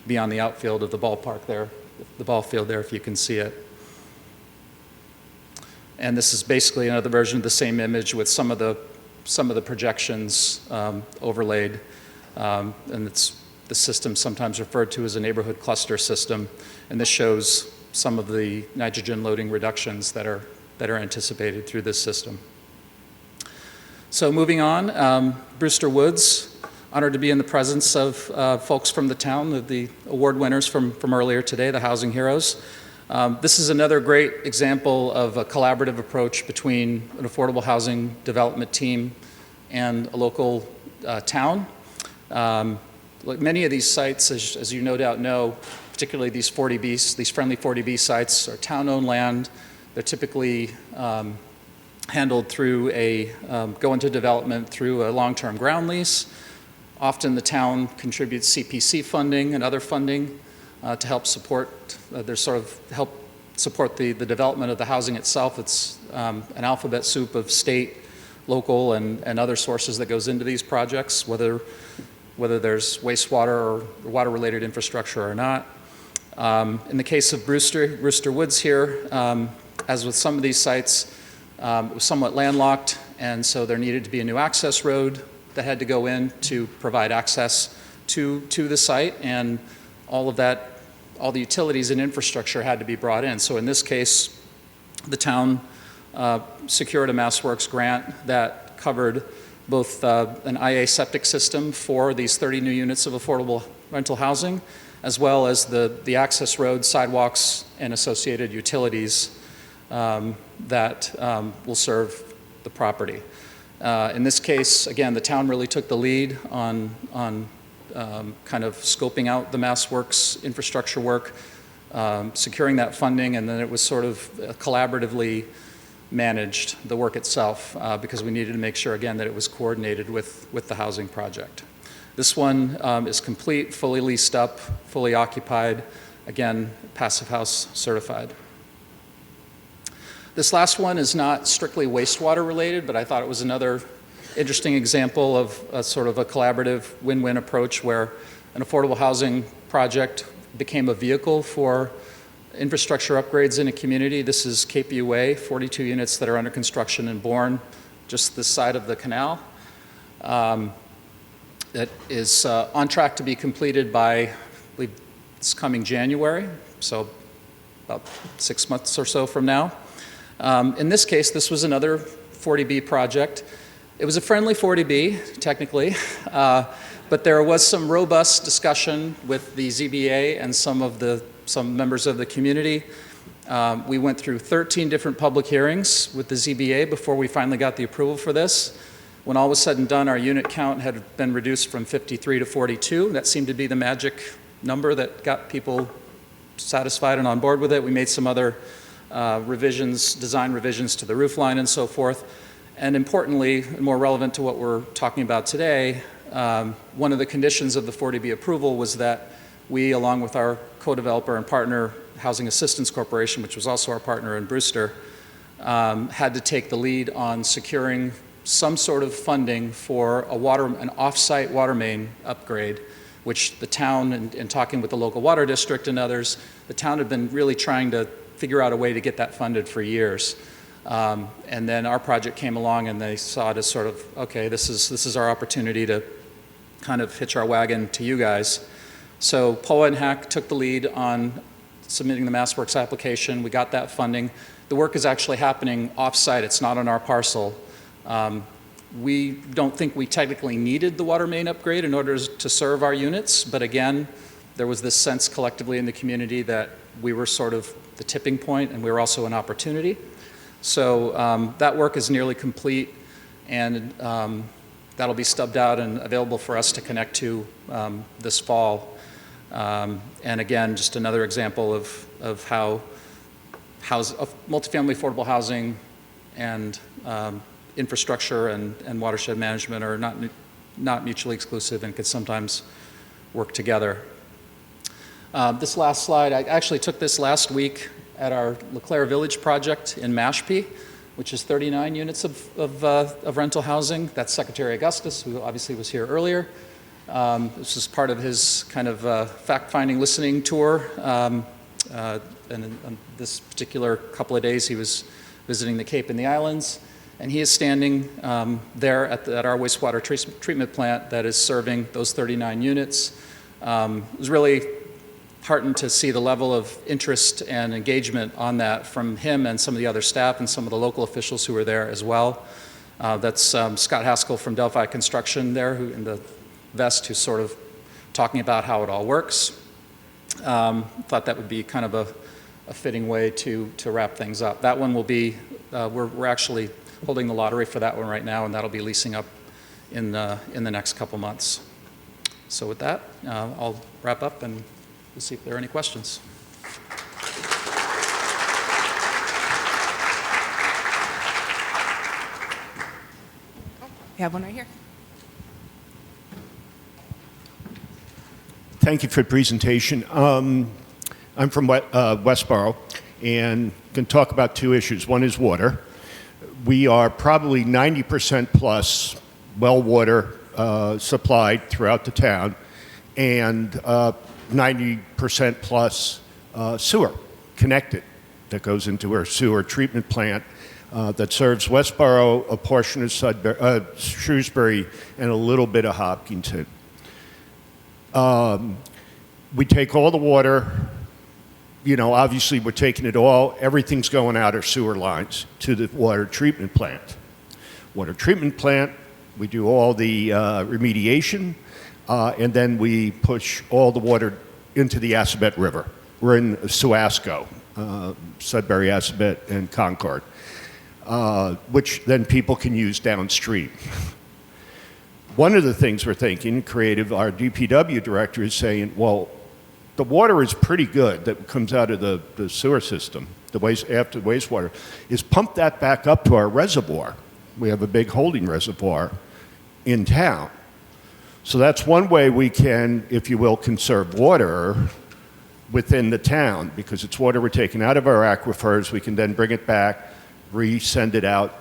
[SPEAKER 15] the outfield of the ballpark there, the ball field there, if you can see it. And this is basically another version of the same image with some of the projections overlaid. And the system sometimes referred to as a neighborhood cluster system. And this shows some of the nitrogen loading reductions that are anticipated through this system. So moving on, Brewster Woods. Honored to be in the presence of folks from the town, the award winners from earlier today, the Housing Heroes. This is another great example of a collaborative approach between an affordable housing development team and a local town. Like many of these sites, as you no doubt know, particularly these 40B, these friendly 40B sites are town-owned land. They're typically handled through go into development through a long-term ground lease. Often the town contributes CPC funding and other funding to help support, help support the development of the housing itself. It's an alphabet soup of state, local, and other sources that goes into these projects, whether there's wastewater or water-related infrastructure or not. In the case of Brewster Woods here, as with some of these sites, it was somewhat landlocked, and so there needed to be a new access road that had to go in to provide access to the site, and all the utilities and infrastructure had to be brought in. So in this case, the town secured a MassWorks grant that covered both an IA septic system for these 30 new units of affordable rental housing, as well as the access road, sidewalks, and associated utilities that will serve the property. In this case, again, the town really took the lead on kind of scoping out the Mass Works infrastructure work, securing that funding, and then it was sort of collaboratively managed, the work itself, because we needed to make sure, again, that it was coordinated with the housing project. This one is complete, fully leased up, fully occupied, again, Passive House certified. This last one is not strictly wastewater related, but I thought it was another interesting example of a sort of a collaborative win-win approach where an affordable housing project became a vehicle for infrastructure upgrades in a community. This is KPU Way, 42 units that are under construction in Bourne, just this side of the canal. That is on track to be completed by, I believe, this coming January, so about 6 months or so from now. In this case, this was another 40B project. It was a friendly 40B, technically, but there was some robust discussion with the ZBA and some members of the community. We went through 13 different public hearings with the ZBA before we finally got the approval for this. When all was said and done, our unit count had been reduced from 53 to 42. That seemed to be the magic number that got people satisfied and on board with it. We made some other revisions, design revisions to the roof line and so forth. And importantly, and more relevant to what we're talking about today, one of the conditions of the 40B approval was that we, along with our co-developer and partner, Housing Assistance Corporation, which was also our partner in Brewster, had to take the lead on securing some sort of funding for an off-site water main upgrade, which the town, in talking with the local water district and others, the town had been really trying to figure out a way to get that funded for years. And then our project came along and they saw it as sort of, okay, this is our opportunity to kind of hitch our wagon to you guys. So POA and HAC took the lead on submitting the MassWorks application. We got that funding. The work is actually happening off-site. It's not on our parcel. We don't think we technically needed the water main upgrade in order to serve our units, but again, there was this sense collectively in the community that we were sort of the tipping point and we were also an opportunity. So that work is nearly complete, and that'll be stubbed out and available for us to connect to this fall. And again, just another example of how multifamily affordable housing and infrastructure and watershed management are not mutually exclusive and could sometimes work together. This last slide, I actually took this last week at our LeClaire Village project in MHP, which is 39 units of rental housing. That's Secretary Augustus, who obviously was here earlier. This is part of his kind of fact-finding listening tour. And in this particular couple of days, he was visiting the Cape and the islands. And he is standing there at our wastewater treatment plant that is serving those 39 units. It was really heartened to see the level of interest and engagement on that from him and some of the other staff and some of the local officials who were there as well. That's Scott Haskell from Delphi Construction there, who in the vest, who's sort of talking about how it all works. Thought that would be kind of a fitting way to wrap things up. That one will be, we're actually holding the lottery for that one right now, and that'll be leasing up in the next couple months. So with that, I'll wrap up and we'll see if there are any questions.
[SPEAKER 12] We have one right here.
[SPEAKER 16] Thank you for the presentation. I'm from Westboro and can talk about two issues. One is water. We are probably 90% plus well water supplied throughout the town, and 90% plus sewer connected that goes into our sewer treatment plant that serves Westboro, a portion of Shrewsbury, and a little bit of Hopkinton. We take all the water, obviously we're taking it all, everything's going out our sewer lines to the water treatment plant. Water treatment plant, we do all the remediation, and then we push all the water into the Assabet River. We're in Suasco, Sudbury, Assabet, and Concord. which then people can use downstream. One of the things we're thinking, creative, our DPW director is saying, well, the water is pretty good that comes out of the sewer system, after the wastewater, is pump that back up to our reservoir. We have a big holding reservoir in town. So that's one way we can, if you will, conserve water within the town, because it's water we're taking out of our aquifers. We can then bring it back, re-send it out,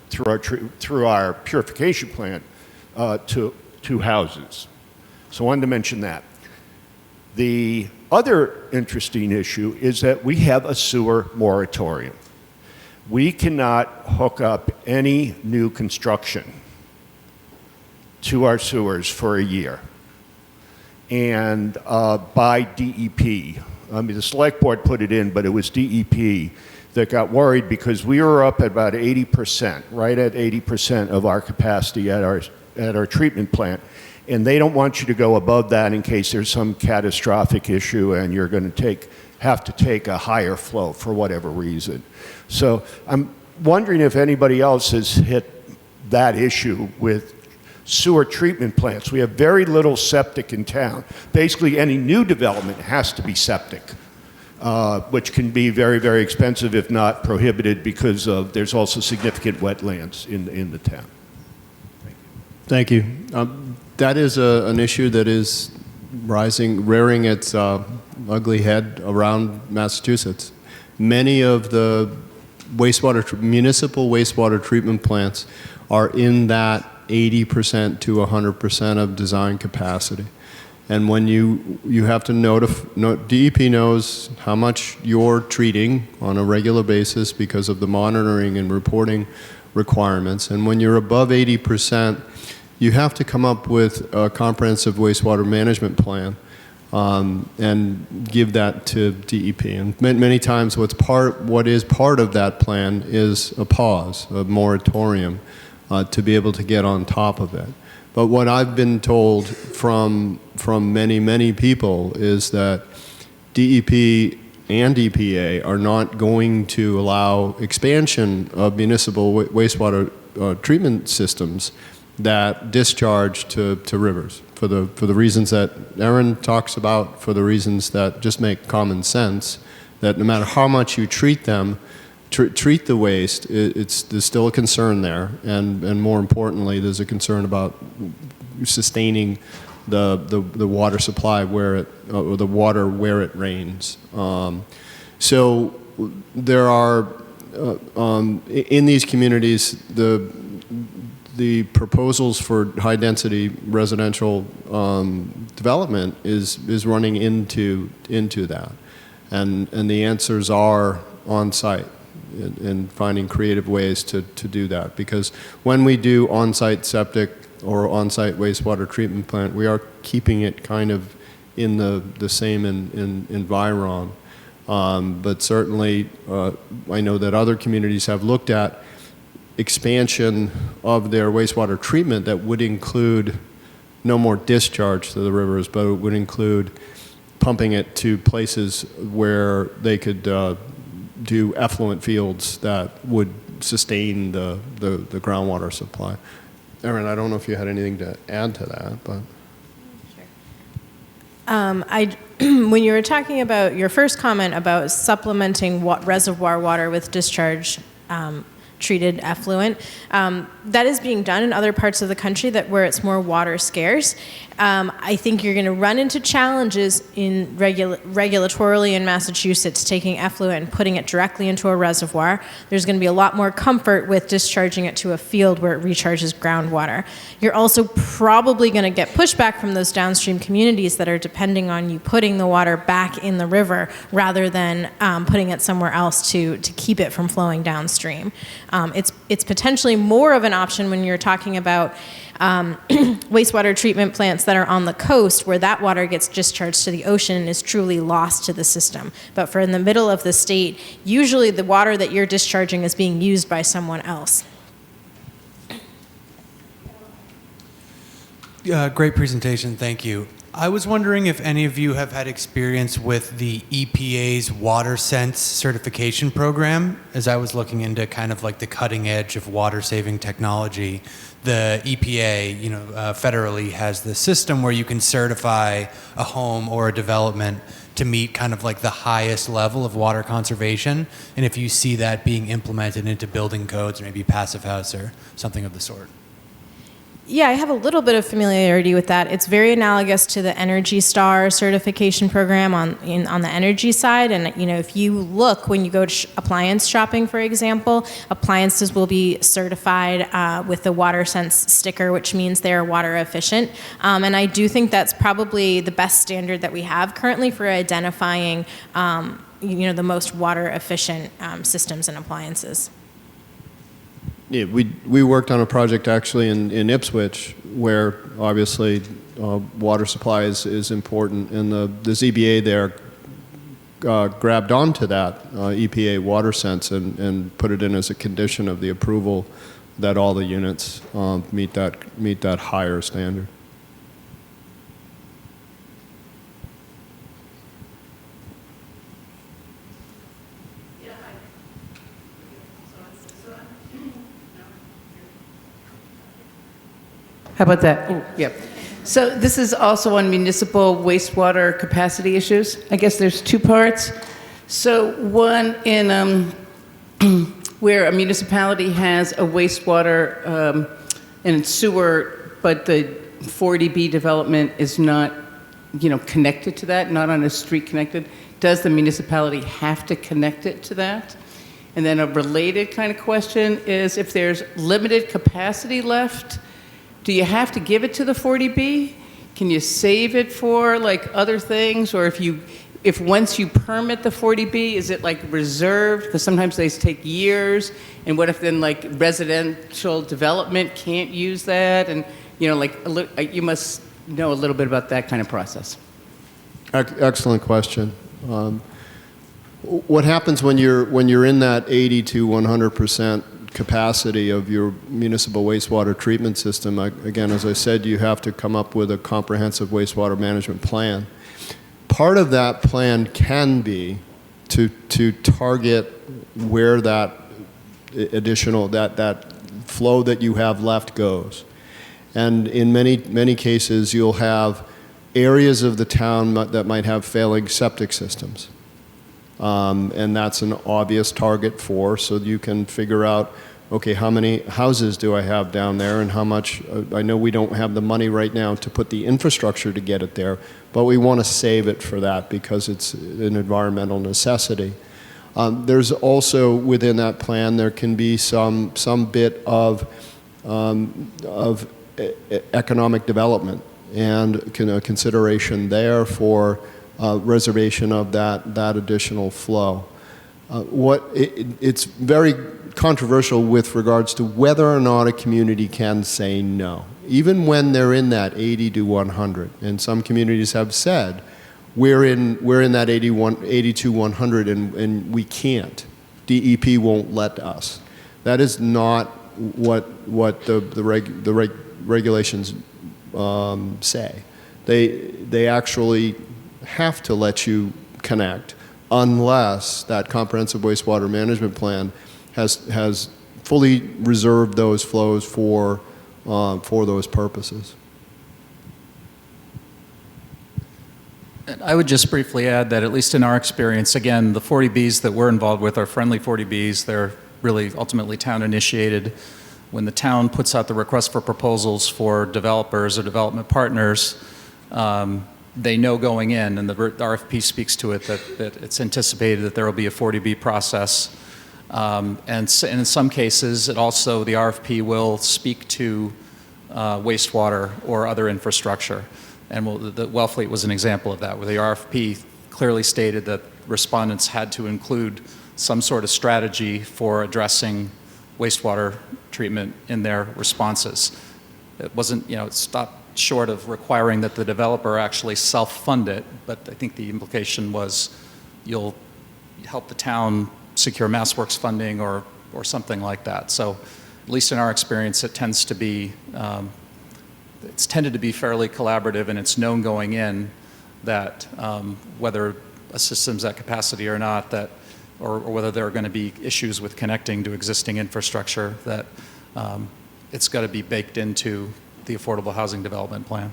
[SPEAKER 16] through our purification plant to houses. So I wanted to mention that. The other interesting issue is that we have a sewer moratorium. We cannot hook up any new construction to our sewers for a year. And by DEP, I mean, the select board put it in, but it was DEP that got worried because we were up at about 80%, right at 80% of our capacity at our treatment plant. And they don't want you to go above that in case there's some catastrophic issue and you're going to have to take a higher flow for whatever reason. So I'm wondering if anybody else has hit that issue with sewer treatment plants. We have very little septic in town. Basically, any new development has to be septic, which can be very, very expensive, if not prohibited, because there's also significant wetlands in the town.
[SPEAKER 14] Thank you. That is an issue that is rearing its ugly head around Massachusetts. Many of the municipal wastewater treatment plants are in that 80% to 100% of design capacity. And when you have to DEP knows how much you're treating on a regular basis because of the monitoring and reporting requirements. And when you're above 80%, you have to come up with a comprehensive wastewater management plan and give that to DEP. And many times what is part of that plan is a pause, a moratorium, to be able to get on top of it. But what I've been told from many, many people is that DEP and EPA are not going to allow expansion of municipal wastewater treatment systems that discharge to rivers for the reasons that Erin talks about, for the reasons that just make common sense, that no matter how much you treat them, treat the waste, there's still a concern there, and more importantly, there's a concern about sustaining the water supply or the water where it rains. So there are in these communities the proposals for high density residential development is running into that, and the answers are on site. And finding creative ways to do that. Because when we do on-site septic or on-site wastewater treatment plant, we are keeping it kind of in the same environ. But certainly, I know that other communities have looked at expansion of their wastewater treatment that would include no more discharge to the rivers, but it would include pumping it to places where they could do effluent fields that would sustain the groundwater supply. Erin, I don't know if you had anything to add to that, but.
[SPEAKER 13] When you were talking about your first comment about supplementing reservoir water with discharge treated effluent, that is being done in other parts of the country where it's more water scarce. I think you're going to run into challenges in regulatorily in Massachusetts taking effluent and putting it directly into a reservoir. There's going to be a lot more comfort with discharging it to a field where it recharges groundwater. You're also probably going to get pushback from those downstream communities that are depending on you putting the water back in the river rather than putting it somewhere else to keep it from flowing downstream. It's potentially more of an option when you're talking about wastewater treatment plants that are on the coast where that water gets discharged to the ocean and is truly lost to the system. But for in the middle of the state, usually the water that you're discharging is being used by someone else.
[SPEAKER 11] Great presentation, thank you.
[SPEAKER 17] I was wondering if any of you have had experience with the EPA's WaterSense certification program. As I was looking into kind of like the cutting edge of water saving technology, the EPA, federally has the system where you can certify a home or a development to meet kind of like the highest level of water conservation. And if you see that being implemented into building codes, or maybe passive house or something of the sort.
[SPEAKER 13] Yeah, I have a little bit of familiarity with that. It's very analogous to the Energy Star certification program on the energy side. And if you look when you go to appliance shopping, for example, appliances will be certified with the WaterSense sticker, which means they're water efficient. And I do think that's probably the best standard that we have currently for identifying, the most water efficient systems and appliances.
[SPEAKER 14] Yeah, we worked on a project actually in Ipswich where obviously water supply is important, and the ZBA there grabbed onto that EPA WaterSense and put it in as a condition of the approval that all the units meet that higher standard.
[SPEAKER 9] How about that? Oh, yeah. So this is also on municipal wastewater capacity issues. I guess there's two parts. So one in where a municipality has a wastewater and sewer, but the 40B development is not, connected to that, not on a street connected. Does the municipality have to connect it to that? And then a related kind of question is if there's limited capacity left, do you have to give it to the 40B? Can you save it for like other things? Or if once you permit the 40B, is it like reserved? Because sometimes they take years. And what if then like residential development can't use that? And you must know a little bit about that kind of process.
[SPEAKER 14] Excellent question. What happens when you're in that 80 to 100% capacity of your municipal wastewater treatment system? Again, as I said, you have to come up with a comprehensive wastewater management plan. Part of that plan can be to target where that additional that flow that you have left goes. And in many cases, you'll have areas of the town that might have failing septic systems. And that's an obvious target so you can figure out, okay, how many houses do I have down there and how much, I know we don't have the money right now to put the infrastructure to get it there, but we want to save it for that because it's an environmental necessity. There's also, within that plan, there can be some bit of economic development and consideration there for reservation of that additional flow. It's very controversial with regards to whether or not a community can say no, even when they're in that 80 to 100. And some communities have said, we're in that 80 to 100 and we can't. DEP won't let us. That is not what the regulations say. They actually have to let you connect unless that comprehensive wastewater management plan has fully reserved those flows for those purposes.
[SPEAKER 15] And I would just briefly add that at least in our experience, again, the 40Bs that we're involved with are friendly 40Bs. They're really ultimately town initiated. When the town puts out the request for proposals for developers or development partners, they know going in, and the RFP speaks to it, that it's anticipated that there will be a 40B process. And in some cases, the RFP will speak to wastewater or other infrastructure. And the Wellfleet was an example of that, where the RFP clearly stated that respondents had to include some sort of strategy for addressing wastewater treatment in their responses. It wasn't, it stopped short of requiring that the developer actually self-fund it, but I think the implication was you'll help the town secure MassWorks funding or something like that. So at least in our experience, it tends to be it's tended to be fairly collaborative, and it's known going in that whether a system's at capacity or not, that or whether there are going to be issues with connecting to existing infrastructure, that it's got to be baked into the affordable housing development plan.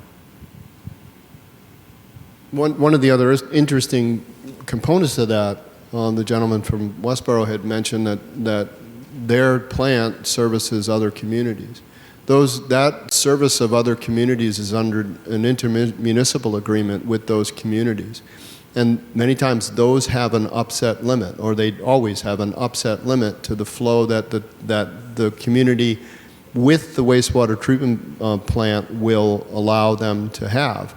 [SPEAKER 14] One of the other interesting components of that, the gentleman from Westboro had mentioned that their plant services other communities. That service of other communities is under an intermunicipal agreement with those communities. And many times those have an upset limit, or they always have an upset limit to the flow that the community with the wastewater treatment plant will allow them to have.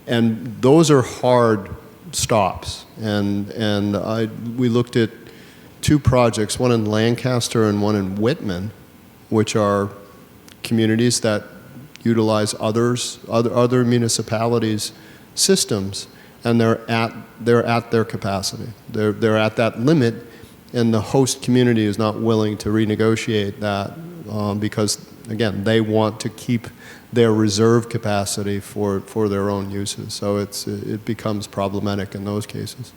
[SPEAKER 14] And those are hard stops. And we looked at two projects, one in Lancaster and one in Whitman, which are communities that utilize other municipalities' systems, and they're at their capacity. They're at that limit, and the host community is not willing to renegotiate that because, again, they want to keep their reserve capacity for their own uses. So it becomes problematic in those cases.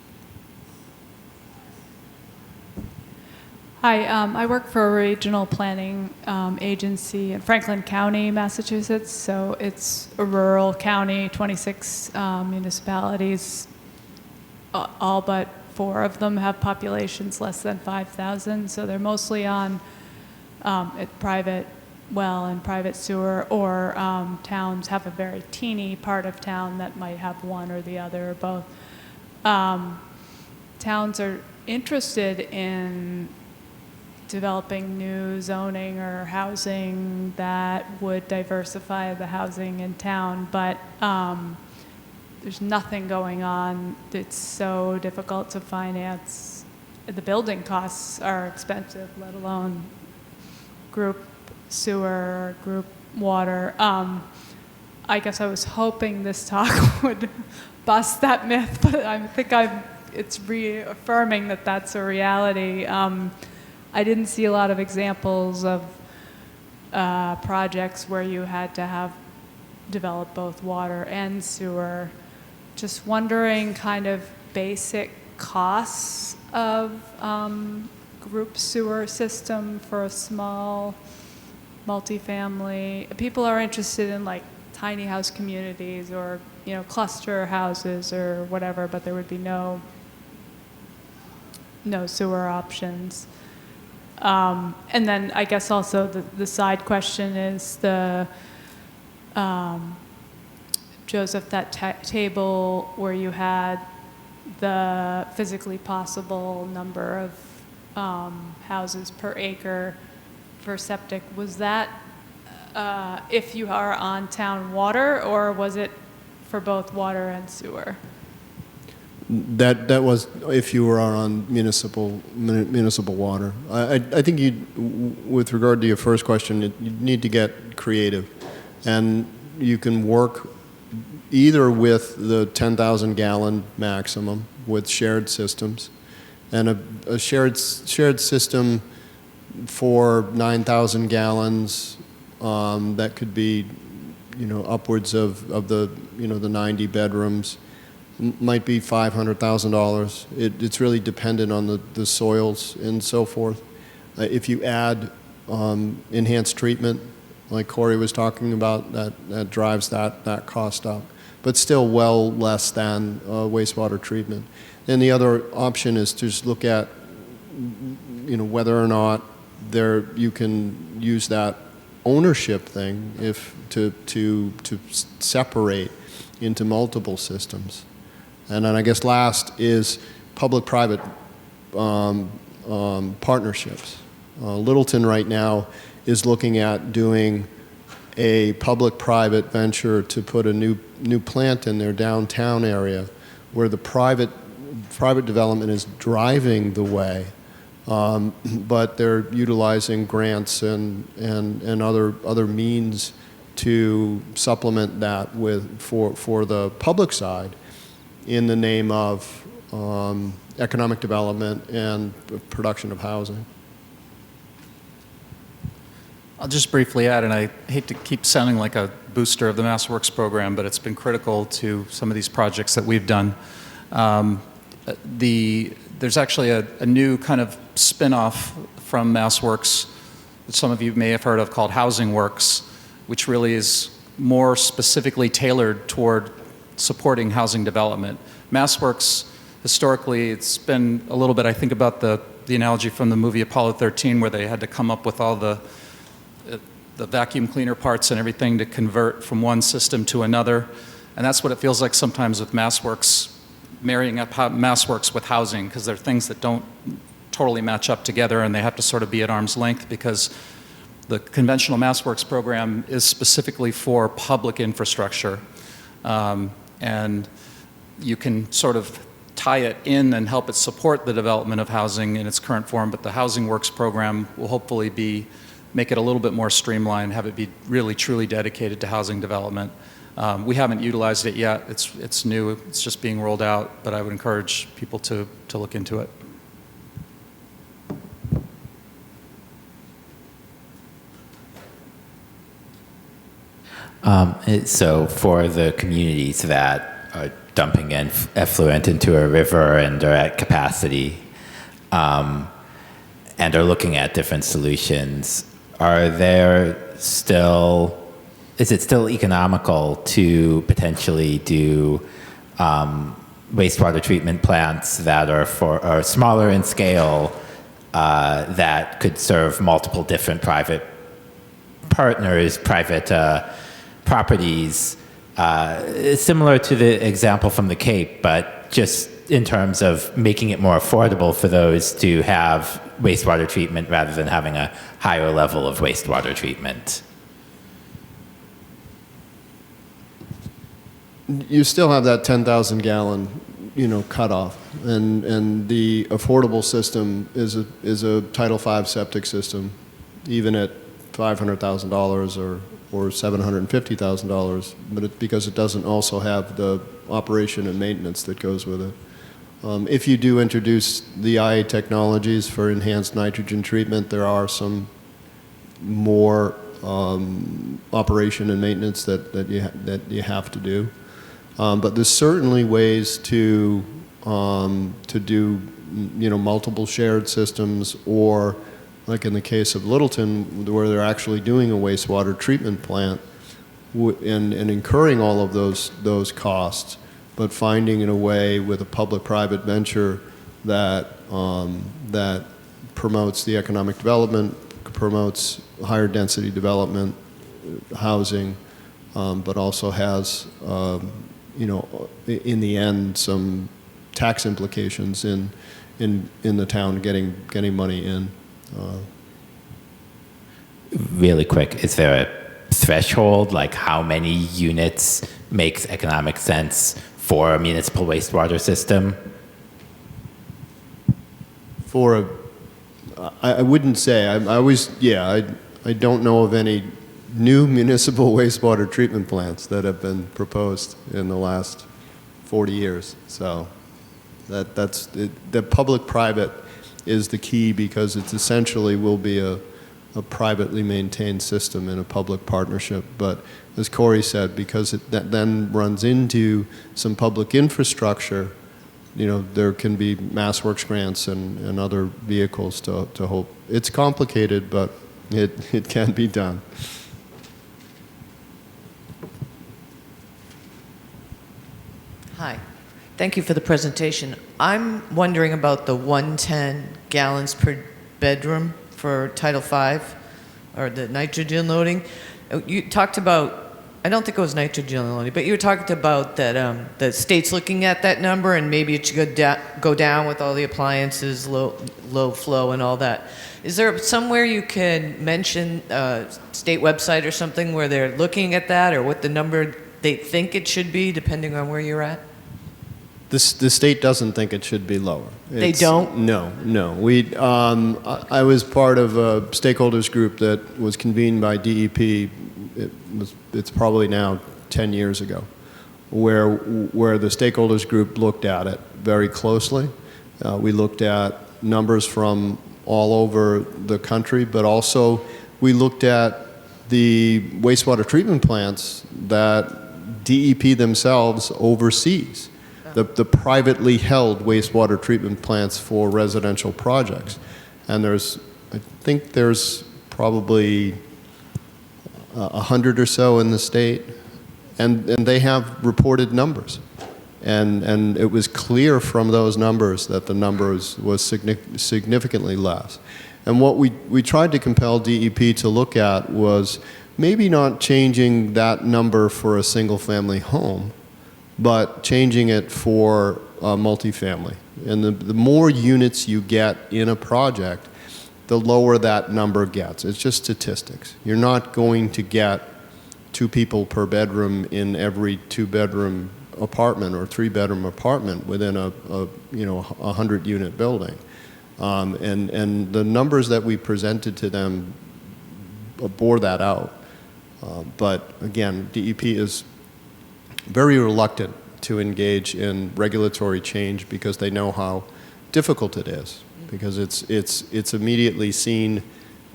[SPEAKER 18] Hi, I work for a regional planning agency in Franklin County, Massachusetts. So it's a rural county, 26 municipalities. All but 4 of them have populations less than 5,000. So they're mostly on private well and private sewer, or towns have a very teeny part of town that might have one or the other or both. Towns are interested in developing new zoning or housing that would diversify the housing in town, but there's nothing going on. It's so difficult to finance. The building costs are expensive, let alone group sewer, group water. I guess I was hoping this talk would bust that myth, but I think it's reaffirming that that's a reality. I didn't see a lot of examples of projects where you had to have developed both water and sewer. Just wondering kind of basic costs of group sewer system for a small multifamily. People are interested in like tiny house communities or cluster houses or whatever, but there would be no sewer options. And then I guess also the side question is Joseph, that table where you had the physically possible number of houses per acre for septic, was that if you are on town water, or was it for both water and sewer?
[SPEAKER 14] That was if you were on municipal water. I think with regard to your first question, you need to get creative, and you can work either with the 10,000 gallon maximum with shared systems, and a shared system for 9,000 gallons that could be upwards of the 90 bedrooms. Might be $500,000. It's really dependent on the soils and so forth. If you add enhanced treatment, like Corey was talking about, that drives that cost up, but still well less than wastewater treatment. And the other option is to just look at whether or not you can use that ownership thing to separate into multiple systems. And then I guess last is public-private partnerships. Littleton right now is looking at doing a public-private venture to put a new plant in their downtown area, where the private development is driving the way, but they're utilizing grants and other means to supplement that for the public side, in the name of economic development and production of housing.
[SPEAKER 15] I'll just briefly add, and I hate to keep sounding like a booster of the MassWorks program, but it's been critical to some of these projects that we've done. There's actually a new kind of spin-off from MassWorks that some of you may have heard of called Housing Works, which really is more specifically tailored toward supporting housing development. MassWorks, historically, it's been a little bit, I think about the analogy from the movie Apollo 13, where they had to come up with all the vacuum cleaner parts and everything to convert from one system to another. And that's what it feels like sometimes with MassWorks, marrying up MassWorks with housing, because there are things that don't totally match up together and they have to sort of be at arm's length, because the conventional MassWorks program is specifically for public infrastructure. And you can sort of tie it in and help it support the development of housing in its current form, but the Housing Works program will hopefully make it a little bit more streamlined, have it be really truly dedicated to housing development. We haven't utilized it yet. It's new. It's just being rolled out, but I would encourage people to look into it.
[SPEAKER 19] So for the communities that are dumping effluent into a river and are at capacity and are looking at different solutions, is it still economical to potentially do wastewater treatment plants that are smaller in scale that could serve multiple different private partners, private properties, similar to the example from the Cape, but just in terms of making it more affordable for those to have wastewater treatment rather than having a higher level of wastewater treatment?
[SPEAKER 14] You still have that 10,000 gallon, cutoff, and the affordable system is a Title V septic system, even at $500,000 or $750,000, but it's because it doesn't also have the operation and maintenance that goes with it. If you do introduce the IA technologies for enhanced nitrogen treatment, there are some more operation and maintenance that you have to do. But there's certainly ways to do multiple shared systems, or like in the case of Littleton, where they're actually doing a wastewater treatment plant and incurring all of those costs, but finding in a way with a public-private venture that promotes the economic development, promotes higher density development, housing, but also has in the end some tax implications in the town getting money in.
[SPEAKER 19] Really quick, is there a threshold, like how many units makes economic sense for a municipal wastewater system?
[SPEAKER 14] I wouldn't say. I don't know of any new municipal wastewater treatment plants that have been proposed in the last 40 years. So that's the public-private is the key, because it's essentially will be a privately maintained system in a public partnership. But as Corey said, because that then runs into some public infrastructure, there can be MassWorks grants and other vehicles to hope. It's complicated, but it can be done.
[SPEAKER 20] Hi. Thank you for the presentation. I'm wondering about the 110 gallons per bedroom for Title V, or the nitrogen loading. You talked about, I don't think it was nitrogen loading, but you were talking about that the state's looking at that number and maybe it should go down with all the appliances, low flow and all that. Is there somewhere you can mention state website or something where they're looking at that, or what the number they think it should be depending on where you're at?
[SPEAKER 14] The state doesn't think it should be lower.
[SPEAKER 20] They don't?
[SPEAKER 14] No. I was part of a stakeholders group that was convened by DEP. It's probably now 10 years ago, where the stakeholders group looked at it very closely. We looked at numbers from all over the country, but also we looked at the wastewater treatment plants that DEP themselves oversees, the privately held wastewater treatment plants for residential projects. And I think there's probably 100 or so in the state, and they have reported numbers. And it was clear from those numbers that the numbers was significantly less. And what we tried to compel DEP to look at was maybe not changing that number for a single-family home, but changing it for multifamily. And the more units you get in a project, the lower that number gets. It's just statistics. You're not going to get 2 people per bedroom in every 2-bedroom apartment or 3-bedroom apartment within a 100-unit building. And the numbers that we presented to them bore that out. But again, DEP is very reluctant to engage in regulatory change because they know how difficult it is. Because it's immediately seen,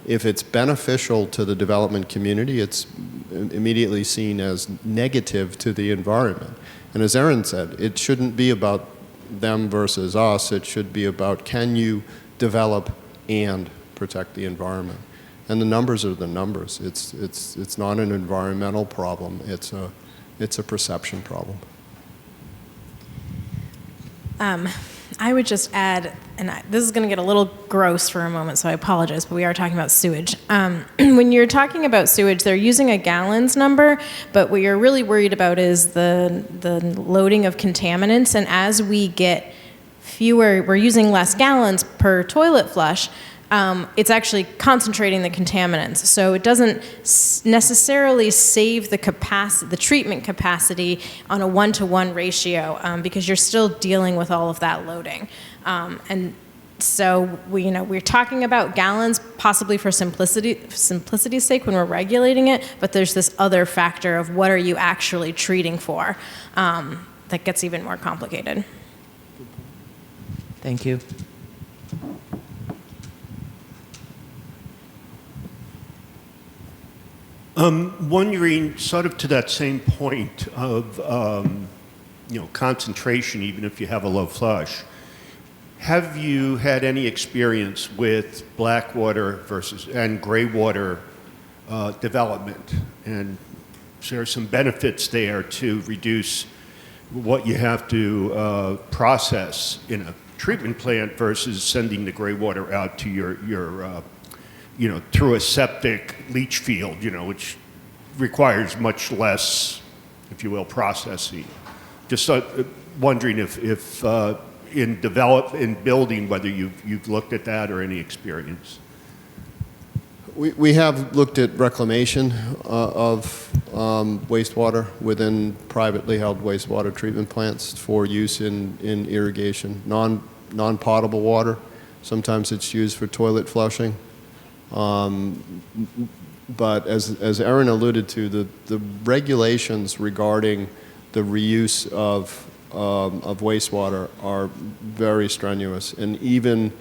[SPEAKER 14] if it's beneficial to the development community, it's immediately seen as negative to the environment. And as Erin said, it shouldn't be about them versus us. It should be about, can you develop and protect the environment? And the numbers are the numbers. It's not an environmental problem. It's a perception problem.
[SPEAKER 13] I would just add, and this is going to get a little gross for a moment, so I apologize, but we are talking about sewage. When you're talking about sewage, they're using a gallons number, but what you're really worried about is the loading of contaminants, and as we get fewer, we're using less gallons per toilet flush, it's actually concentrating the contaminants. So it doesn't necessarily save the capacity, the treatment capacity on a 1-to-1 ratio, because you're still dealing with all of that loading. And so we're talking about gallons possibly for simplicity's sake when we're regulating it, but there's this other factor of what are you actually treating for that gets even more complicated.
[SPEAKER 20] Thank you.
[SPEAKER 16] Wondering, sort of to that same point of concentration, even if you have a low flush, have you had any experience with black water and gray water development? And there are some benefits there to reduce what you have to process in a treatment plant versus sending the gray water out to your through a septic leach field, which requires much less, if you will, processing. Just wondering if in building, whether you've looked at that or any experience.
[SPEAKER 14] We have looked at reclamation of wastewater within privately held wastewater treatment plants for use in irrigation, non-potable water. Sometimes it's used for toilet flushing. But as Erin alluded to, the regulations regarding the reuse of wastewater are very strenuous, and even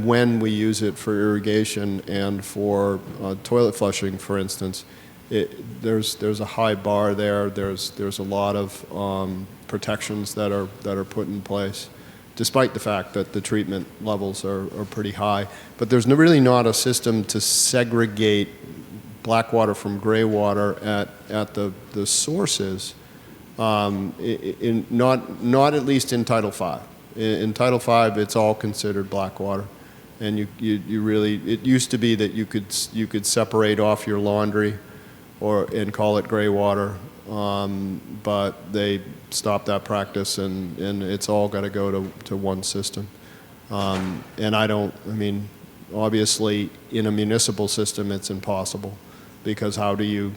[SPEAKER 14] when we use it for irrigation and for toilet flushing, for instance, there's a high bar there. There's a lot of protections that are put in place, despite the fact that the treatment levels are pretty high. But there's really not a system to segregate black water from gray water at the sources, not at least in Title V. In Title V, it's all considered black water. And you really, it used to be that you could separate off your laundry and call it gray water, but they stopped that practice, and it's all got to go to one system. Obviously in a municipal system it's impossible, because how do you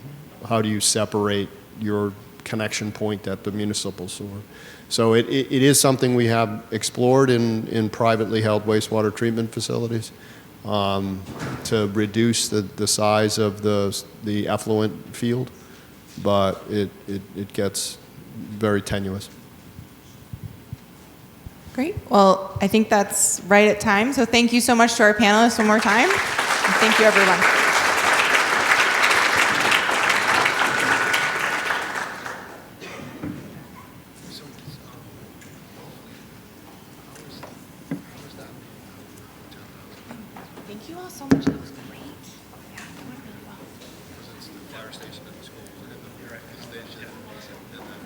[SPEAKER 14] separate your connection point at the municipal sewer? So it is something we have explored in privately held wastewater treatment facilities to reduce the size of the effluent field, but it gets very tenuous.
[SPEAKER 12] Great. Well, I think that's right at time. So thank you so much to our panelists one more time. And thank you, everyone.
[SPEAKER 10] Thank you all so much. That was great. Yeah, that went really well.
[SPEAKER 14] It's the fire station at the school. The station, and then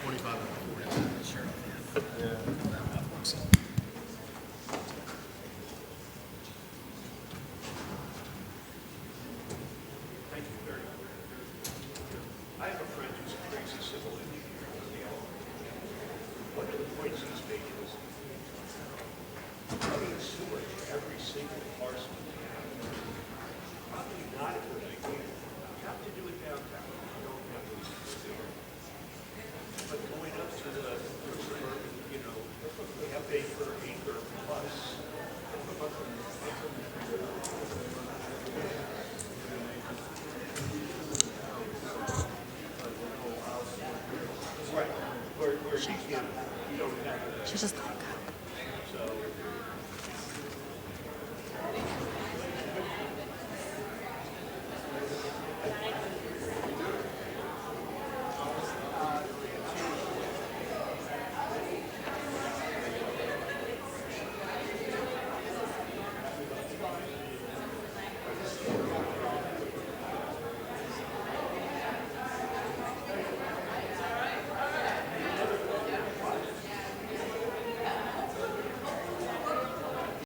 [SPEAKER 14] 25 and 40. Sure. Yeah.
[SPEAKER 16] Thank you very much. I have a friend who's a crazy civil engineer. One of the points he's making is running sewer to every single parcel. Probably not a good idea. You have to do it downtown. You don't have to do it. But going up to the suburban, half acre, acre plus. Right. Where you don't have to.
[SPEAKER 2] She's just like,
[SPEAKER 16] So